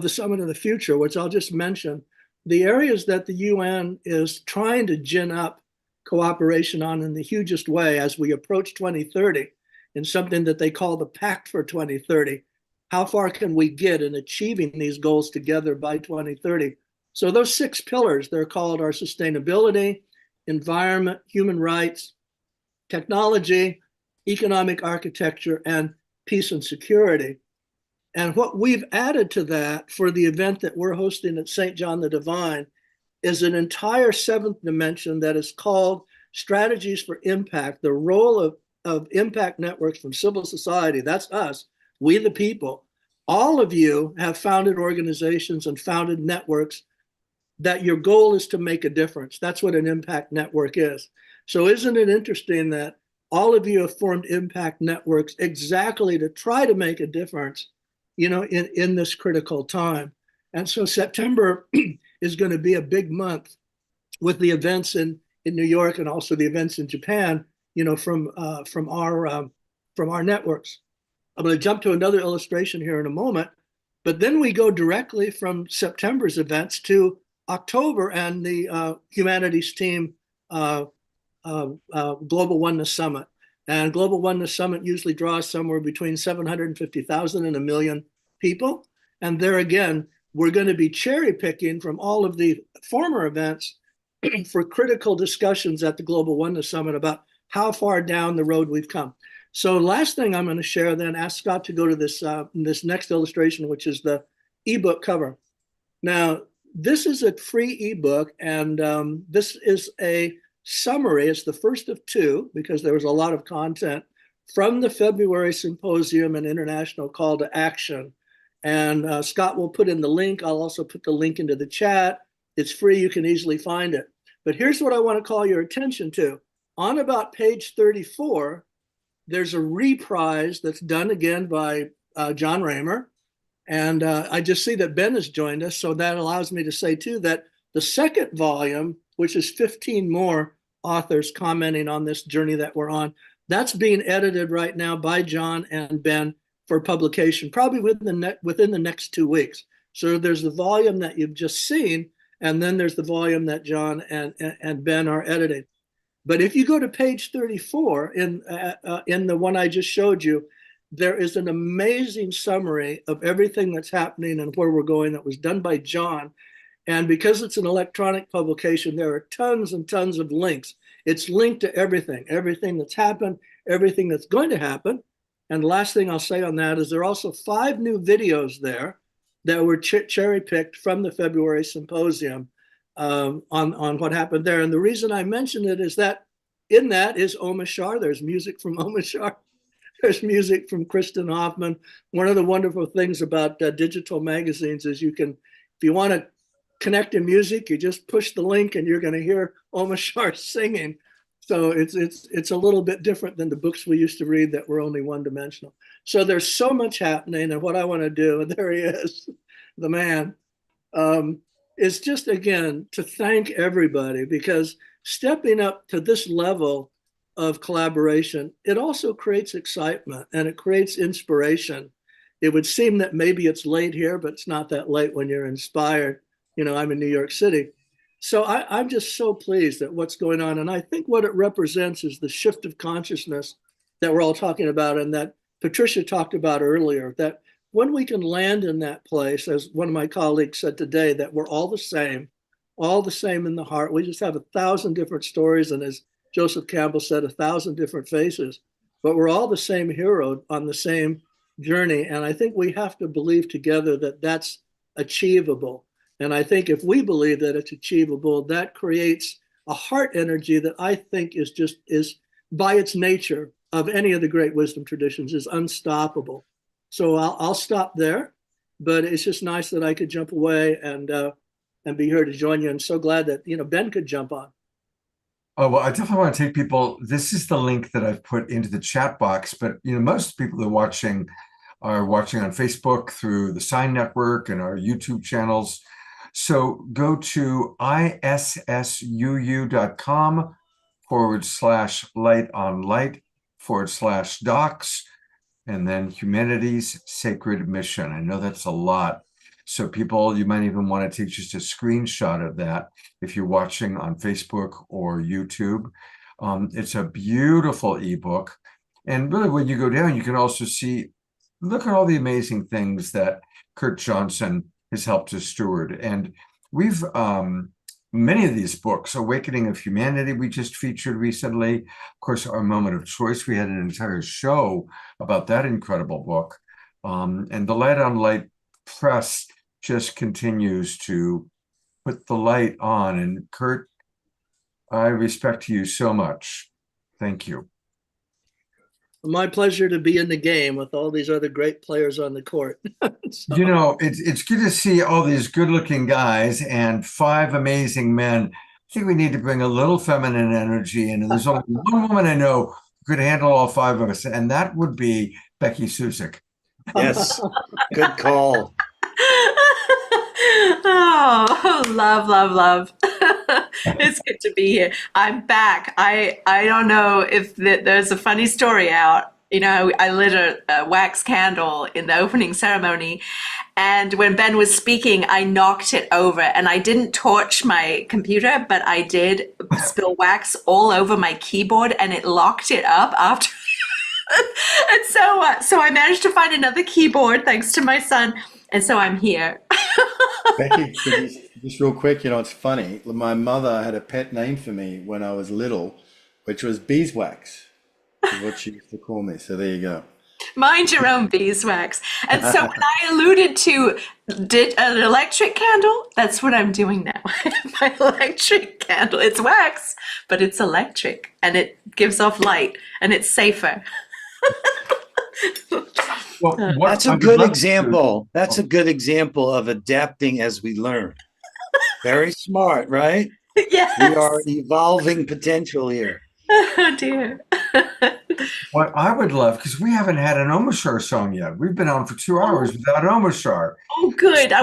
Summit of the Future, which I'll just mention. The areas that the UN is trying to gin up cooperation on in the hugest way as we approach 2030 in something that they call the Pact for 2030. How far can we get in achieving these goals together by 2030? So those 6 pillars, they're called our sustainability, environment, human rights, technology, economic architecture, and peace and security. And what we've added to that for the event that we're hosting at St. John the Divine is an entire 7th dimension that is called Strategies for Impact, the role of impact networks from civil society. That's us, we the people. All of you have founded organizations and founded networks that your goal is to make a difference. That's what an impact network is. So isn't it interesting that all of you have formed impact networks exactly to try to make a difference, you know, in this critical time. And so September is going to be a big month with the events in New York and also the events in Japan, you know, from our networks. I'm going to jump to another illustration here in a moment, but then we go directly from September's events to October and the Humanities Team Global Oneness Summit. And Global Oneness Summit usually draws somewhere between 750,000 and 1 million people. And there again, we're going to be cherry picking from all of the former events for critical discussions at the Global Oneness Summit about how far down the road we've come. So last thing I'm going to share, then ask Scott to go to this next illustration, which is the ebook cover. Now, this is a free ebook, and this is a summary. It's the first of 2 because there was a lot of content from the February Symposium and International Call to Action. And Scott will put in the link. I'll also put the link into the chat. It's free. You can easily find it. But here's what I want to call your attention to. On about page 34, there's a reprise that's done again by John Raymer. And I just see that Ben has joined us. So that allows me to say, too, that the second volume, which is 15 more authors commenting on this journey that we're on, that's being edited right now by John and Ben for publication, probably within the next 2 weeks. So there's the volume that you've just seen, and then there's the volume that John and Ben are editing. But if you go to page 34 in the one I just showed you, there is an amazing summary of everything that's happening and where we're going that was done by John. And because it's an electronic publication, there are tons and tons of links. It's linked to everything that's happened, everything that's going to happen. And the last thing I'll say on that is there are also 5 new videos there that were cherry picked from the February Symposium on what happened there. And the reason I mention it is that in that is Omar Shah. There's music from Omar Shah. There's music from Kristen Hoffman. One of the wonderful things about digital magazines is you can, if you want to connect to music, you just push the link and you're going to hear Omar Shah singing. So it's a little bit different than the books we used to read that were only one-dimensional. So there's so much happening, and what I want to do, and there he is, the man, is just, again, to thank everybody, because stepping up to this level of collaboration, it also creates excitement and it creates inspiration. It would seem that maybe it's late here, but it's not that late when you're inspired. You know, I'm in New York City. So I'm just so pleased at what's going on. And I think what it represents is the shift of consciousness that we're all talking about and that Patricia talked about earlier, that when we can land in that place, as one of my colleagues said today, that we're all the same in the heart. We just have 1,000 different stories. And as Joseph Campbell said, 1,000 different faces, but we're all the same hero on the same journey. And I think we have to believe together that that's achievable. And I think if we believe that it's achievable, that creates a heart energy that I think is by its nature of any of the great wisdom traditions is unstoppable. So I'll stop there. but it's just nice that I could jump away and be here to join you. And so glad that, Ben could jump on. Oh, well, I definitely want to take people. This is the link that I've put into the chat box, but most people that are watching on Facebook through the Sign Network and our YouTube channels. So go to issuu.com/light-on-light/docs, and then Humanity's Sacred Mission. I know that's a lot. So people, you might even want to take just a screenshot of that if you're watching on Facebook or YouTube. It's a beautiful ebook. And really, when you go down, you can also see, look at all the amazing things that Kurt Johnson has helped us steward. And we've, many of these books, Awakening of Humanity, we just featured recently. Of course, Our Moment of Choice, we had an entire show about that incredible book. And the Light on Light Press just continues to put the light on. And Kurt, I respect you so much. Thank you. My pleasure to be in the game with all these other great players on the court. So. It's good to see all these good-looking guys and 5 amazing men. I think we need to bring a little feminine energy in. And there's only one woman I know who could handle all 5 of us, and that would be Becky Suzik. Yes, good call. Oh, love. It's good to be here. I'm back. I don't know if there's a funny story out. I lit a wax candle in the opening ceremony, and when Ben was speaking, I knocked it over, and I didn't torch my computer, but I did spill wax all over my keyboard, and it locked it up after. And so I managed to find another keyboard thanks to my son, and so I'm here. Becky, just real quick, it's funny. My mother had a pet name for me when I was little, which was beeswax, is what she used to call me. So there you go. Mind your own beeswax. And so when I alluded to an electric candle, that's what I'm doing now. My electric candle. It's wax, but it's electric, and it gives off light, and it's safer. Well, that's a good example. That's a good example of adapting as we learn. Very smart, right? Yes. We are evolving potential here. Oh dear. What I would love, because we haven't had an Omashar song yet. We've been on for 2 hours without Omashar. Oh, good. I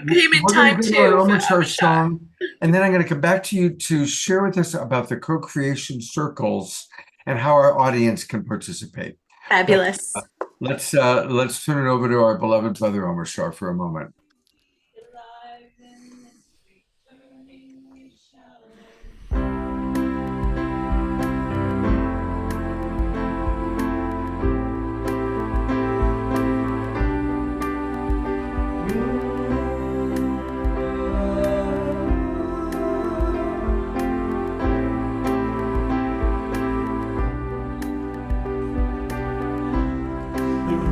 came in time too. We're going to do an Omashar song, and then I'm going to come back to you to share with us about the co-creation circles and how our audience can participate. Fabulous. Let's turn it over to our beloved brother Omashar for a moment.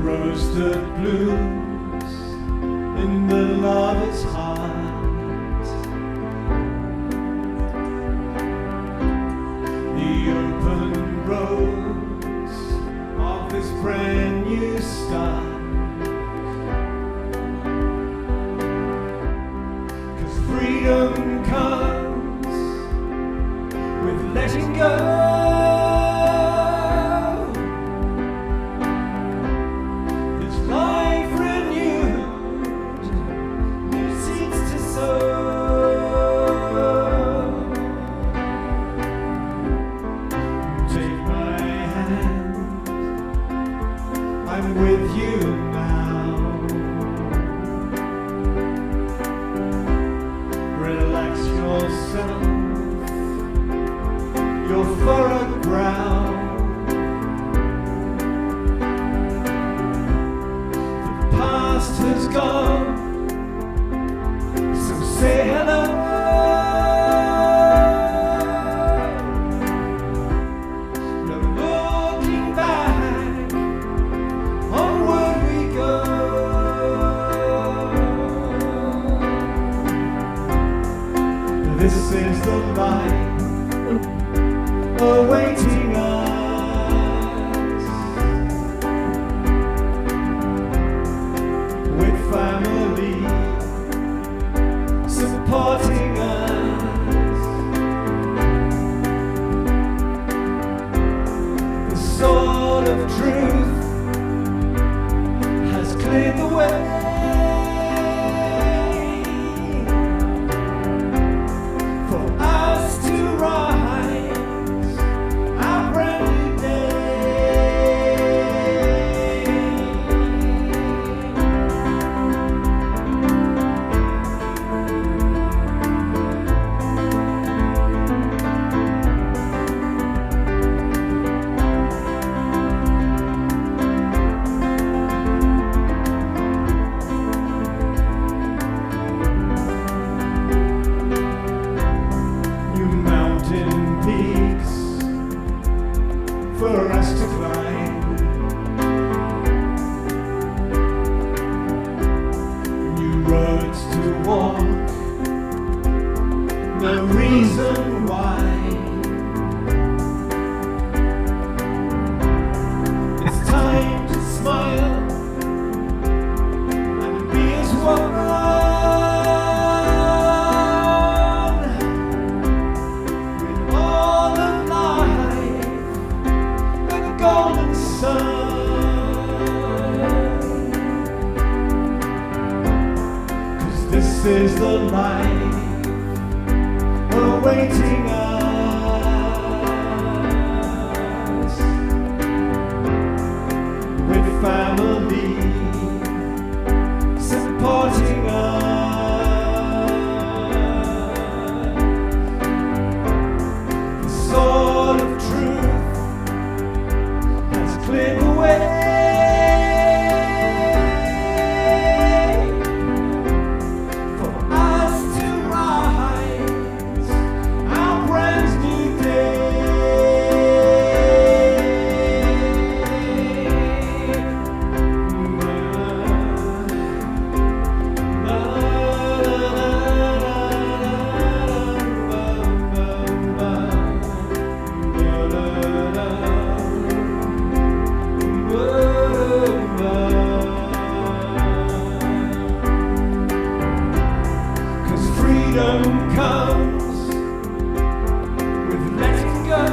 Roasted blues in the lover's heart. The open rose of this brand new start. 'Cause freedom comes with letting go. Family of truth has cleared the way for us to rise our brand new day. New mountain peaks for us to climb, new roads to walk, no reason why. It's time to smile and be as one. All of life, the golden sun. 'Cause this is the life awaiting us, with family supporting us. The sword of truth has cleared the way for us to rise our brand new Cause freedom comes with letting go.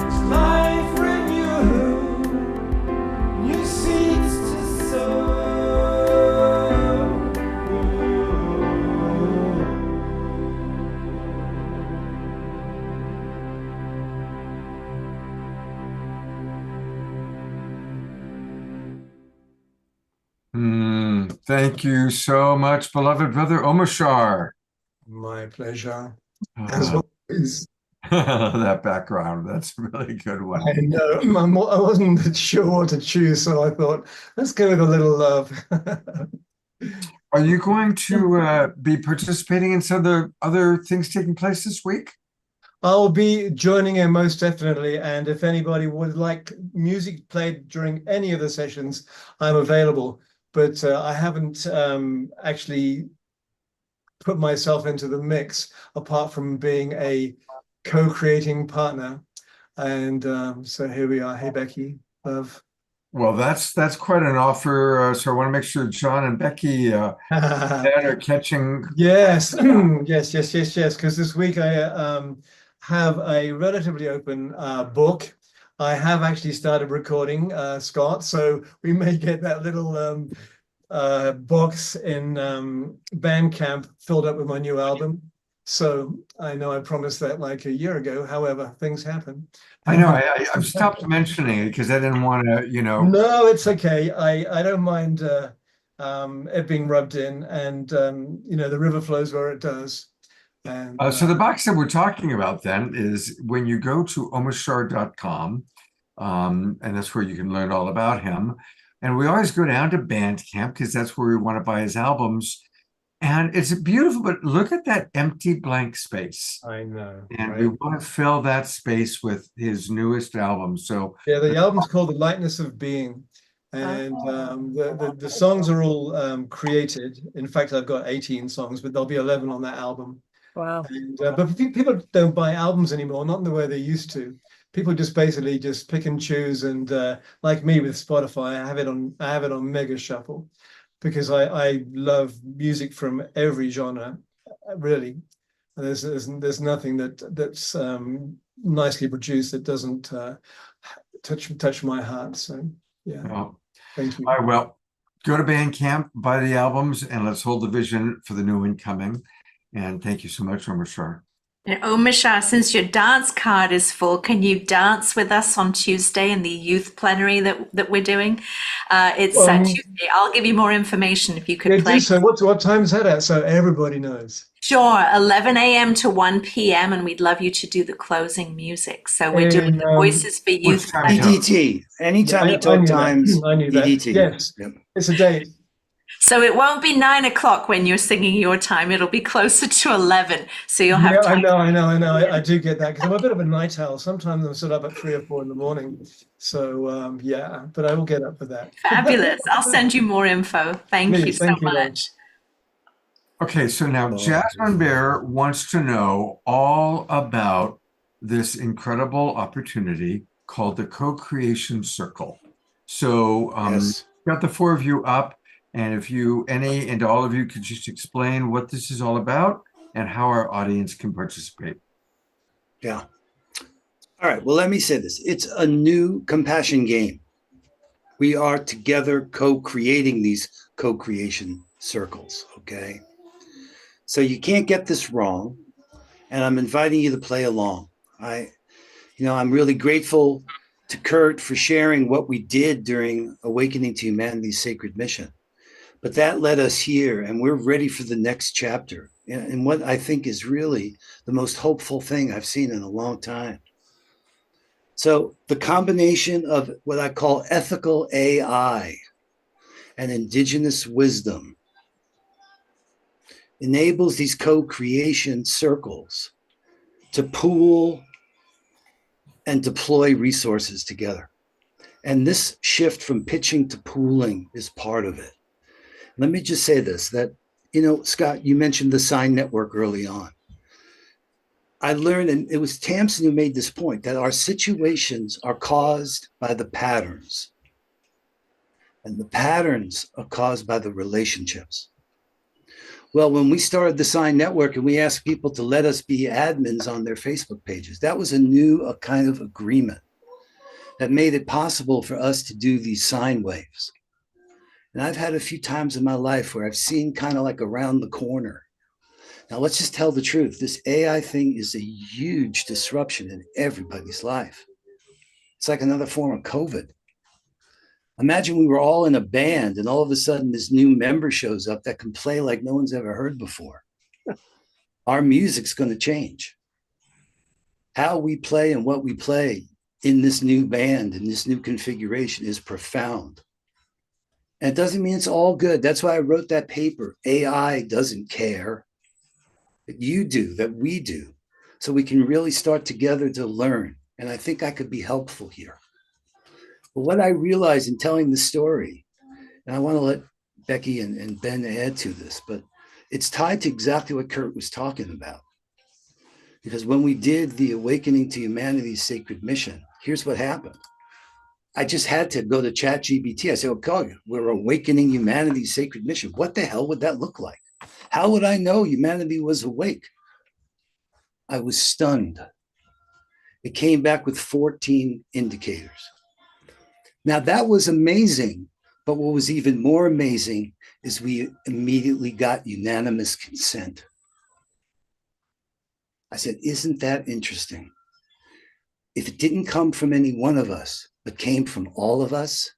It's life renewed, new seeds to sow. Thank you so much, beloved brother Omashar. My pleasure. As always. That background, that's a really good one. I know. I wasn't sure what to choose, so I thought, let's go with a little love. Are you going to be participating in some of the other things taking place this week? I'll be joining in most definitely, and if anybody would like music played during any of the sessions, I'm available. But I haven't actually put myself into the mix apart from being a co-creating partner. And so here we are. Hey, Becky, love. Well, that's quite an offer. So I want to make sure John and Becky that are catching. Yes, yes. Because this week I have a relatively open book. I have actually started recording, Scott, so we may get that little box in Bandcamp filled up with my new album. So I know I promised that like a year ago. However, things happen. I know. I've stopped mentioning it because I didn't want to, No, it's okay. I don't mind it being rubbed in, and the river flows where it does. And so the box that we're talking about then is when you go to omashar.com, and that's where you can learn all about him. And we always go down to Bandcamp because that's where we want to buy his albums. And it's beautiful, but look at that empty blank space. I know. And right? we want to fill that space with his newest album. So yeah, the album's called The Lightness of Being. And the songs are all created. In fact, I've got 18 songs, but there'll be 11 on that album. Wow. And, but people don't buy albums anymore, not in the way they used to. People just basically just pick and choose, and like me with Spotify, I have it on Mega Shuffle because I love music from every genre, really. There's nothing that's nicely produced that doesn't touch my heart. So yeah, Well, thank you. all right, well, go to Bandcamp, buy the albums, and let's hold the vision for the new one coming. And thank you so much, Omar Shah. And Mishar, since your dance card is full, can you dance with us on Tuesday in the youth plenary that we're doing? It's Tuesday. I'll give you more information if you could play. So what time is that at? So everybody knows. Sure, 11 a.m. to 1 p.m. and we'd love you to do the closing music. So we're doing the Voices for Youth. EDT. Anytime you talk times, I knew that. EDT. Yes, it's a date. So it won't be 9 o'clock when you're singing your time. It'll be closer to 11. So you'll have time. I know. I do get that because I'm a bit of a night owl. Sometimes I'm sort of up at 3 or 4 in the morning. So yeah, but I will get up for that. Fabulous. I'll send you more info. Thank you so much. Okay, so now Jasmine Bear wants to know all about this incredible opportunity called the Co-Creation Circle. So got the 4 of you up. And if any and all of you could just explain what this is all about and how our audience can participate. Yeah. All right. Well, let me say this. It's a new compassion game. We are together co-creating these co-creation circles. Okay. So you can't get this wrong. And I'm inviting you to play along. I'm really grateful to Kurt for sharing what we did during Awakening to Humanity's Sacred Mission. But that led us here, and we're ready for the next chapter. And what I think is really the most hopeful thing I've seen in a long time. So the combination of what I call ethical AI and indigenous wisdom enables these co-creation circles to pool and deploy resources together. And this shift from pitching to pooling is part of it. Let me just say this, that, Scott, you mentioned the sign network early on. I learned, and it was Tamsin who made this point, that our situations are caused by the patterns. And the patterns are caused by the relationships. Well, when we started the sign network and we asked people to let us be admins on their Facebook pages, that was a kind of agreement that made it possible for us to do these sine waves. And I've had a few times in my life where I've seen kind of like around the corner. Now, let's just tell the truth. This AI thing is a huge disruption in everybody's life. It's like another form of COVID. Imagine we were all in a band and all of a sudden this new member shows up that can play like no one's ever heard before. Our music's going to change. How we play and what we play in this new band, in this new configuration is profound. And it doesn't mean it's all good. That's why I wrote that paper. AI doesn't care, but you do, that we do. So we can really start together to learn. And I think I could be helpful here. But what I realized in telling the story, and I want to let Becky and Ben add to this, but it's tied to exactly what Kurt was talking about. Because when we did the Awakening to Humanity's Sacred Mission, here's what happened. I just had to go to ChatGPT. I said, okay, we're awakening humanity's sacred mission. What the hell would that look like? How would I know humanity was awake? I was stunned. It came back with 14 indicators. Now that was amazing, but what was even more amazing is we immediately got unanimous consent. I said, isn't that interesting? If it didn't come from any one of us, but came from all of us,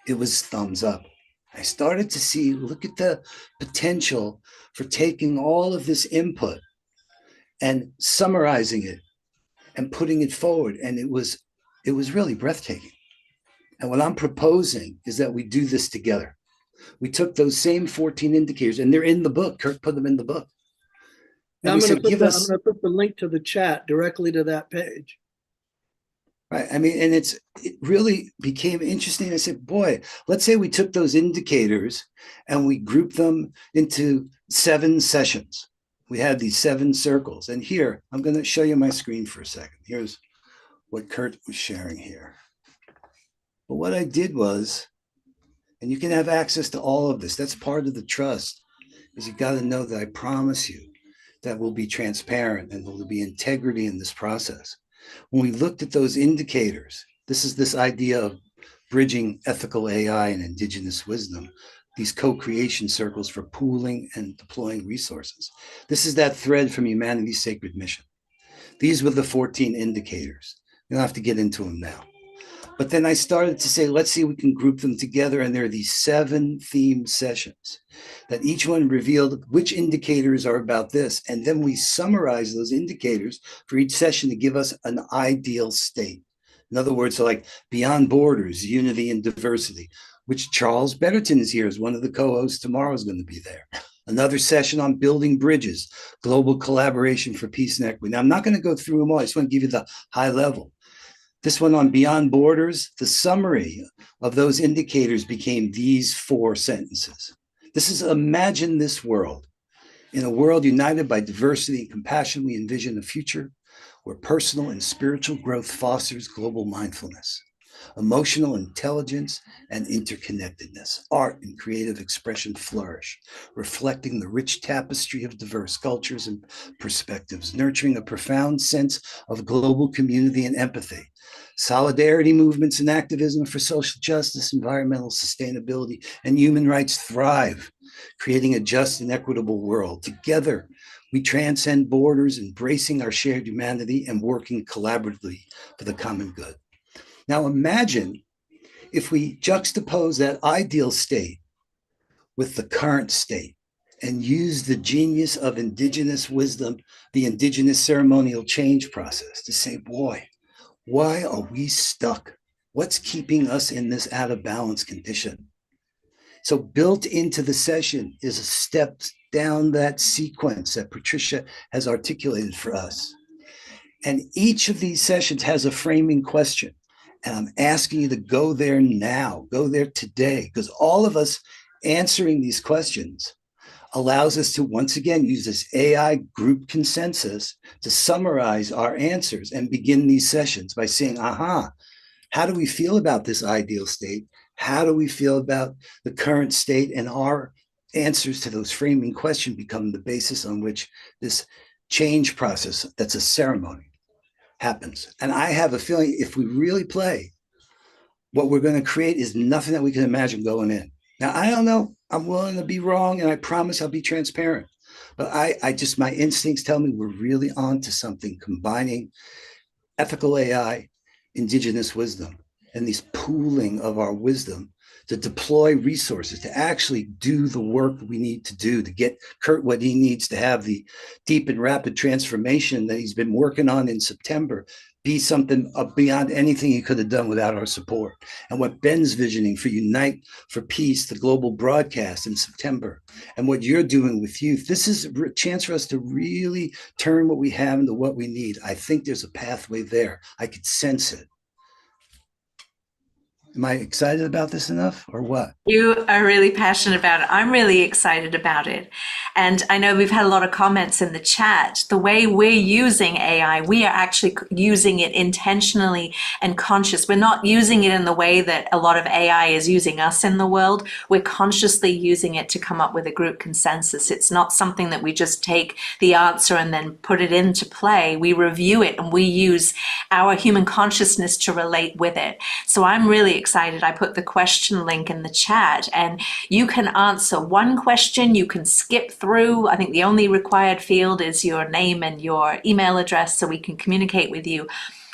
it was thumbs up. I started to see, look at the potential for taking all of this input and summarizing it and putting it forward. And it was really breathtaking. And what I'm proposing is that we do this together. We took those same 14 indicators, and they're in the book. Kurt put them in the book. And I'm going to put the link to the chat directly to that page. Right. I mean, and it really became interesting. I said, boy, let's say we took those indicators and we grouped them into 7 sessions. We had these 7 circles. And here, I'm going to show you my screen for a second. Here's what Kurt was sharing here. But what I did was, and you can have access to all of this. That's part of the trust, is you got to know that I promise you that will be transparent and there will be integrity in this process. When we looked at those indicators, this is this idea of bridging ethical AI and indigenous wisdom, these co-creation circles for pooling and deploying resources. This is that thread from Humanity's Sacred Mission. These were the 14 indicators. You don't have to get into them now. But then I started to say, let's see if we can group them together. And there are these 7 themed sessions that each one revealed which indicators are about this. And then we summarize those indicators for each session to give us an ideal state. In other words, so like Beyond Borders, Unity and Diversity, which Charles Betterton is here as one of the co-hosts. Tomorrow is going to be there. Another session on building bridges, global collaboration for peace and equity. Now, I'm not going to go through them all. I just want to give you the high level. This one on Beyond Borders, the summary of those indicators became these 4 sentences. This is imagine this world. In a world united by diversity and compassion, we envision a future where personal and spiritual growth fosters global mindfulness, emotional intelligence and interconnectedness, art and creative expression flourish, reflecting the rich tapestry of diverse cultures and perspectives, nurturing a profound sense of global community and empathy. Solidarity movements and activism for social justice, environmental sustainability, and human rights thrive, creating a just and equitable world. Together, we transcend borders, embracing our shared humanity and working collaboratively for the common good. Now imagine if we juxtapose that ideal state with the current state and use the genius of indigenous wisdom, the indigenous ceremonial change process to say, boy, why are we stuck? What's keeping us in this out of balance condition? So built into the session is a step down that sequence that Patricia has articulated for us. And each of these sessions has a framing question. And I'm asking you to go there now, go there today, because all of us answering these questions allows us to once again use this AI group consensus to summarize our answers and begin these sessions by saying, aha, how do we feel about this ideal state? How do we feel about the current state? And our answers to those framing questions become the basis on which this change process, that's a ceremony, happens. And I have a feeling if we really play, what we're going to create is nothing that we can imagine going in. Now, I don't know. I'm willing to be wrong, and I promise I'll be transparent. But I just, my instincts tell me we're really on to something, combining ethical AI, indigenous wisdom, and this pooling of our wisdom to deploy resources, to actually do the work we need to do to get Kurt what he needs to have the deep and rapid transformation that he's been working on in September be something beyond anything he could have done without our support. And what Ben's visioning for Unite for Peace, the global broadcast in September, and what you're doing with youth, this is a chance for us to really turn what we have into what we need. I think there's a pathway there. I could sense it. Am I excited about this enough or what? You are really passionate about it. I'm really excited about it. And I know we've had a lot of comments in the chat. The way we're using AI, we are actually using it intentionally and conscious. We're not using it in the way that a lot of AI is using us in the world. We're consciously using it to come up with a group consensus. It's not something that we just take the answer and then put it into play. We review it and we use our human consciousness to relate with it. So I'm really excited. I put the question link in the chat and you can answer one question. You can skip through. I think the only required field is your name and your email address so we can communicate with you.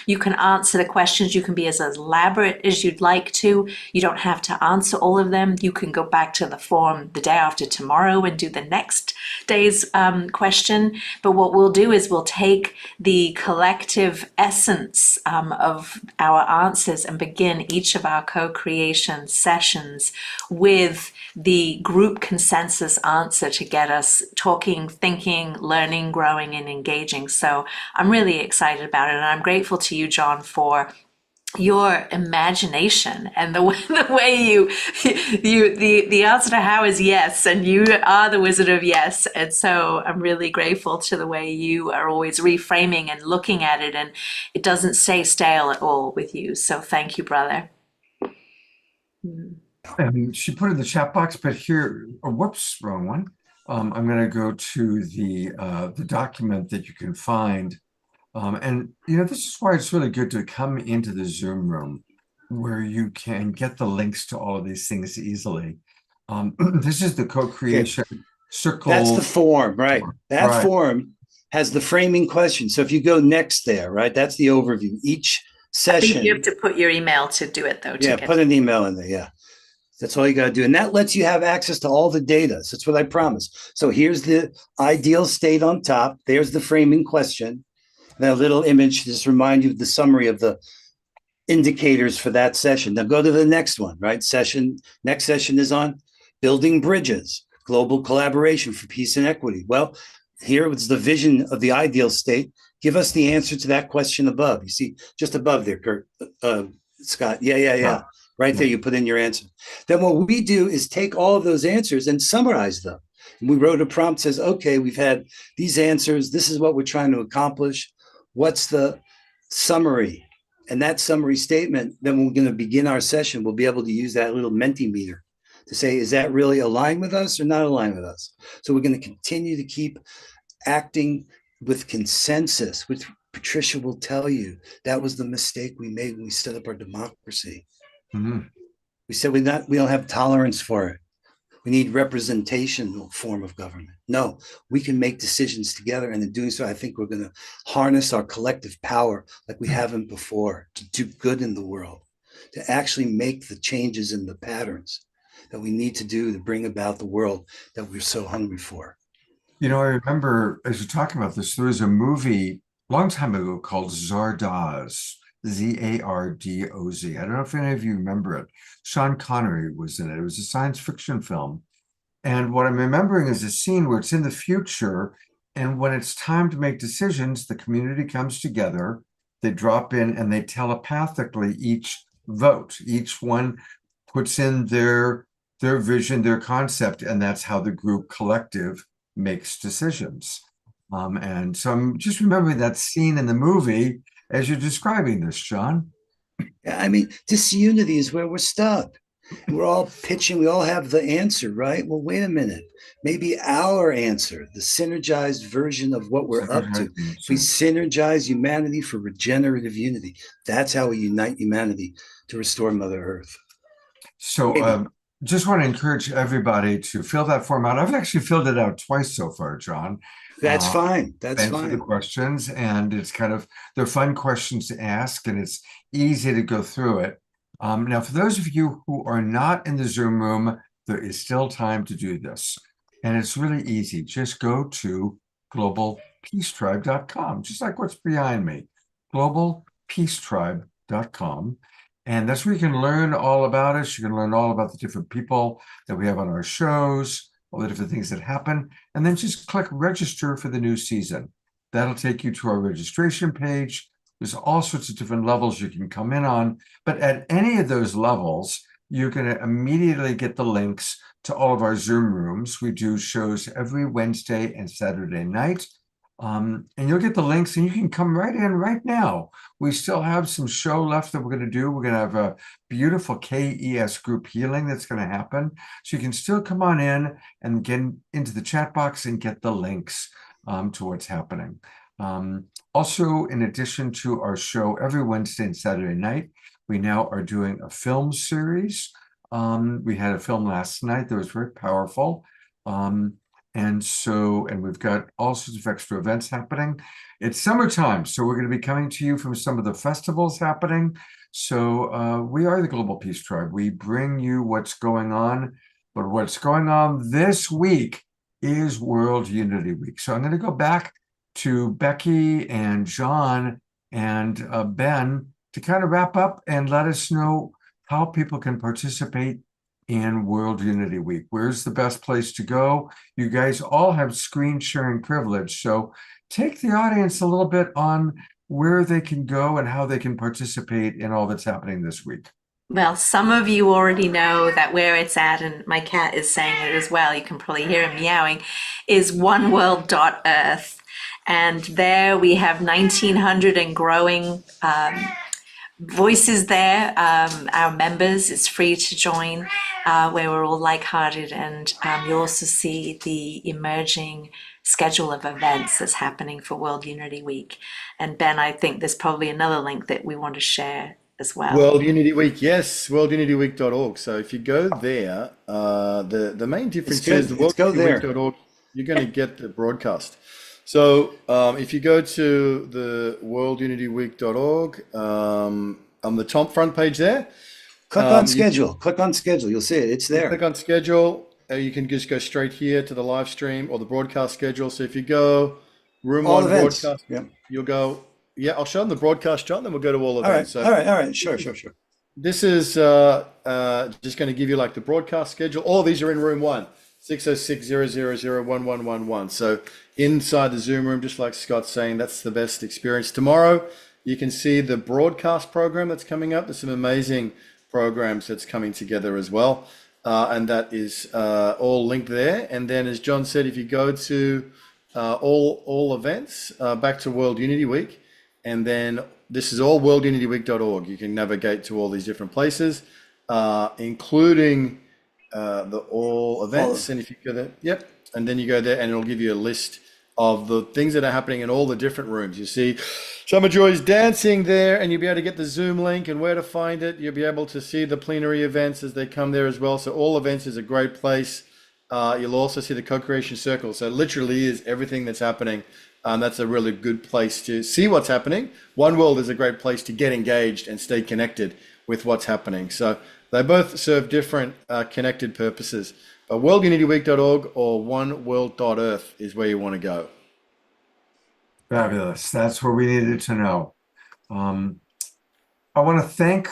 You can answer the questions. You can be as elaborate as you'd like to. You don't have to answer all of them. You can go back to the forum the day after tomorrow and do the next day's question. But what we'll do is we'll take the collective essence of our answers and begin each of our co-creation sessions with the group consensus answer to get us talking, thinking, learning, growing, and engaging. So I'm really excited about it. And I'm grateful to you, John, for your imagination and the way the answer to how is yes, and you are the wizard of yes. And so I'm really grateful to the way you are always reframing and looking at it, and it doesn't stay stale at all with you. So thank you, brother. She put in the chat box, but here, oh, whoops, wrong one. I'm going to go to the document that you can find. And, this is why it's really good to come into the Zoom room where you can get the links to all of these things easily. This is the co-creation circle. That's the form, right? That Right. form has the framing question. So if you go next there, right, that's the overview. Each I think session. you have to put your email to do it though. Yeah, put an email in there. Yeah. That's all you got to do. And that lets you have access to all the data. So that's what I promise. So here's the ideal state on top. There's the framing question. That little image to just remind you of the summary of the indicators for that session. Now go to the next one, right? Next session is on building bridges, global collaboration for peace and equity. Well, here was the vision of the ideal state. Give us the answer to that question above. You see, just above there, Kurt, Scott. Yeah. Right there, you put in your answer. Then what we do is take all of those answers and summarize them. And we wrote a prompt that says, okay, we've had these answers. This is what we're trying to accomplish. What's the summary? And that summary statement, then when we're going to begin our session, we'll be able to use that little Mentimeter to say, is that really aligned with us or not aligned with us? So we're going to continue to keep acting with consensus, which Patricia will tell you that was the mistake we made when we set up our democracy. Mm-hmm. We said we don't have tolerance for it. We need representational form of government. No, we can make decisions together. And in doing so, I think we're going to harness our collective power like we haven't before to do good in the world, to actually make the changes in the patterns that we need to do to bring about the world that we're so hungry for. I remember as you're talking about this, there was a movie a long time ago called Zardoz, Zardoz. I don't know if any of you remember it. Sean Connery was in it. It was a science fiction film. And what I'm remembering is a scene where it's in the future. And when it's time to make decisions, the community comes together, they drop in and they telepathically each vote. Each one puts in their vision, their concept, and that's how the group collective makes decisions. And so I'm just remembering that scene in the movie as you're describing this, John. Yeah, I mean, disunity is where we're stuck. We're all pitching, we all have the answer, right? Well, wait a minute. Maybe our answer, the synergized version of what we're up to. If we synergize humanity for regenerative unity, that's how we unite humanity to restore Mother Earth. So just want to encourage everybody to fill that form out. I've actually filled it out twice so far, John. That's fine. That's answer fine. The questions, and it's they're fun questions to ask, and it's easy to go through it. Now, for those of you who are not in the Zoom room, there is still time to do this, and it's really easy. Just go to globalpeacetribe.com, just like what's behind me, globalpeacetribe.com. And that's where you can learn all about us. You can learn all about the different people that we have on our shows, all the different things that happen, and then just click register for the new season. That'll take you to our registration page. There's all sorts of different levels you can come in on, but at any of those levels, you're going to immediately get the links to all of our Zoom rooms. We do shows every Wednesday and Saturday night. And you'll get the links and you can come right in right now. We still have some show left that we're going to do. We're going to have a beautiful KES group healing that's going to happen. So you can still come on in and get into the chat box and get the links to what's happening. Also, in addition to our show every Wednesday and Saturday night, we now are doing a film series. We had a film last night that was very powerful. And we've got all sorts of extra events happening. It's summertime, so we're going to be coming to you from some of the festivals happening. So we are the Global Peace Tribe. We bring you what's going on, but what's going on this week is World Unity Week. So I'm going to go back to Becky and John and Ben to kind of wrap up and let us know how people can participate in World Unity Week. Where's the best place to go? You guys all have screen sharing privilege, so take the audience a little bit on where they can go and how they can participate in all that's happening this week. Well, some of you already know that where it's at, and my cat is saying it as well, you can probably hear him meowing, is oneworld.earth. And there we have 1,900 and growing voices there, our members. It's free to join, where we're all like-hearted, and you also see the emerging schedule of events that's happening for World Unity Week. And Ben, I think there's probably another link that we want to share as well. World Unity Week, yes, worldunityweek.org. So if you go there, the main difference is the worldunityweek.org, you're going to get the broadcast. So if you go to the worldunityweek.org, on the top front page there, click on schedule. Click on schedule. You'll see it. It's there. Click on schedule. You can just go straight here to the live stream or the broadcast schedule. So if you go room all one events. broadcast, Yep. you'll go. Yeah, I'll show them the broadcast, John. Then we'll go to all events. All right. Sure. This is just going to give you like the broadcast schedule. All these are in room 1, 606-000-1111. So inside the Zoom room, just like Scott's saying, that's the best experience. Tomorrow, you can see the broadcast program that's coming up. There's some amazing programs that's coming together as well. And that is all linked there. And then, as John said, if you go to all events, back to World Unity Week, and then this is all worldunityweek.org. You can navigate to all these different places, including the all events. And if you go there, yep, and then you go there and it'll give you a list of the things that are happening in all the different rooms. You see Summer Joy's dancing there, and you'll be able to get the Zoom link and where to find it. You'll be able to see the plenary events as they come there as well. So all events is a great place. You'll also see the co-creation circle. So it literally is everything that's happening. That's a really good place to see what's happening. One World is a great place to get engaged and stay connected with what's happening. So they both serve different connected purposes. But worldunityweek.org or oneworld.earth is where you want to go. Fabulous. That's what we needed to know. I want to thank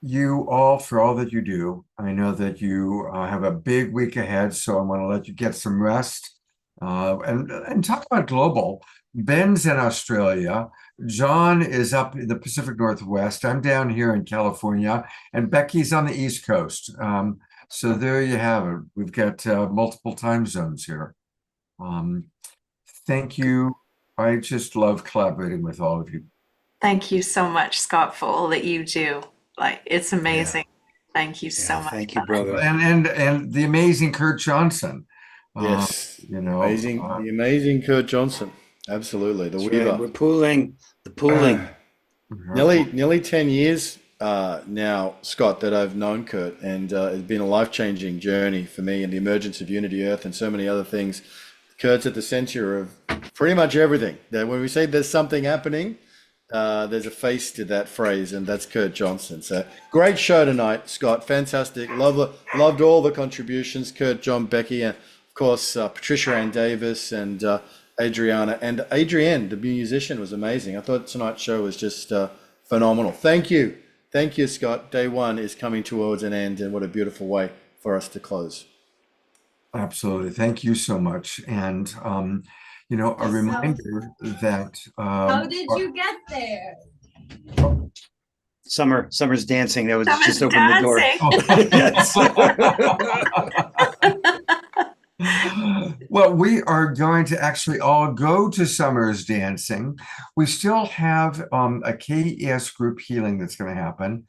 you all for all that you do. I know that you have a big week ahead, so I want to let you get some rest. And talk about global. Ben's in Australia. John is up in the Pacific Northwest. I'm down here in California, and Becky's on the East Coast. So there you have it. We've got multiple time zones here. Thank you. I just love collaborating with all of you. Thank you so much, Scott, for all that you do. Like, it's amazing. Thank you so much. Thank you, brother. And the amazing Kurt Johnson. Yes, you know, the amazing Kurt Johnson. Absolutely, the That's Weaver. right. We're pooling. The pooling. Nearly 10 years now, Scott, that I've known Kurt, and it's been a life-changing journey for me and the emergence of Unity Earth and so many other things. Kurt's at the center of pretty much everything. That when we say there's something happening, there's a face to that phrase, and that's Kurt Johnson. So great show tonight, Scott. Fantastic. Loved all the contributions, Kurt, John, Becky, and of course Patricia Ann Davis and Adriana. And Adrienne, the musician, was amazing. I thought tonight's show was just phenomenal. Thank you. Thank you, Scott. Day one is coming towards an end, and what a beautiful way for us to close. Absolutely. Thank you so much. And, you know, a reminder that... How did you get there? Summer's dancing. That was Summer's just open the door. Well, we are going to actually all go to Summer's dancing. We still have a KES group healing that's going to happen.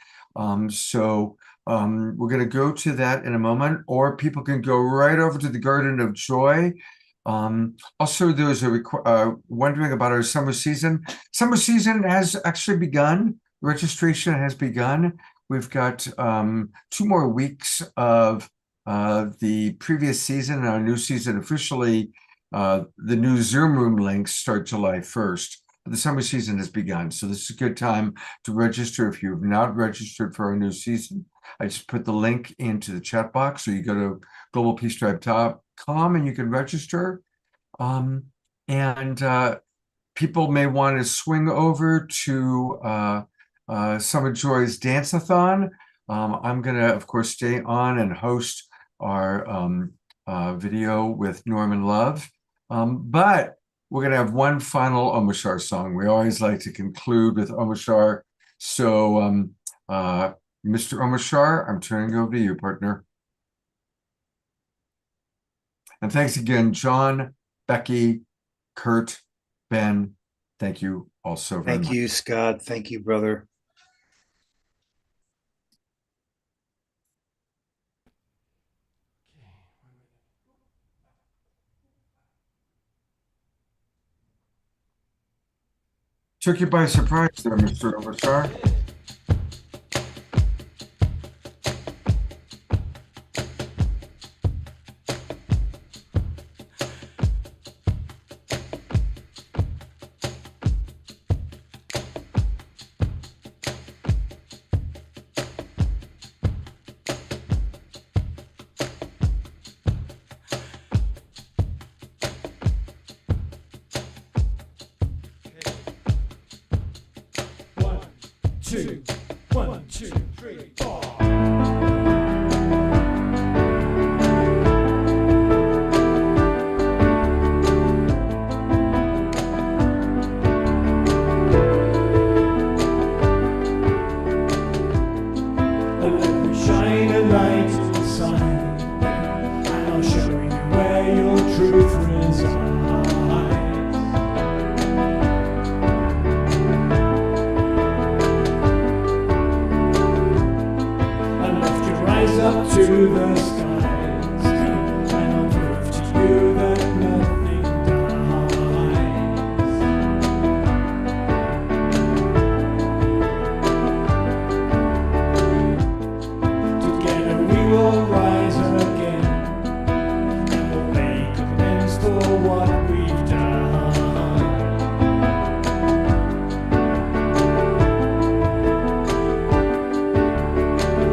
So we're going to go to that in a moment, or people can go right over to the Garden of Joy. Also, there's a wondering about our summer season. Summer season has actually begun. Registration has begun. We've got 2 more weeks of the previous season, and our new season officially. The new Zoom room links start July 1st. But the summer season has begun, so this is a good time to register if you've not registered for our new season. I just put the link into the chat box, so you go to globalpeacetribe.com and you can register. People may want to swing over to Summer Joy's Dance-a-thon. I'm going to, of course, stay on and host our video with Norman Love. But we're going to have one final Omashar song. We always like to conclude with Omashar. So, Mr. Omashar, I'm turning over to you, partner. And thanks again, John, Becky, Kurt, Ben. Thank you all so very much. Thank you, Scott. Thank you, brother. Took you by surprise there, Mr. Overstar. Two, 1, 2, 3, 4. Let me shine a light inside, and I'll show you where your truth resides. Up to the skies, and I'll prove to you that nothing dies. Together we will rise again, and we'll make amends for what we've done.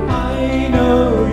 I know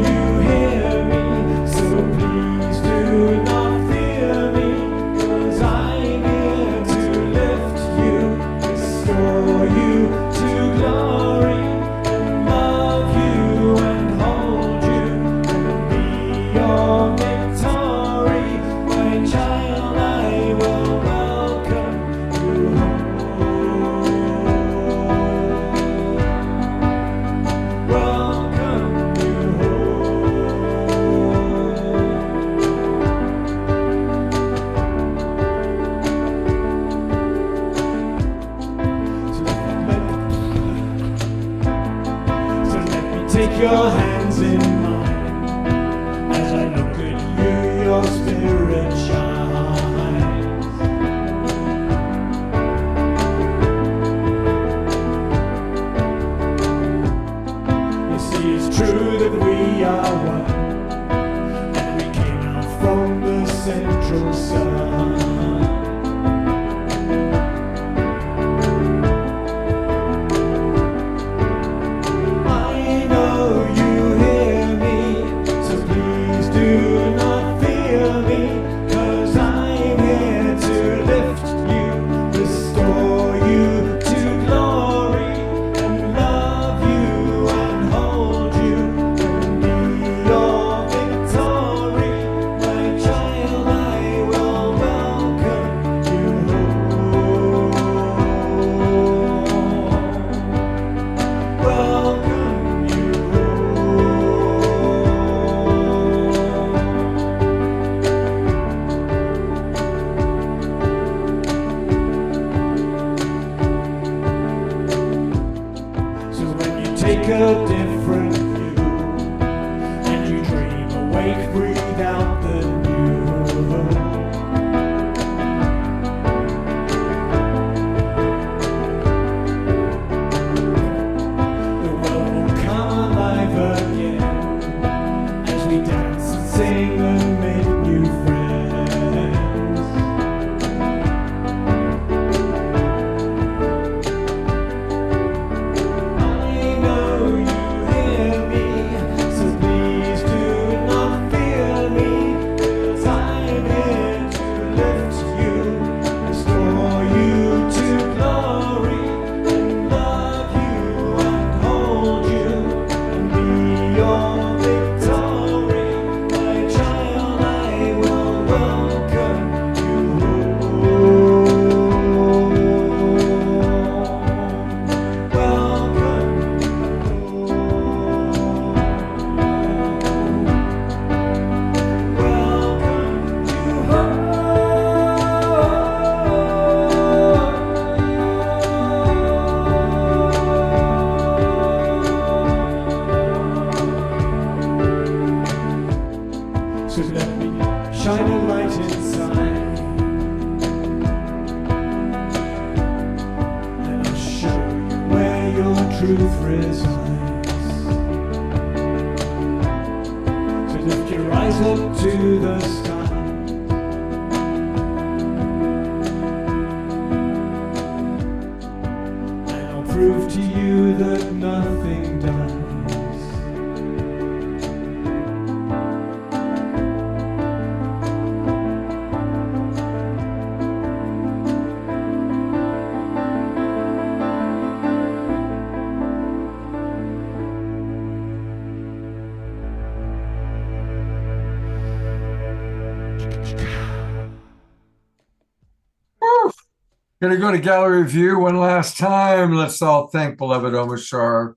take your hands in mine as I look at you, your spirit shines. You see, it's true that we are one, and we came out from the central sun. Take a different view, and you dream awake, breathe out the new. The world will come alive again as we dance and sing and make new friends. I know you truth resigns. So lift your eyes up to the sky. And I'll prove to you that nothing dies. Gonna go to gallery view one last time. Let's all thank beloved Omashar.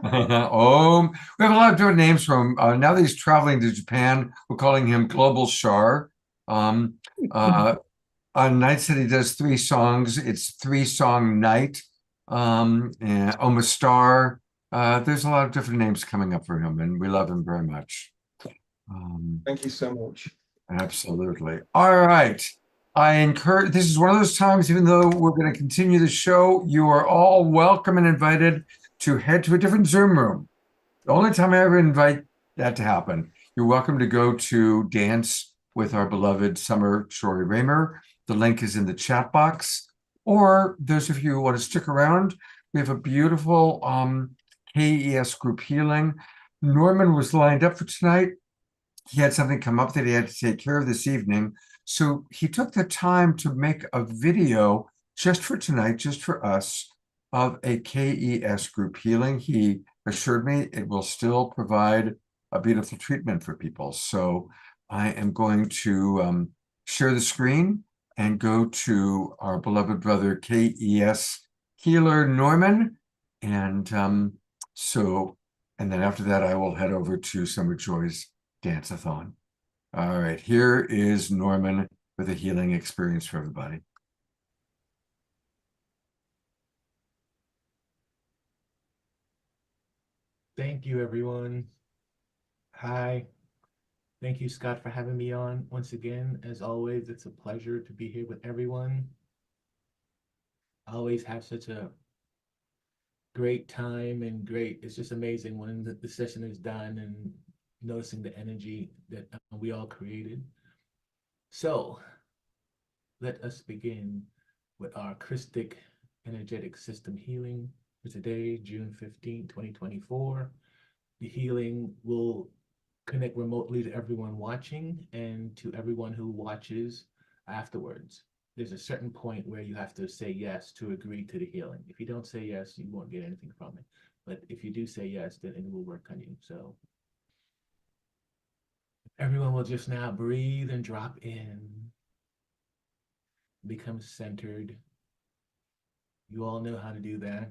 Om. We have a lot of different names from now that he's traveling to Japan. We're calling him Global Shar. On nights that he does 3 songs, it's 3-song night. And Omastar. There's a lot of different names coming up for him, and we love him very much. Thank you so much. Absolutely. All right. I encourage, this is one of those times, even though we're going to continue the show, you are all welcome and invited to head to a different Zoom room. The only time I ever invite that to happen. You're welcome to go to dance with our beloved Summer Shori Raymer. The link is in the chat box. Or those of you who want to stick around, we have a beautiful KES group healing. Norman was lined up for tonight. He had something come up that he had to take care of this evening. So he took the time to make a video just for tonight, just for us, of a KES group healing. He assured me it will still provide a beautiful treatment for people. So I am going to share the screen and go to our beloved brother KES healer, Norman. And and then after that, I will head over to Summer Joy's Dance-a-thon. All right, here is Norman with a healing experience for everybody. Thank you, everyone. Hi. Thank you, Scott, for having me on once again. As always, it's a pleasure to be here with everyone. I always have such a great time and it's just amazing when the session is done and noticing the energy that we all created. So let us begin with our Christic energetic system healing for today, June 15, 2024. The healing will connect remotely to everyone watching and to everyone who watches afterwards. There's a certain point where you have to say yes to agree to the healing. If you don't say yes, you won't get anything from it. But if you do say yes, then it will work on you. So everyone will just now breathe and drop in, become centered. You all know how to do that.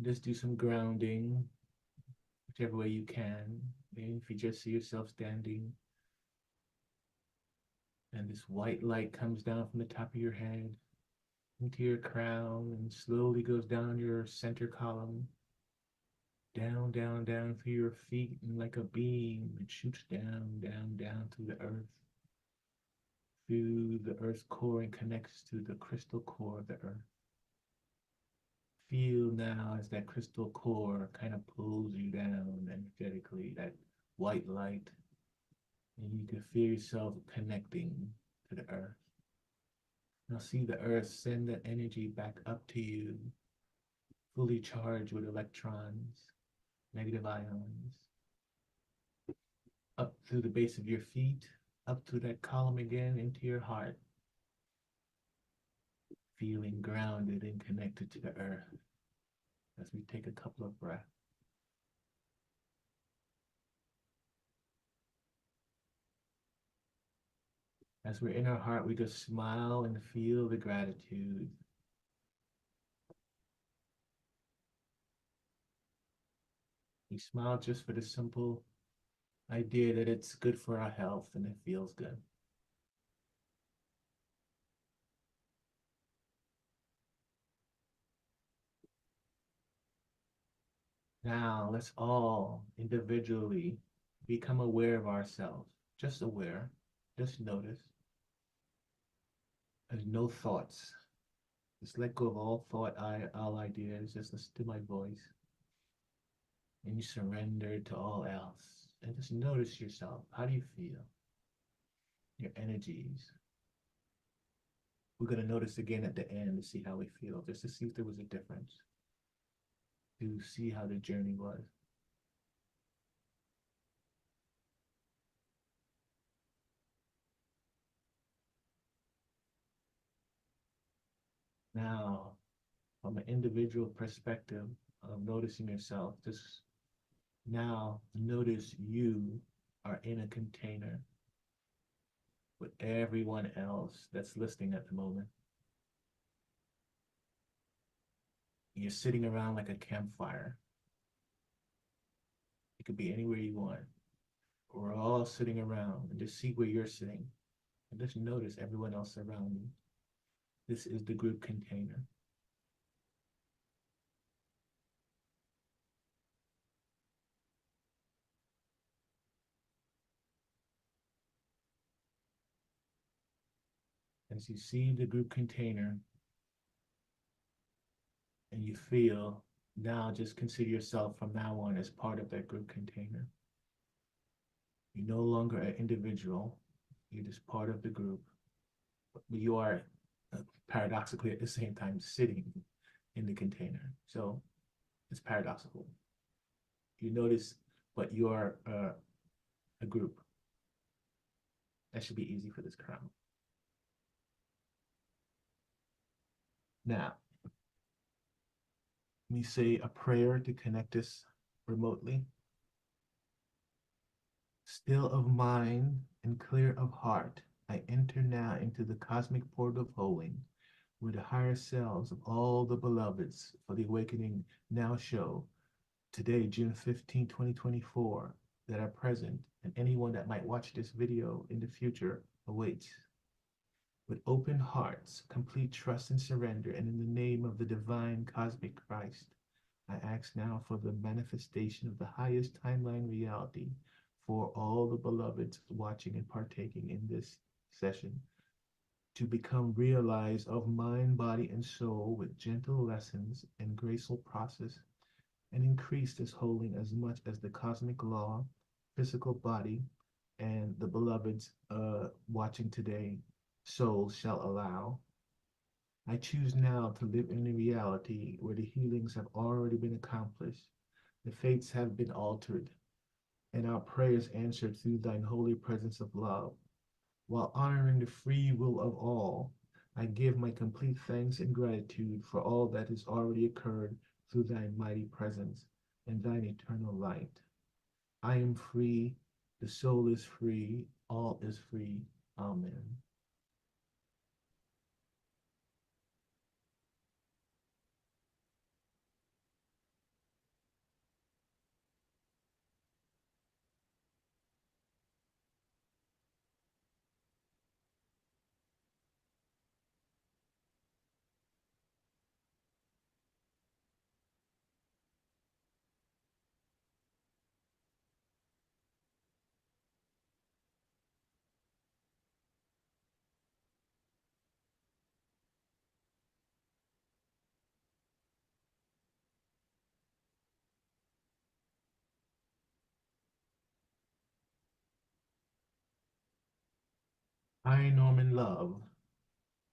Just do some grounding, whichever way you can. And if you just see yourself standing, and this white light comes down from the top of your head into your crown and slowly goes down your center column, down, down, down through your feet, and like a beam, it shoots down, down, down through the earth, through the earth's core, and connects to the crystal core of the earth. Feel now as that crystal core kind of pulls you down energetically, that white light, and you can feel yourself connecting to the earth. Now see the earth send that energy back up to you, fully charged with electrons, negative ions, up through the base of your feet, up through that column again into your heart, feeling grounded and connected to the earth as we take a couple of breaths. As we're in our heart, we just smile and feel the gratitude. We smile just for the simple idea that it's good for our health and it feels good. Now, let's all individually become aware of ourselves. Just aware, just notice. There's no thoughts, Just let go of all thought, all ideas. Just listen to my voice. And you surrender to all else. And just notice yourself. How do you feel? Your energies. We're going to notice again at the end to see how we feel, just to see if there was a difference, to see how the journey was. Now, from an individual perspective of noticing yourself, just now notice you are in a container with everyone else that's listening at the moment. You're sitting around like a campfire. It could be anywhere you want. We're all sitting around, and just see where you're sitting. And just notice everyone else around you. This is the group container. As you see the group container, and you feel, now just consider yourself from now on as part of that group container. You're no longer an individual, you're just part of the group, but you are paradoxically at the same time sitting in the container. So it's paradoxical. You notice, but you are a group. That should be easy for this crowd. Now, let me say a prayer to connect us remotely. Still of mind and clear of heart, I enter now into the cosmic portal of holding, where the higher selves of all the beloveds for the awakening now show, today, June 15, 2024, that are present, and anyone that might watch this video in the future awaits. With open hearts, complete trust and surrender, and in the name of the divine cosmic Christ, I ask now for the manifestation of the highest timeline reality for all the beloveds watching and partaking in this session, to become realized of mind, body, and soul with gentle lessons and graceful process, and increase this holding as much as the cosmic law, physical body, and the beloveds watching today souls shall allow. I choose now to live in a reality where the healings have already been accomplished, the fates have been altered, and our prayers answered through thine holy presence of love. While honoring the free will of all, I give my complete thanks and gratitude for all that has already occurred through thine mighty presence and thine eternal light. I am free, the soul is free, all is free. Amen. I, Norman Love,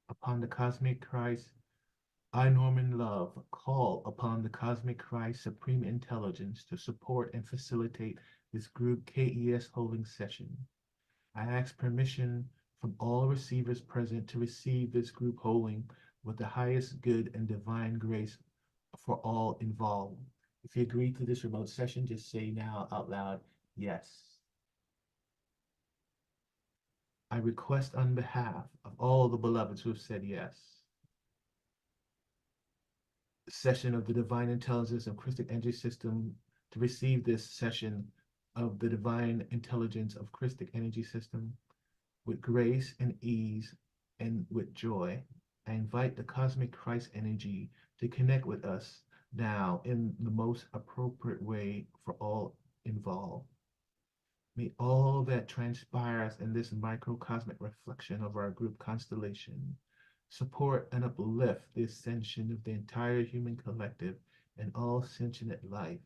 upon the cosmic Christ, I, Norman Love, call upon the cosmic Christ Supreme Intelligence to support and facilitate this group KES holding session. I ask permission from all receivers present to receive this group holding with the highest good and divine grace for all involved. If you agree to this remote session, just say now out loud, yes. I request on behalf of all the beloveds who have said yes, the session of the Divine Intelligence of Christic Energy System to receive this session of the Divine Intelligence of Christic Energy System with grace and ease and with joy. I invite the Cosmic Christ energy to connect with us now in the most appropriate way for all involved. May all that transpires in this microcosmic reflection of our group constellation support and uplift the ascension of the entire human collective and all sentient life.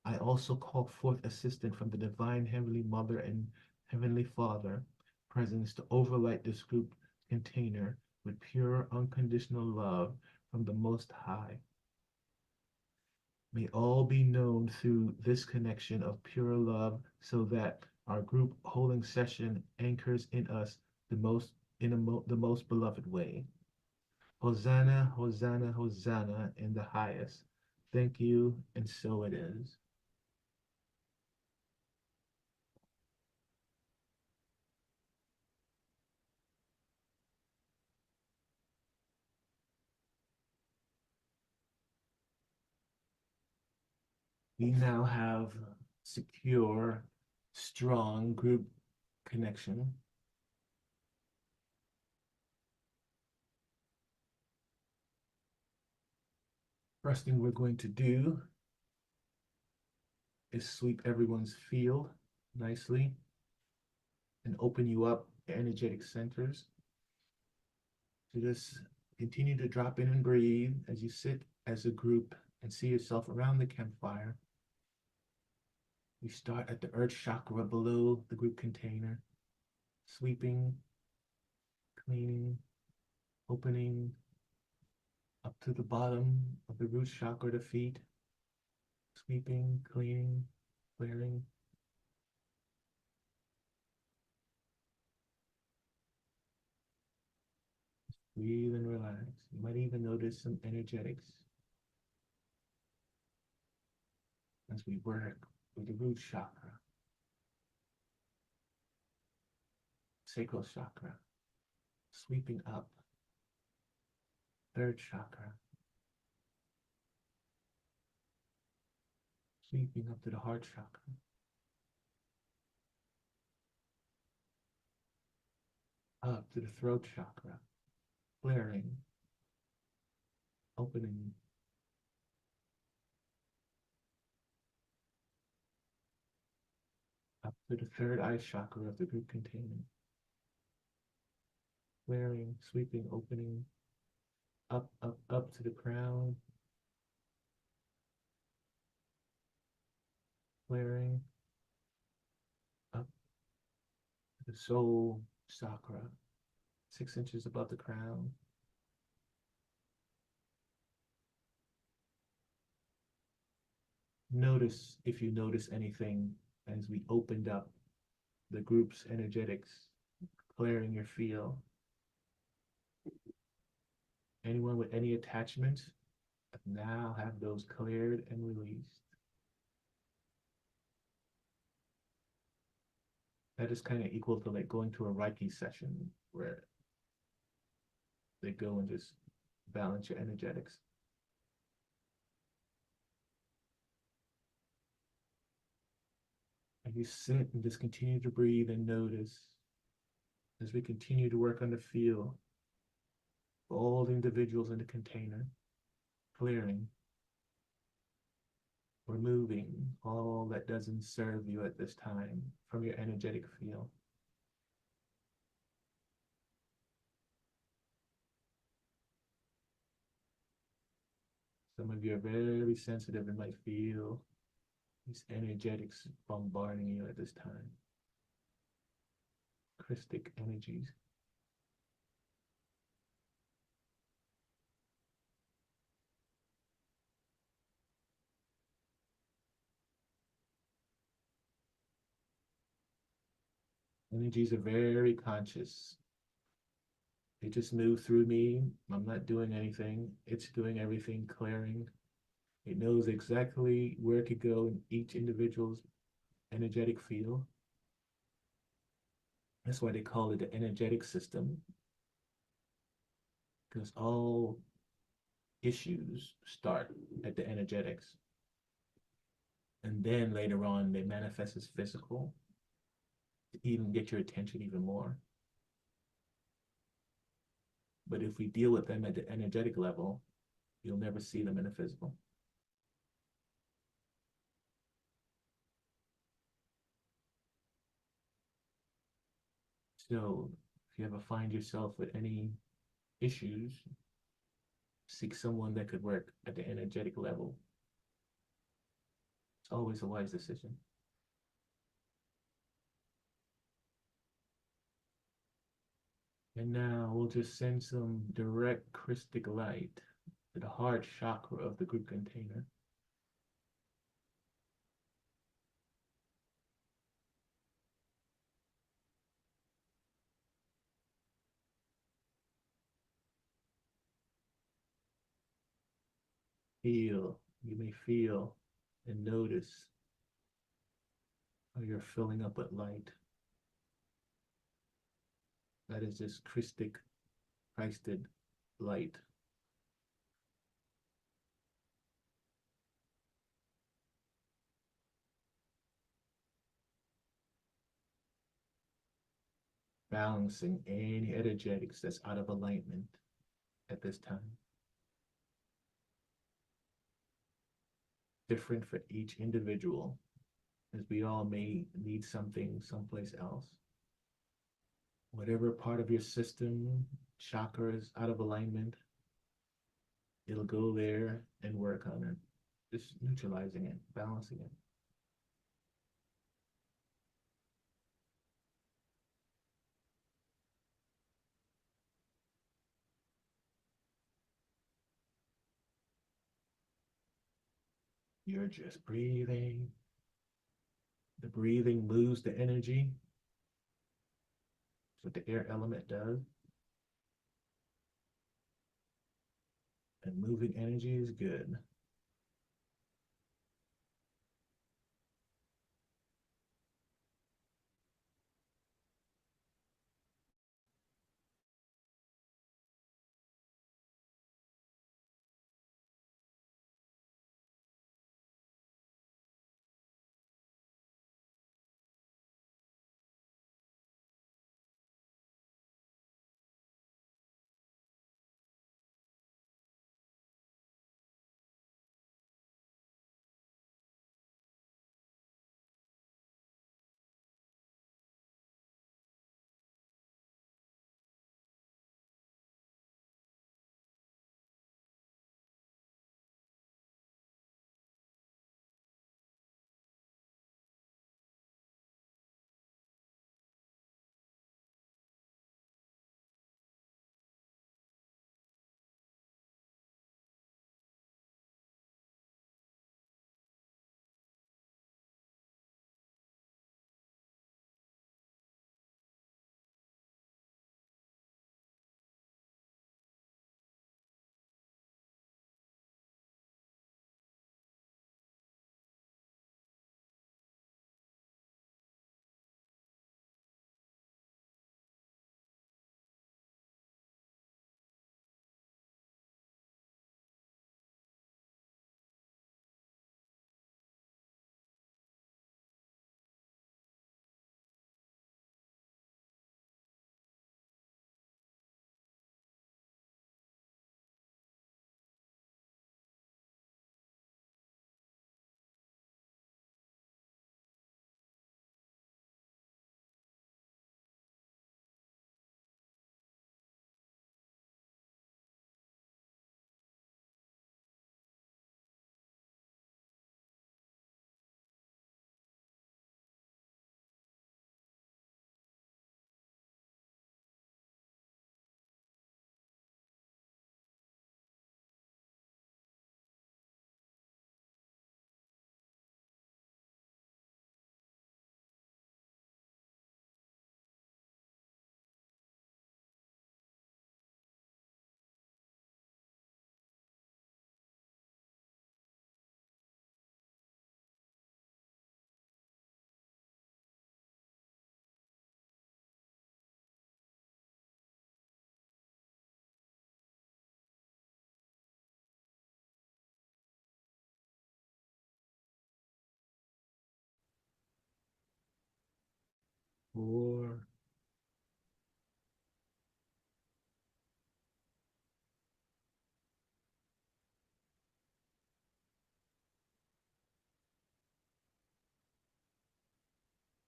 I also call forth assistance from the Divine Heavenly Mother and Heavenly Father presence to overlight this group container with pure, unconditional love from the Most High. May all be known through this connection of pure love so that our group holding session anchors in us the most beloved way. Hosanna, Hosanna, Hosanna in the highest. Thank you, and so it is. We now have secure, strong group connection. First thing we're going to do is sweep everyone's field nicely and open you up energetic centers. So just continue to drop in and breathe as you sit as a group and see yourself around the campfire. We start at the earth chakra below the group container, sweeping, cleaning, opening up to the bottom of the root chakra, the feet, sweeping, cleaning, clearing. Breathe and relax. You might even notice some energetics as we work with the root chakra, sacral chakra, sweeping up, third chakra, sweeping up to the heart chakra, up to the throat chakra, clearing, opening, up to the third eye chakra of the group container, clearing, sweeping, opening, up, up, up to the crown, clearing, up to the soul chakra, 6 inches above the crown. Notice if you notice anything as we opened up the group's energetics, clearing your field. Anyone with any attachments now have those cleared and released. That is kind of equal to like going to a Reiki session where they go and just balance your energetics. And you sit and just continue to breathe and notice as we continue to work on the field, all the individuals in the container, clearing, removing all that doesn't serve you at this time from your energetic field. Some of you are very sensitive and might feel these energetics bombarding you at this time. Christic energies. Energies are very conscious. They just move through me. I'm not doing anything. It's doing everything, clearing. It knows exactly where to go in each individual's energetic field. That's why they call it the energetic system, because all issues start at the energetics. And then later on, they manifest as physical to even get your attention even more. But if we deal with them at the energetic level, you'll never see them in the physical. So If you ever find yourself with any issues, seek someone that could work at the energetic level. It's always a wise decision. And now we'll just send some direct crystic light to the heart chakra of the group container. You may feel and notice how you're filling up with light. That is this Christic, Christed light. Balancing any energetics that's out of alignment at this time. Different for each individual, as we all may need something someplace else. Whatever part of your system, chakra is out of alignment, it'll go there and work on it, just neutralizing it, balancing it. You're just breathing. The breathing moves the energy. That's what the air element does. And moving energy is good. Four,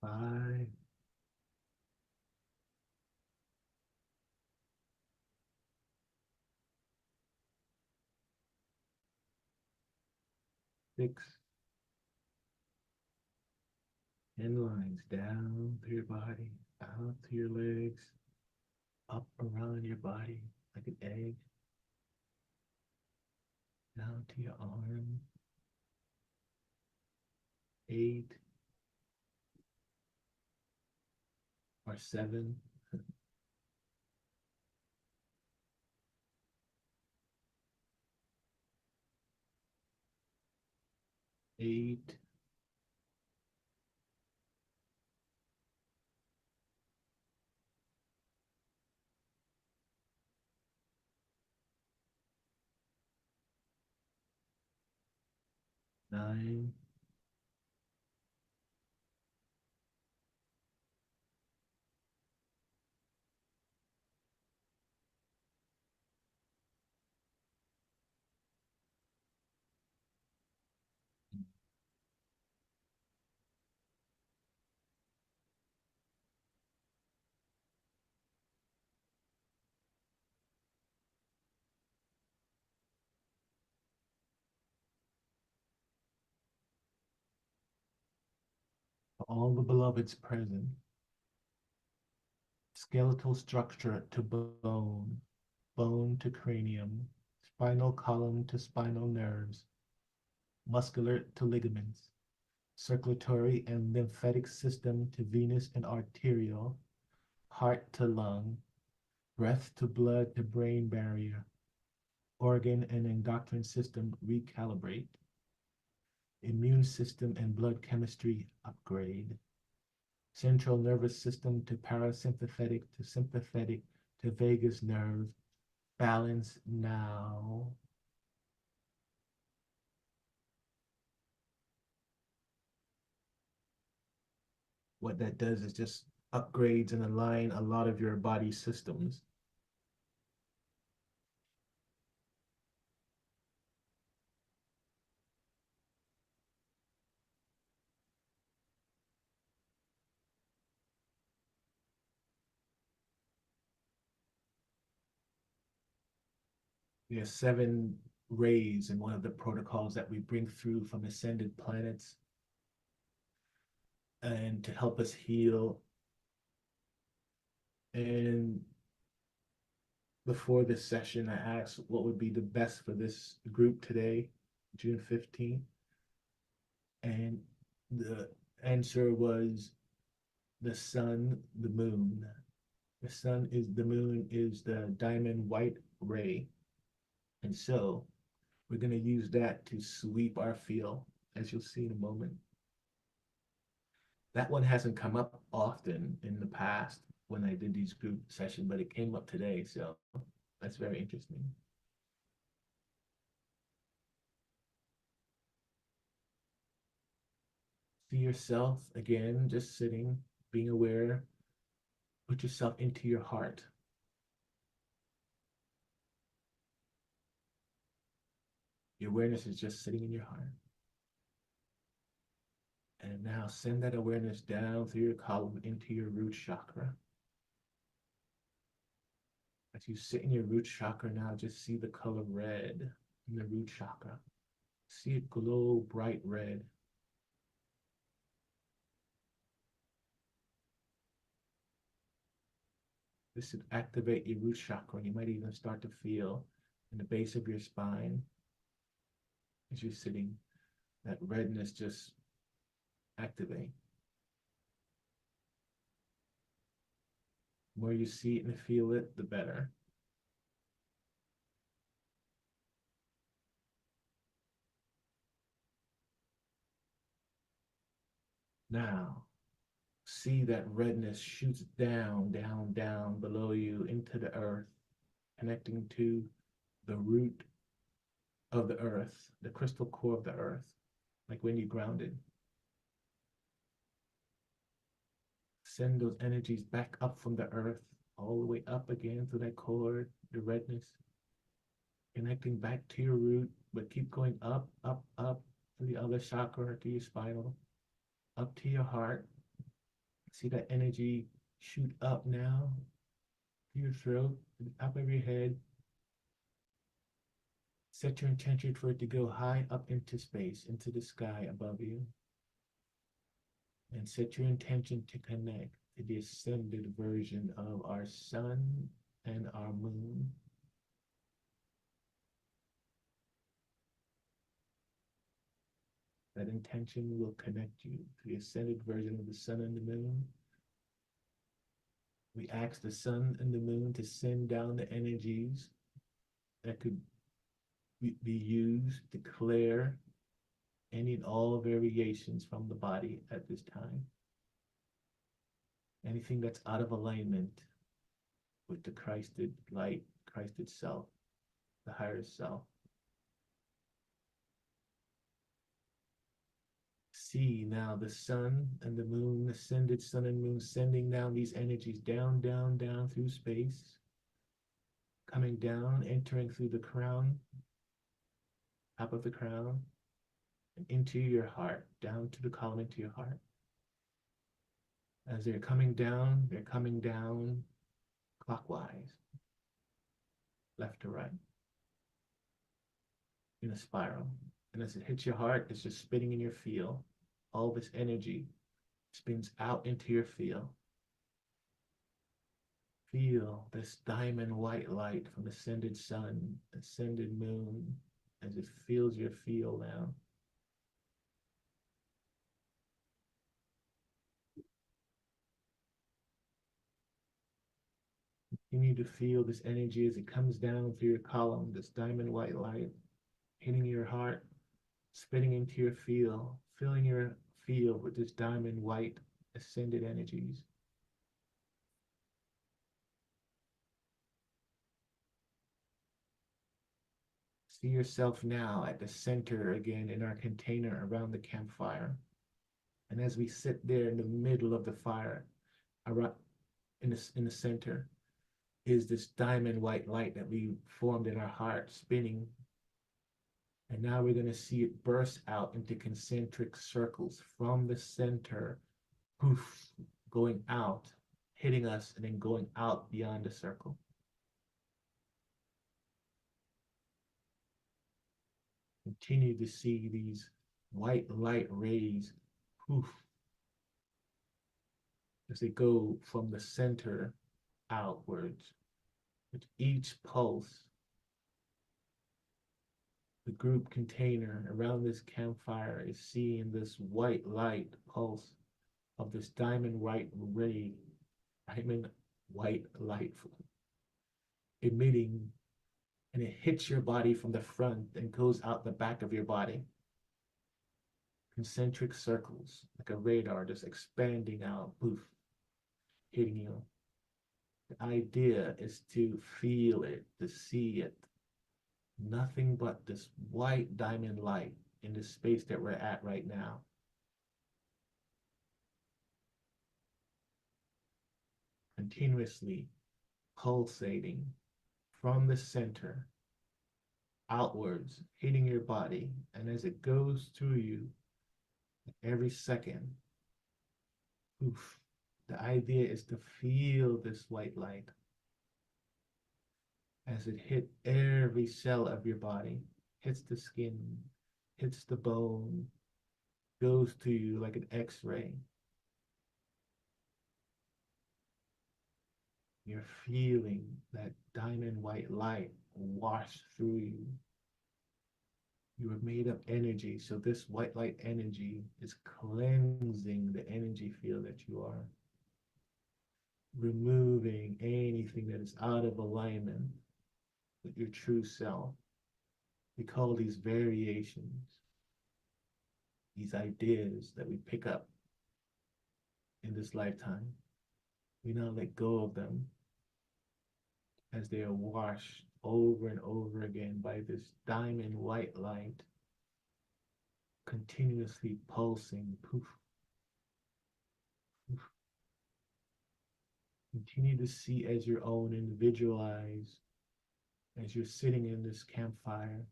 five, 6. 10 lines down through your body, out to your legs, up around your body like an egg, down to your arm. 8 or 7. 8. 9. All the beloveds present, skeletal structure to bone, bone to cranium, spinal column to spinal nerves, muscular to ligaments, circulatory and lymphatic system to venous and arterial, heart to lung, breath to blood to brain barrier, organ and endocrine system recalibrate, immune system and blood chemistry upgrade, central nervous system to parasympathetic to sympathetic to vagus nerve, balance now. What that does is just upgrades and align a lot of your body systems. There's 7 rays in one of the protocols that we bring through from ascended planets and to help us heal. And before this session, I asked what would be the best for this group today, June 15th. And the answer was the sun, the moon. The moon is the diamond white ray. And so we're going to use that to sweep our field, as you'll see in a moment. That one hasn't come up often in the past when I did these group sessions, but it came up today, so that's very interesting. See yourself again, just sitting, being aware. Put yourself into your heart. Your awareness is just sitting in your heart. And now send that awareness down through your column into your root chakra. As you sit in your root chakra now, just see the color red in the root chakra. See it glow bright red. This should activate your root chakra. You might even start to feel in the base of your spine as you're sitting, that redness just activate. The more you see it and feel it, the better. Now, see that redness shoots down, down, down below you into the earth, connecting to the root of the earth, the crystal core of the earth, like when you grounded. Send those energies back up from the earth, all the way up again to that core, the redness, connecting back to your root, but keep going up, up, up to the other chakra, to your spinal, up to your heart. See that energy shoot up now to your throat, to the top of your head. Set your intention for it to go high up into space, into the sky above you. And set your intention to connect to the ascended version of our sun and our moon. That intention will connect you to the ascended version of the sun and the moon. We ask the sun and the moon to send down the energies that could be used to clear any and all variations from the body at this time. Anything that's out of alignment with the Christed light, Christed self, the higher self. See now the sun and the moon, ascended sun and moon, sending down these energies down, down, down through space, coming down, entering through the crown, top of the crown, and into your heart, down to the column, into your heart. As they're coming down clockwise, left to right, in a spiral. And as it hits your heart, it's just spinning in your field. All this energy spins out into your field. Feel this diamond white light from ascended sun, ascended moon, as it fills your field now. Continue to feel this energy as it comes down through your column, this diamond white light, hitting your heart, spitting into your field, filling your field with this diamond white ascended energies. See yourself now at the center again in our container around the campfire. And as we sit there in the middle of the fire, around in the center, is this diamond white light that we formed in our heart spinning. And now we're going to see it burst out into concentric circles from the center, poof, going out, hitting us, and then going out beyond the circle. Continue to see these white light rays, poof, as they go from the center outwards. With each pulse, the group container around this campfire is seeing this white light pulse of this diamond white ray, diamond white light emitting, and it hits your body from the front and goes out the back of your body. Concentric circles, like a radar, just expanding out, poof, hitting you. The idea is to feel it, to see it. Nothing but this white diamond light in the space that we're at right now. Continuously pulsating from the center outwards, hitting your body. And as it goes through you, every second, poof, the idea is to feel this white light as it hit every cell of your body, hits the skin, hits the bone, goes to you like an X-ray. You're feeling that diamond white light wash through you. You are made of energy, so this white light energy is cleansing the energy field that you are. Removing anything that is out of alignment with your true self. We call these variations, these ideas that we pick up in this lifetime. We now let go of them as they are washed over and over again by this diamond white light, continuously pulsing, poof, poof. Continue to see as your own individualized, as you're sitting in this campfire,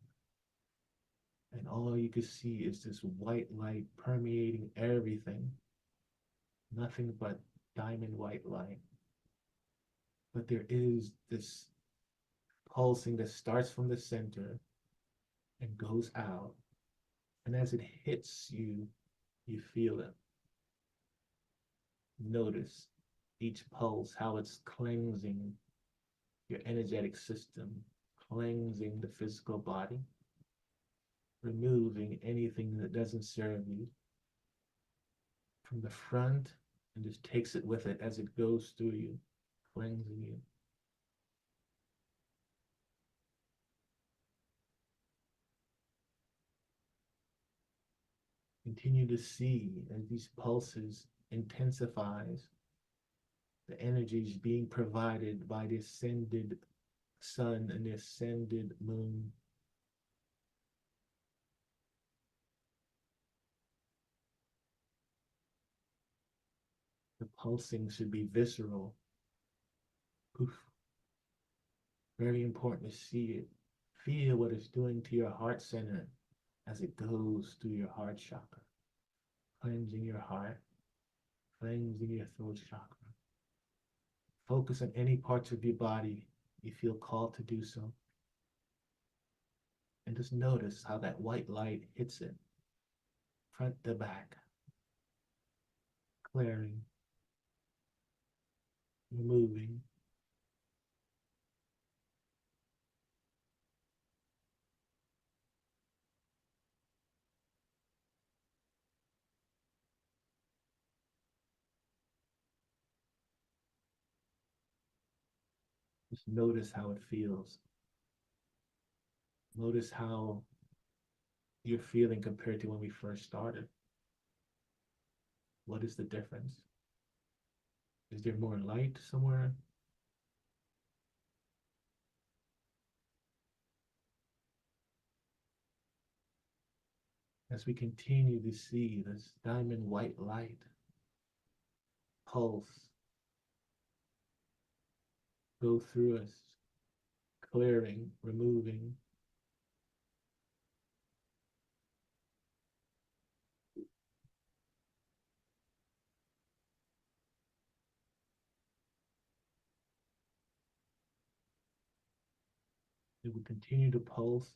and all you can see is this white light permeating everything. Nothing but diamond white light. But there is this pulsing that starts from the center and goes out. And as it hits you, you feel it. Notice each pulse, how it's cleansing your energetic system, cleansing the physical body, removing anything that doesn't serve you from the front, and just takes it with it as it goes through you, cleansing you. Continue to see as these pulses intensifies the energies being provided by the ascended sun and the ascended moon. The pulsing should be visceral. Poof. Very important to see it. Feel what it's doing to your heart center as it goes through your heart chakra, cleansing your heart, cleansing your throat chakra. Focus on any parts of your body you feel called to do so. And just notice how that white light hits it, front to back, clearing, removing. Just notice how it feels. Notice how you're feeling compared to when we first started. What is the difference? Is there more light somewhere? As we continue to see this diamond white light pulse go through us, clearing, removing. It will continue to pulse.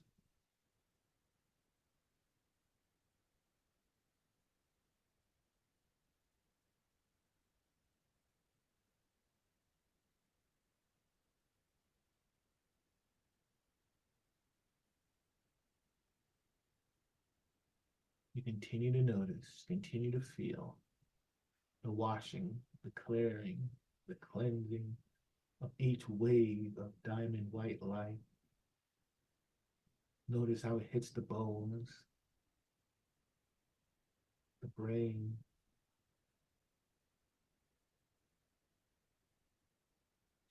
You continue to notice, continue to feel the washing, the clearing, the cleansing of each wave of diamond white light. Notice how it hits the bones, the brain.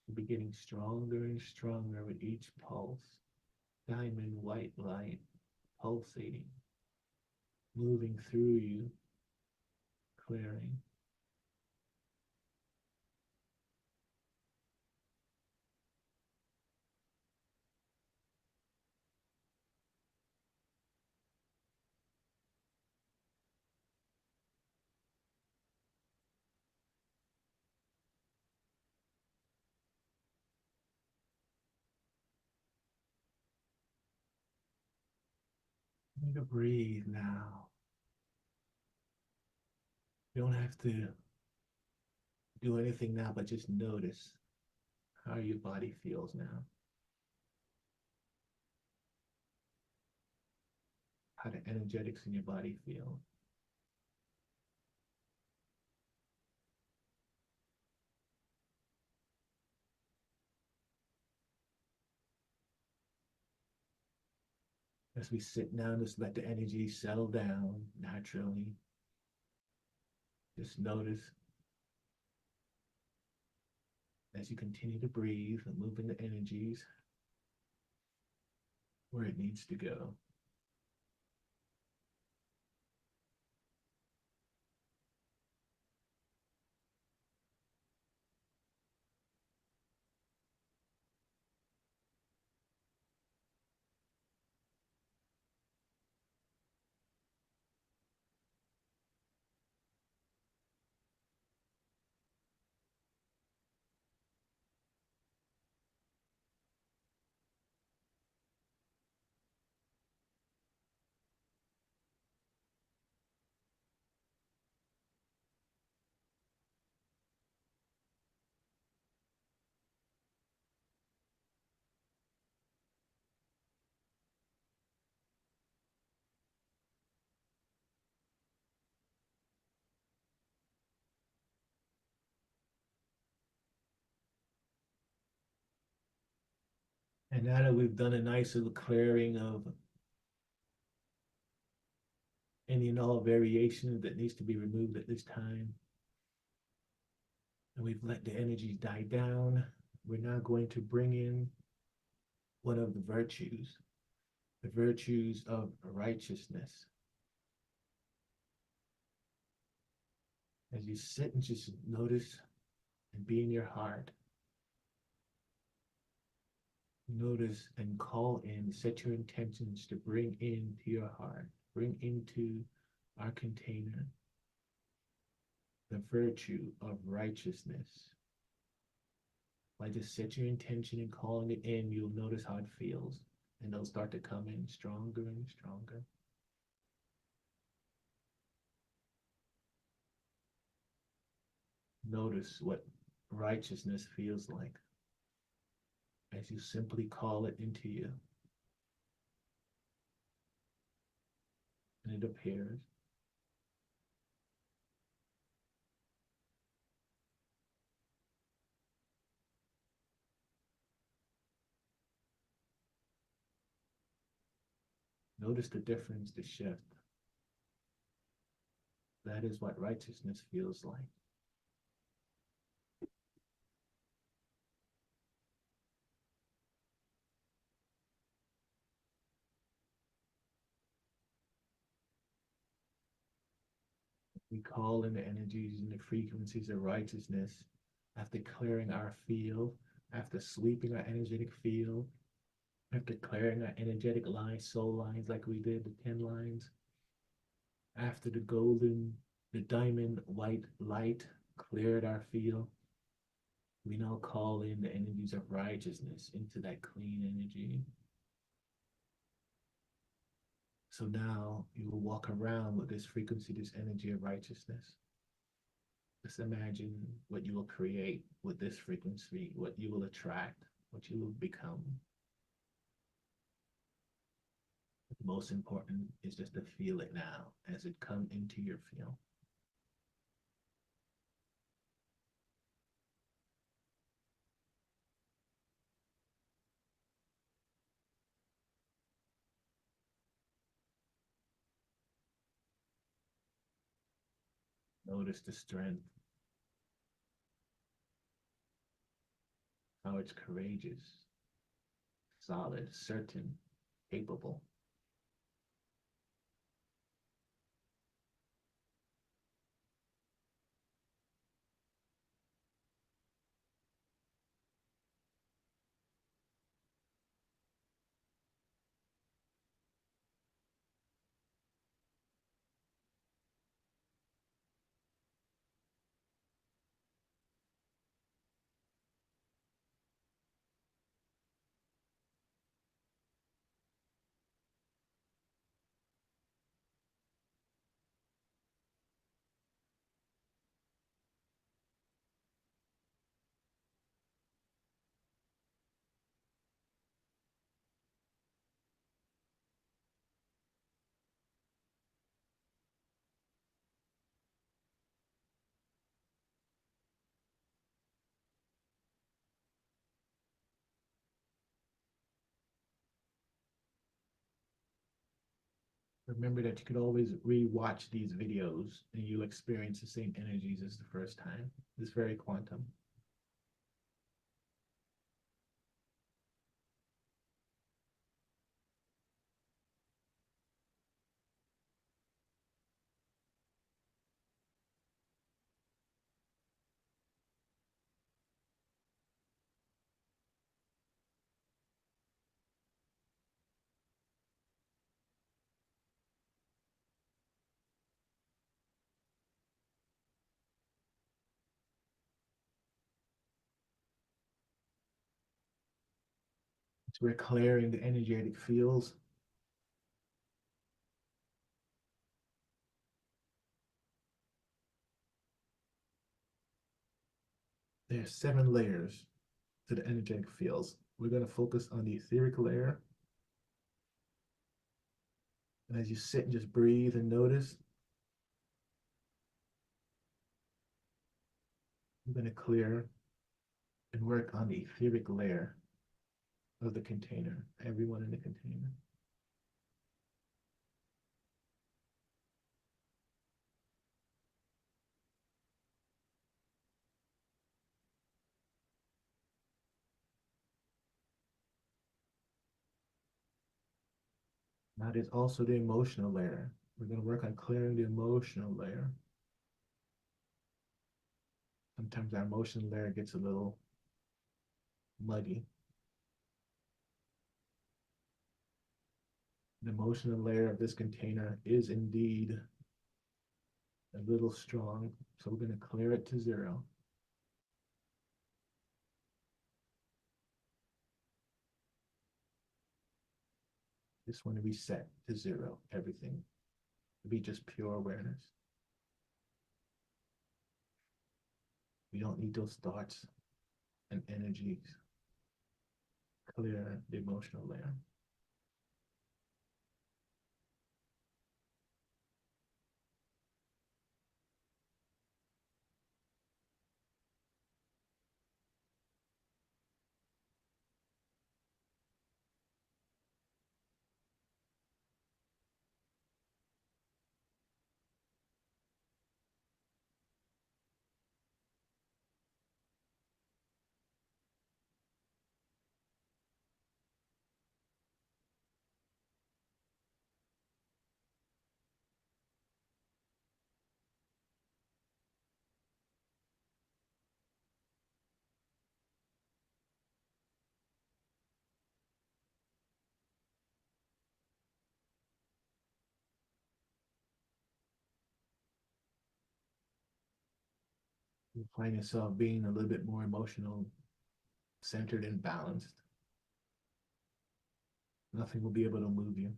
You'll be getting stronger and stronger with each pulse. Diamond white light pulsating, moving through you, clearing. You need to breathe now. You don't have to do anything now, but just notice how your body feels now. How the energetics in your body feel. As we sit down, just let the energy settle down naturally. Just notice as you continue to breathe and moving the energies where it needs to go. And now that we've done a nice little clearing of any and all variation that needs to be removed at this time, and we've let the energies die down, we're now going to bring in one of the virtues of righteousness. As you sit and just notice and be in your heart, notice and call in, set your intentions to bring into your heart, bring into our container the virtue of righteousness. By just set your intention and calling it in, you'll notice how it feels, and it'll start to come in stronger and stronger. Notice what righteousness feels like as you simply call it into you. And it appears. Notice the difference, the shift. That is what righteousness feels like. We call in the energies and the frequencies of righteousness after clearing our field, after sweeping our energetic field, after clearing our energetic lines, soul lines like we did, the 10 lines, after the golden, the diamond white light cleared our field, we now call in the energies of righteousness into that clean energy. So now you will walk around with this frequency, this energy of righteousness. Just imagine what you will create with this frequency, what you will attract, what you will become. The most important is just to feel it now as it comes into your field. Notice the strength, how it's courageous, solid, certain, capable. Remember that you could always re-watch these videos and you'll experience the same energies as the first time. It's very quantum. So we're clearing the energetic fields. There's 7 layers to the energetic fields. We're going to focus on the etheric layer. And as you sit and just breathe and notice, we're going to clear and work on the etheric layer of the container, everyone in the container. Now there's also the emotional layer. We're going to work on clearing the emotional layer. Sometimes our emotional layer gets a little muddy. The emotional layer of this container is indeed a little strong, so we're going to clear it to 0. Just want to reset to 0, everything, to be just pure awareness. We don't need those thoughts and energies. Clear the emotional layer. You find yourself being a little bit more emotional, centered and balanced. Nothing will be able to move you.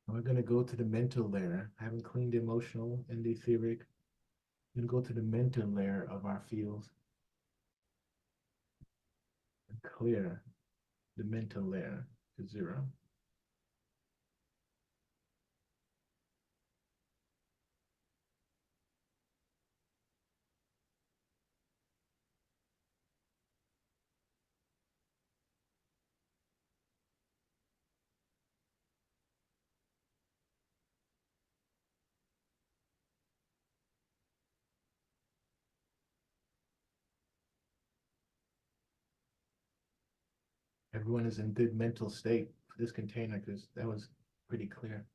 We're going to go to the mental layer. Having cleaned the emotional and the etheric, we're going to go to the mental layer of our fields and clear the mental layer to 0. Everyone is in good mental state for this container because that was pretty clear.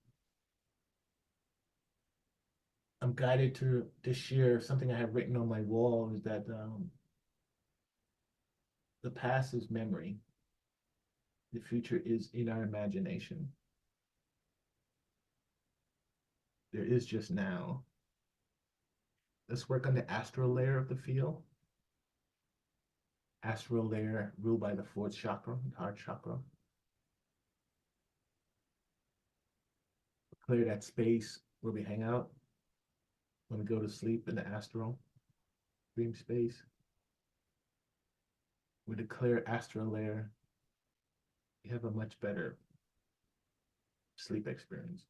I'm guided to share something I have written on my wall is that the past is memory. The future is in our imagination. There is just now. Let's work on the astral layer of the field. Astral layer ruled by the 4th chakra, the heart chakra. Clear that space where we hang out when we go to sleep in the astral dream space. With a clear astral layer, you have a much better sleep experience.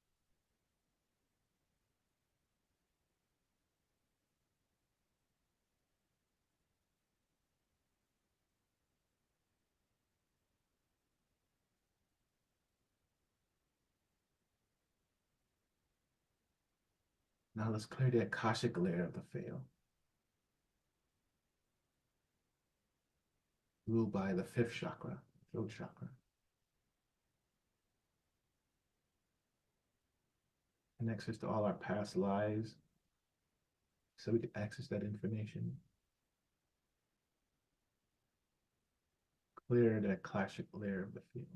Now let's clear the Akashic layer of the field, ruled by the 5th chakra, throat chakra. Connects us to all our past lives, so we can access that information. Clear the Akashic layer of the field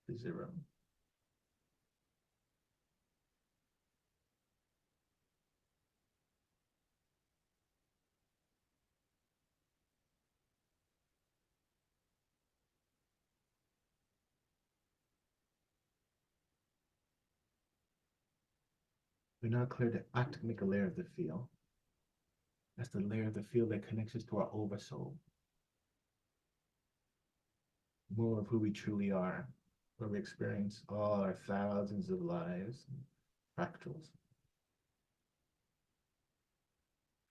to 0. We now clear the Atmic layer of the field. That's the layer of the field that connects us to our oversoul. More of who we truly are, where we experience all our thousands of lives and fractals.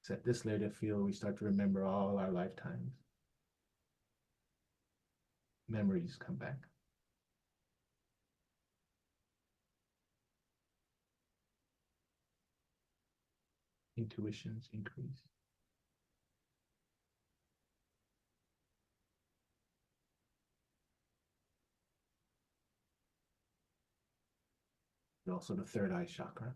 It's at this layer of the field we start to remember all our lifetimes. Memories come back. Intuitions increase. And also the third eye chakra.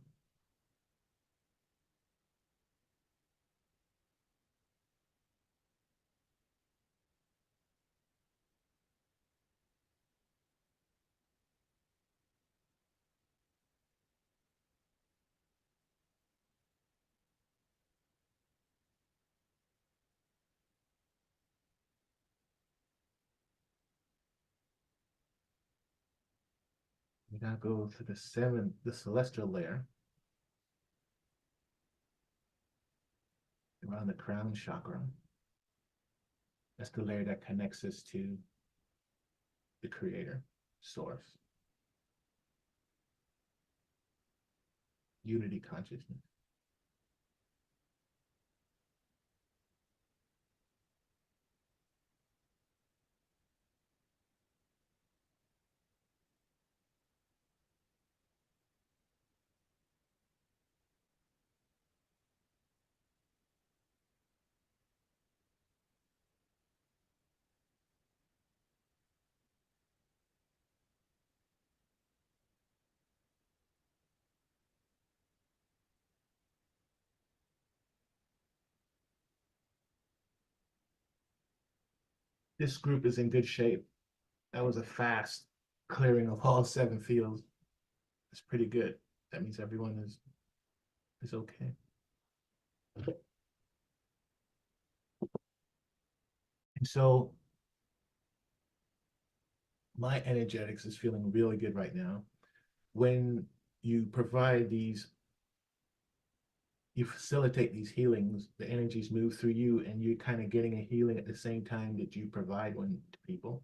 We now go to the celestial layer, around the crown chakra. That's the layer that connects us to the creator, source. Unity consciousness. This group is in good shape. That was a fast clearing of all 7 fields. It's pretty good. That means everyone is okay. And so my energetics is feeling really good right now. When you provide these, you facilitate these healings, the energies move through you and you're kind of getting a healing at the same time that you provide one to people.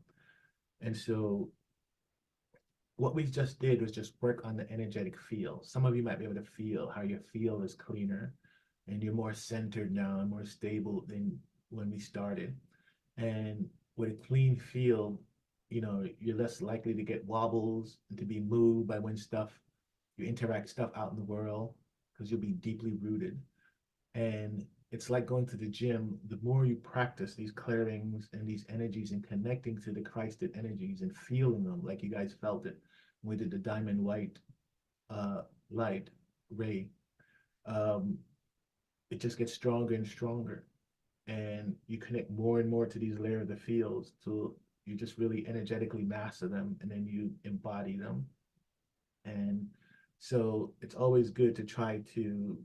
And so what we just did was just work on the energetic field. Some of you might be able to feel how your field is cleaner and you're more centered now and more stable than when we started. And with a clean field, you know, you're less likely to get wobbles and to be moved by when you interact stuff out in the world, because you'll be deeply rooted. And it's like going to the gym. The more you practice these clearings and these energies and connecting to the Christed energies and feeling them like you guys felt it. We did the diamond white light ray. It just gets stronger and stronger. And you connect more and more to these layers of the fields till you just really energetically master them, and then you embody them. And so it's always good to try to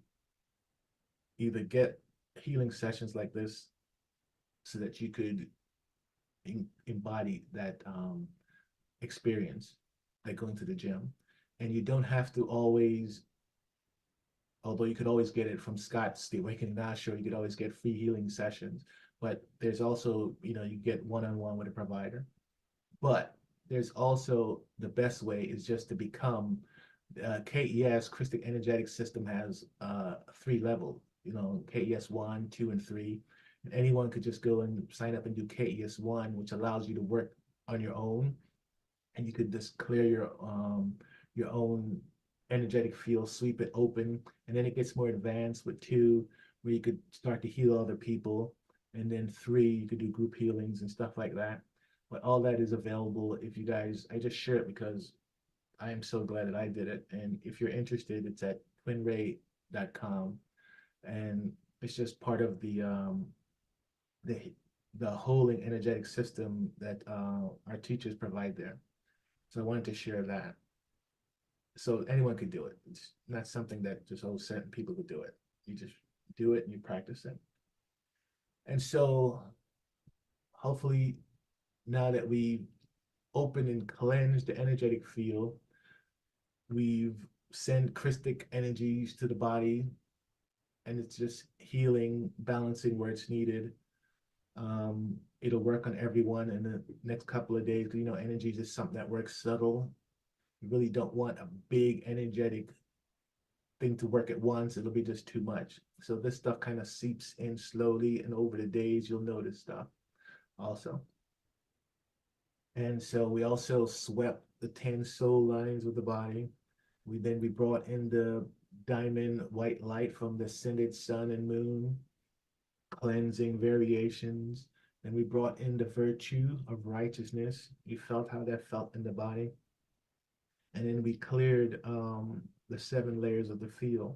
either get healing sessions like this so that you could embody that experience, like going to the gym. And you don't have to always, although you could always get it from Scott's The Awakening Now show, you could always get free healing sessions, but there's also, you know, you get one-on-one with a provider. But there's also, the best way is just to become, KES, Christic Energetic System, has 3 levels, you know, KES 1, 2, and 3. And anyone could just go and sign up and do KES 1, which allows you to work on your own. And you could just clear your own energetic field, sweep it open. And then it gets more advanced with 2, where you could start to heal other people. And then 3, you could do group healings and stuff like that. But all that is available if you guys, I just share it because I am so glad that I did it. And if you're interested, it's at twinray.com. And it's just part of the holding energetic system that our teachers provide there. So I wanted to share that. So anyone could do it. It's not something that just certain people could do it. You just do it and you practice it. And so hopefully now that we've opened and cleansed the energetic field, we've sent Christic energies to the body, and it's just healing, balancing where it's needed. It'll work on everyone in the next couple of days. You know, energy is just something that works subtle. You really don't want a big energetic thing to work at once. It'll be just too much. So this stuff kind of seeps in slowly, and over the days you'll notice stuff also. And so we also swept the 10 soul lines of the body. We brought in the diamond white light from the ascended sun and moon, cleansing variations. Then we brought in the virtue of righteousness. You felt how that felt in the body. And then we cleared the 7 layers of the field.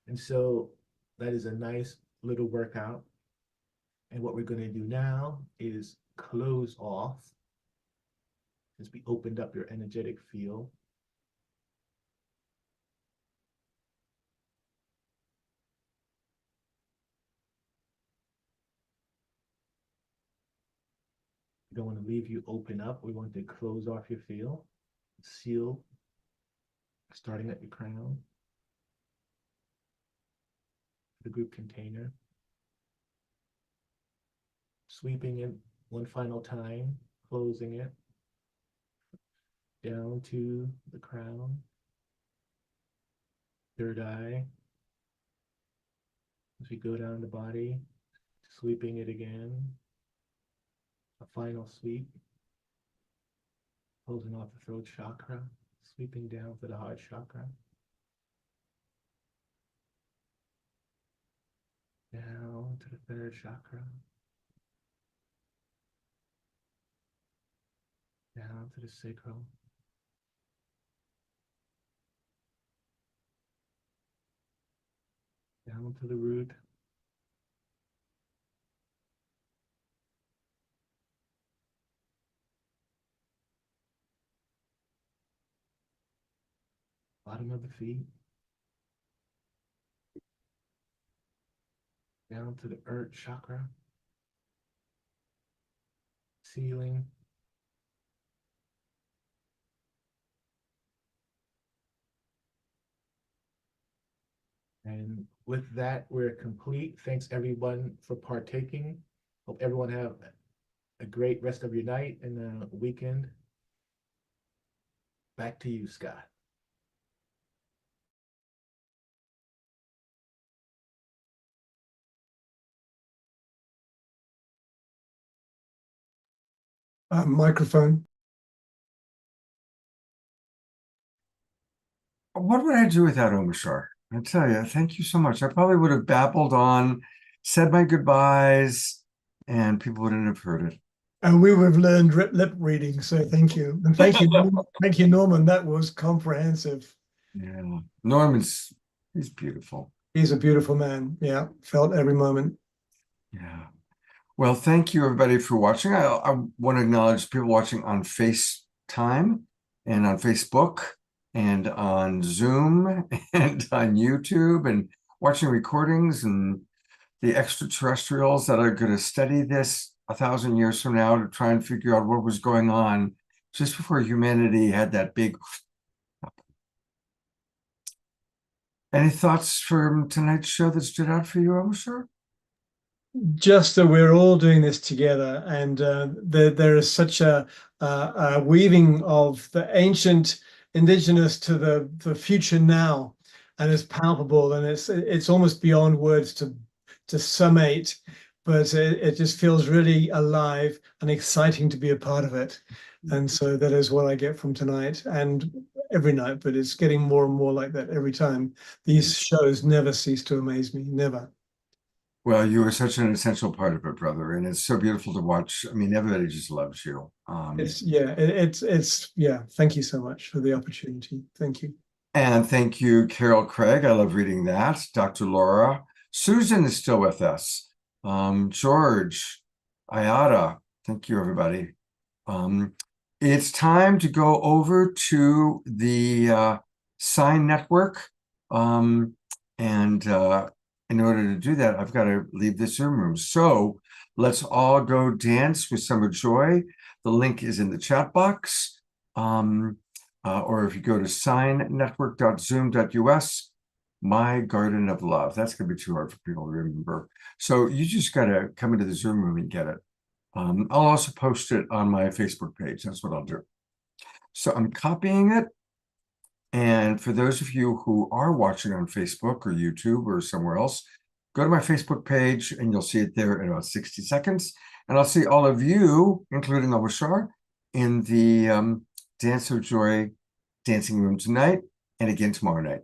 And so that is a nice little workout. And what we're going to do now is close off, as we opened up your energetic field. We don't want to leave you open up. We want to close off your field, seal, starting at your crown, the group container, sweeping it one final time, closing it, down to the crown, third eye, as we go down the body, sweeping it again, a final sweep, closing off the throat chakra, sweeping down to the heart chakra, down to the third chakra, down to the sacral, down to the root, bottom of the feet, down to the earth chakra, ceiling, and with that, we're complete. Thanks everyone for partaking. Hope everyone have a great rest of your night and a weekend. Back to you, Scott. Microphone. What would I do without Omashar? I tell you, thank you so much. I probably would have babbled on, said my goodbyes, and people wouldn't have heard it. And we would have learned lip reading, so thank you. And thank you, thank you, Norman. That was comprehensive. Yeah, Norman's, he's beautiful. He's a beautiful man. Yeah, felt every moment. Yeah. Well, thank you everybody for watching. I want to acknowledge people watching on FaceTime and on Facebook and on Zoom and on YouTube and watching recordings, and the extraterrestrials that are going to study this 1,000 years from now to try and figure out what was going on just before humanity had that big. Any thoughts from tonight's show that stood out for you, Omashar? Just that we're all doing this together, and there is such a weaving of the ancient indigenous to the future now, and it's palpable, and it's almost beyond words to summate, but it just feels really alive and exciting to be a part of it. And so that is what I get from tonight and every night, but it's getting more and more like that every time. These shows never cease to amaze me, never. Well, you are such an essential part of it, brother, and it's so beautiful to watch. I mean, everybody just loves you. It's thank you so much for the opportunity. Thank you. And thank you, Carol Craig. I love reading that. Dr. Laura. Susan is still with us. George, Ayada. Thank you, everybody. It's time to go over to the Sign Network. In order to do that, I've got to leave the Zoom room. So let's all go dance with Summer Joy. The link is in the chat box. Or if you go to signnetwork.zoom.us, My Garden of Love. That's going to be too hard for people to remember. So you just got to come into the Zoom room and get it. I'll also post it on my Facebook page. That's what I'll do. So I'm copying it. And for those of you who are watching on Facebook or YouTube or somewhere else, go to my Facebook page and you'll see it there in about 60 seconds. And I'll see all of you, including Obashar, in the Dance of Joy dancing room tonight and again tomorrow night.